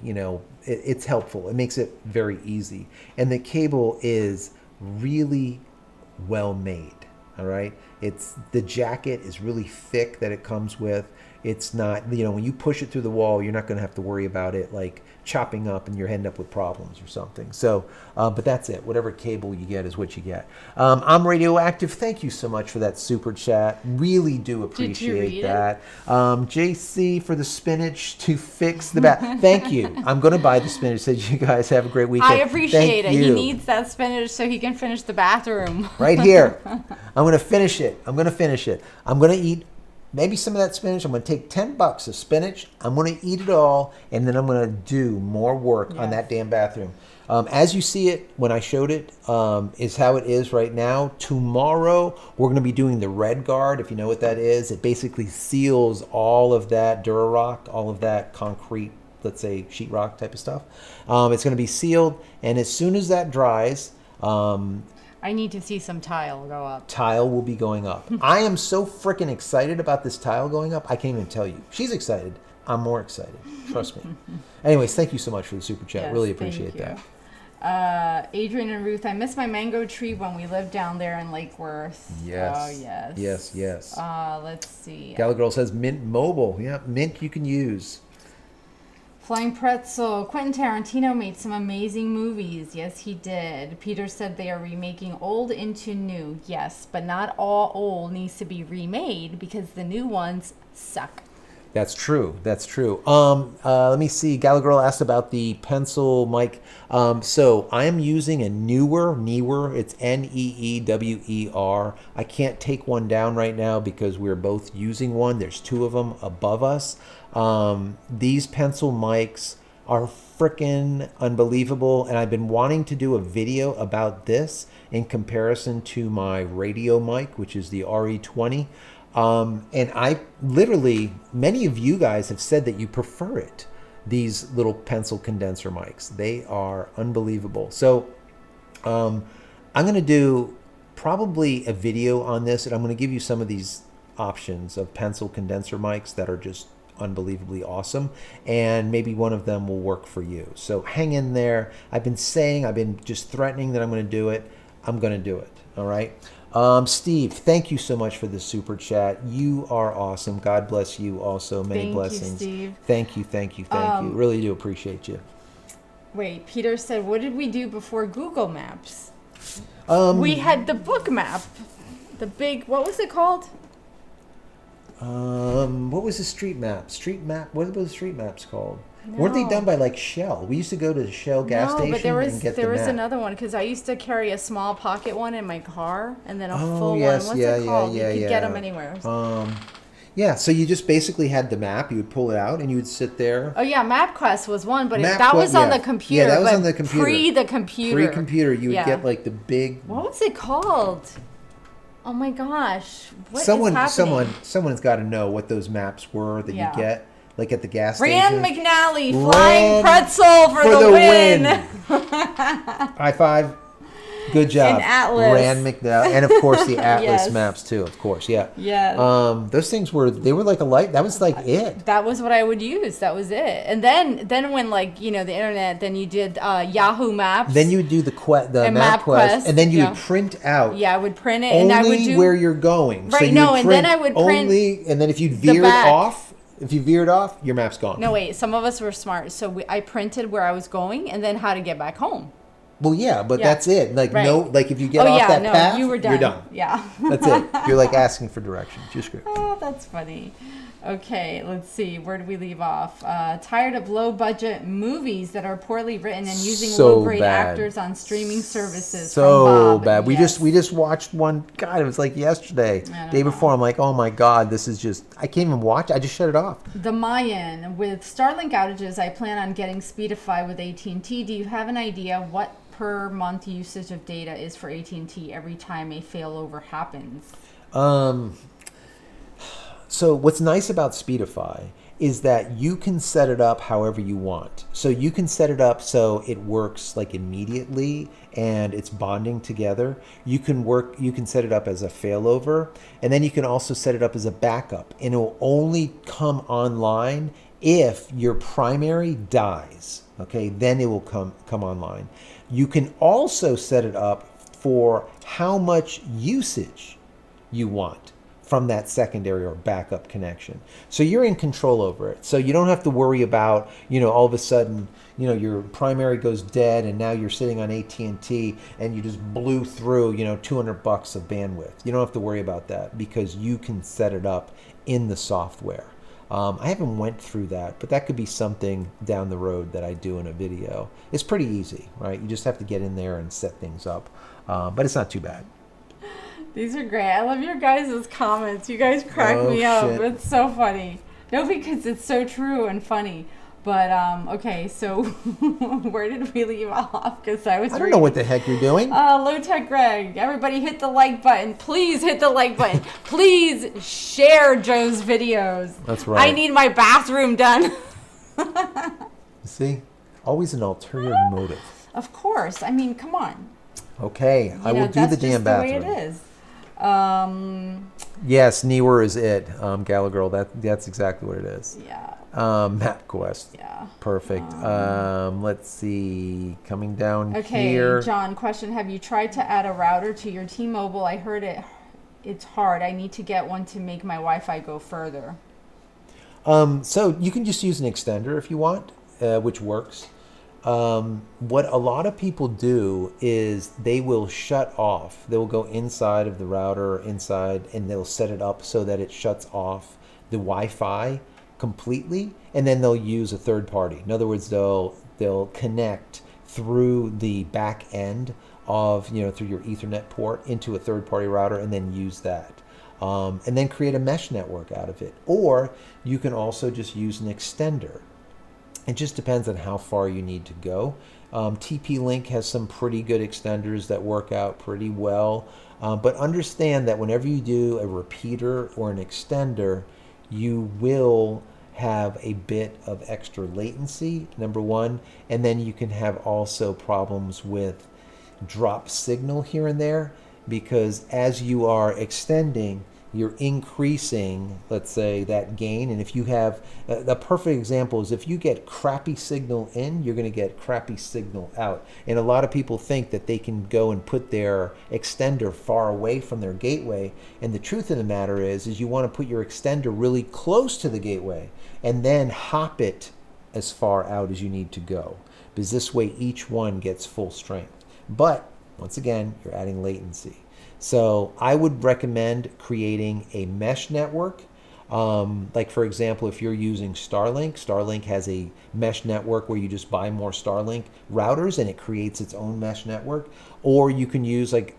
it's helpful. It makes it very easy. And the cable is really well made. All right. The jacket is really thick that it comes with. it's not, when you push it through the wall, you're not going to have to worry about it like chopping up and you're ending up with problems or something. So, but that's it. Whatever cable you get is what you get. I'm Radioactive. Thank you so much for that super chat. Really do appreciate that. JC for the spinach to fix the bath. Thank you. I'm going to buy the spinach. Said you guys have a great weekend. I appreciate it. He needs that spinach so he can finish the bathroom. Right here. I'm going to finish it. I'm going to eat maybe some of that spinach. I'm going to take $10 of spinach. I'm going to eat it all, and then I'm going to do more work on that damn bathroom. As you see it, when I showed it, is how it is right now. Tomorrow, we're going to be doing the red guard, if you know what that is. It basically seals all of that Durarock, all of that concrete, let's say sheetrock type of stuff. It's going to be sealed, and as soon as that dries, I need to see some tile go up. Tile will be going up. I am so freaking excited about this tile going up. I can't even tell you. She's excited. I'm more excited. Trust me. Anyways, thank you so much for the super chat. Yes, really appreciate that. Adrian and Ruth, I miss my mango tree when we lived down there in Lake Worth. Yes. Oh, yes. Yes. Let's see. Gallagher says Mint Mobile. Yeah, Mint you can use. Flying Pretzel. Quentin Tarantino made some amazing movies. Yes, he did. Peter said they are remaking old into new. Yes, but not all old needs to be remade because the new ones suck. That's true. Let me see. Gallagher asked about the pencil mic. So I am using a Neewer. It's Neewer. I can't take one down right now because we're both using one. There's two of them above us. These pencil mics are freaking unbelievable, and I've been wanting to do a video about this in comparison to my radio mic, which is the RE20. And I literally, many of you guys have said that you prefer it, these little pencil condenser mics. They are unbelievable. So I'm going to do probably a video on this, and I'm going to give you some of these options of pencil condenser mics that are just unbelievably awesome, and maybe one of them will work for you. So hang in there. I've been just threatening that I'm going to do it. I'm going to do it. All right. Steve, thank you so much for the super chat. You are awesome. God bless you also. Many blessings. Thank you, Steve. Thank you. Really do appreciate you. Wait, Peter said, what did we do before Google Maps? We had the book map. The big, what was it called? What was the street map? What were the street maps called? No. Weren't they done by like Shell? We used to go to the Shell gas station and get the map. There was another one because I used to carry a small pocket one in my car and then a full one. What's it called? You could get them anywhere. Yeah, so you just basically had the map. You would pull it out and you would sit there. Oh yeah, MapQuest was one, but that was on the computer. Yeah, that was on the computer. Pre-computer, you would get like the big. What was it called? Oh my gosh! What is happening? Someone's got to know what those maps were that you get. Like at the gas station. Rand McNally, Flying Pretzel for the win. High five. Good job. And Atlas. Rand McNally. And of course the Atlas maps too, of course. Yeah. Yeah. Those things were like a light. That was like it. That was what I would use. That was it. And then when the internet, then you did Yahoo Maps. Then you would do the MapQuest. And then you would print out. Yeah, I would print it. And I would do where you're going. Right, so and then I would print and then if you veered off. If you veered off, your map's gone. No, wait. Some of us were smart. So I printed where I was going and then how to get back home. Well, yeah, but that's it. Like, if you get off that path, you're done. Yeah. That's it. You're like asking for directions. You're screwed. Oh, that's funny. Okay, let's see. Where do we leave off? Tired of low-budget movies that are poorly written and using low-grade actors on streaming services. So bad. Yes. We just watched one. God, it was like yesterday, day before. I'm like, oh my God, this is just. I can't even watch. I just shut it off. The Mayan. With Starlink outages, I plan on getting Speedify with AT&T. Do you have an idea what per month usage of data is for AT&T every time a failover happens? So what's nice about Speedify is that you can set it up however you want. So you can set it up so it works like immediately and it's bonding together. You can set it up as a failover, and then you can also set it up as a backup, and it will only come online if your primary dies. Okay, then it will come online. You can also set it up for how much usage you want. from that secondary or backup connection. So you're in control over it. So you don't have to worry about, all of a sudden, your primary goes dead and now you're sitting on AT&T and you just blew through, $200 of bandwidth. You don't have to worry about that because you can set it up in the software. I haven't went through that, but that could be something down the road that I do in a video. It's pretty easy, right? You just have to get in there and set things up, but it's not too bad. These are great. I love your guys' comments. You guys crack me up. Shit. It's so funny. No, because it's so true and funny. But, okay, so where did we leave off? Because I don't know what the heck you're doing. Low Tech Greg. Everybody hit the like button. Please hit the like button. Please share Joe's videos. That's right. I need my bathroom done. See? Always an ulterior motive. Of course. I mean, come on. Okay, I will do the damn bathroom. That's the way it is. Yes, Newer is it, Gala Girl. That's exactly what it is. Yeah. MapQuest. Yeah. Perfect. Let's see. Coming down okay, here. John, question. Have you tried to add a router to your T-Mobile? I heard it's hard. I need to get one to make my Wi-Fi go further. So you can just use an extender if you want, which works. What a lot of people do is they will shut off. They will go inside of the router, and they'll set it up so that it shuts off the Wi-Fi completely, and then they'll use a third party. In other words, they'll connect through the back end of, through your Ethernet port into a third party router and then use that. And then create a mesh network out of it. Or you can also just use an extender. It just depends on how far you need to go. TP-Link has some pretty good extenders that work out pretty well. But understand that whenever you do a repeater or an extender, you will have a bit of extra latency, number one. And then you can have also problems with drop signal here and there, because as you are extending, you're increasing, let's say, that gain. And if you have, a perfect example is if you get crappy signal in, you're going to get crappy signal out. And a lot of people think that they can go and put their extender far away from their gateway. And the truth of the matter is you want to put your extender really close to the gateway and then hop it as far out as you need to go. Because this way each one gets full strength. But once again, you're adding latency. So I would recommend creating a mesh network. Like for example, if you're using Starlink, Starlink has a mesh network where you just buy more Starlink routers and it creates its own mesh network. Or you can use like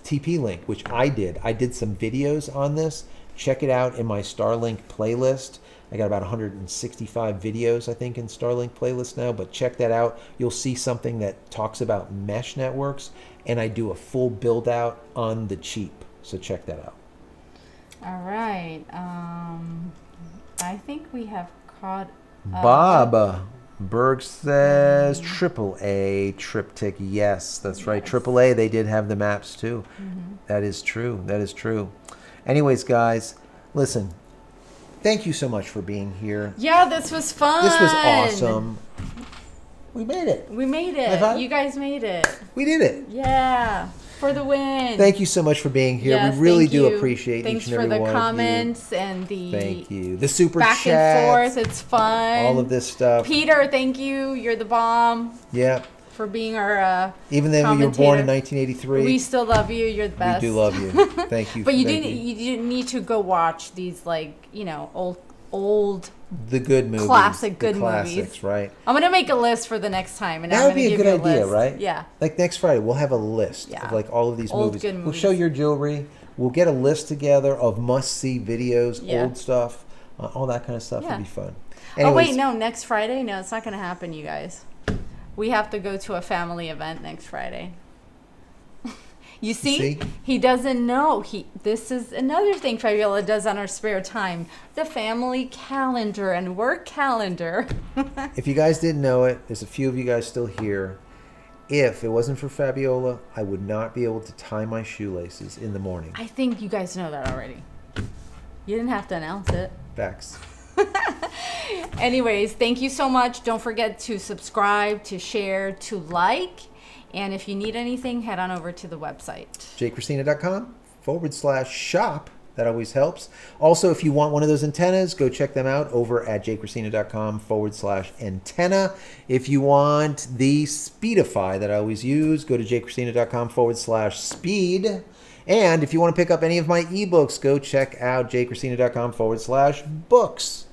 TP-Link, which I did. I did some videos on this. Check it out in my Starlink playlist. I got about 165 videos, I think, in Starlink playlist now, but check that out. You'll see something that talks about mesh networks, and I do a full build out on the cheap. So check that out. All right. I think we have caught Bob Berg says AAA triptych. Yes, that's right. AAA, they did have the maps too. Mm-hmm. That is true. That is true. Anyways, guys, listen. Thank you so much for being here. Yeah, this was fun. This was awesome. We made it. We made it. You guys made it. We did it. Yeah. For the win. Thank you so much for being here. Yes, we really do appreciate Thanks each and every one of you. Thanks for the comments and the thank you. The super back chat. and forth. It's fun. All of this stuff. Peter, thank you. You're the bomb. Yeah. For being our even though you were born in 1983, we still love you. You're the best. We do love you. Thank you. But you didn't need to go watch these old the good movies, classics, movies, right? I'm gonna make a list for the next time, and that would be a good idea, list. right? Yeah. Like next Friday, we'll have a list of like all of these old movies. Good movies. We'll show your jewelry. We'll get a list together of must-see videos, old stuff, all that kind of stuff. Would be fun. Anyways, oh wait, no, next Friday? No, it's not gonna happen, you guys. We have to go to a family event next Friday. You see? He doesn't know. This is another thing Fabiola does on our spare time. The family calendar and work calendar. If you guys didn't know it, there's a few of you guys still here. If it wasn't for Fabiola, I would not be able to tie my shoelaces in the morning. I think you guys know that already. You didn't have to announce it. Facts. Anyways, thank you so much. Don't forget to subscribe, to share, to like. And if you need anything, head on over to the website. JCristina.com/shop. That always helps. Also, if you want one of those antennas, go check them out over at jcristina.com/antenna. If you want the Speedify that I always use, go to jcristina.com/speed. And if you want to pick up any of my ebooks, go check out jcristina.com/books.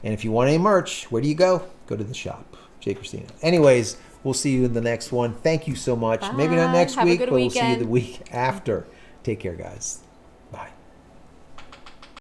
And if you want any merch, where do you go? Go to the shop, JCristina. Anyways, we'll see you in the next one. Thank you so much. Bye. Maybe not next Have a week, good but we'll see you weekend. the week after. Take care, guys.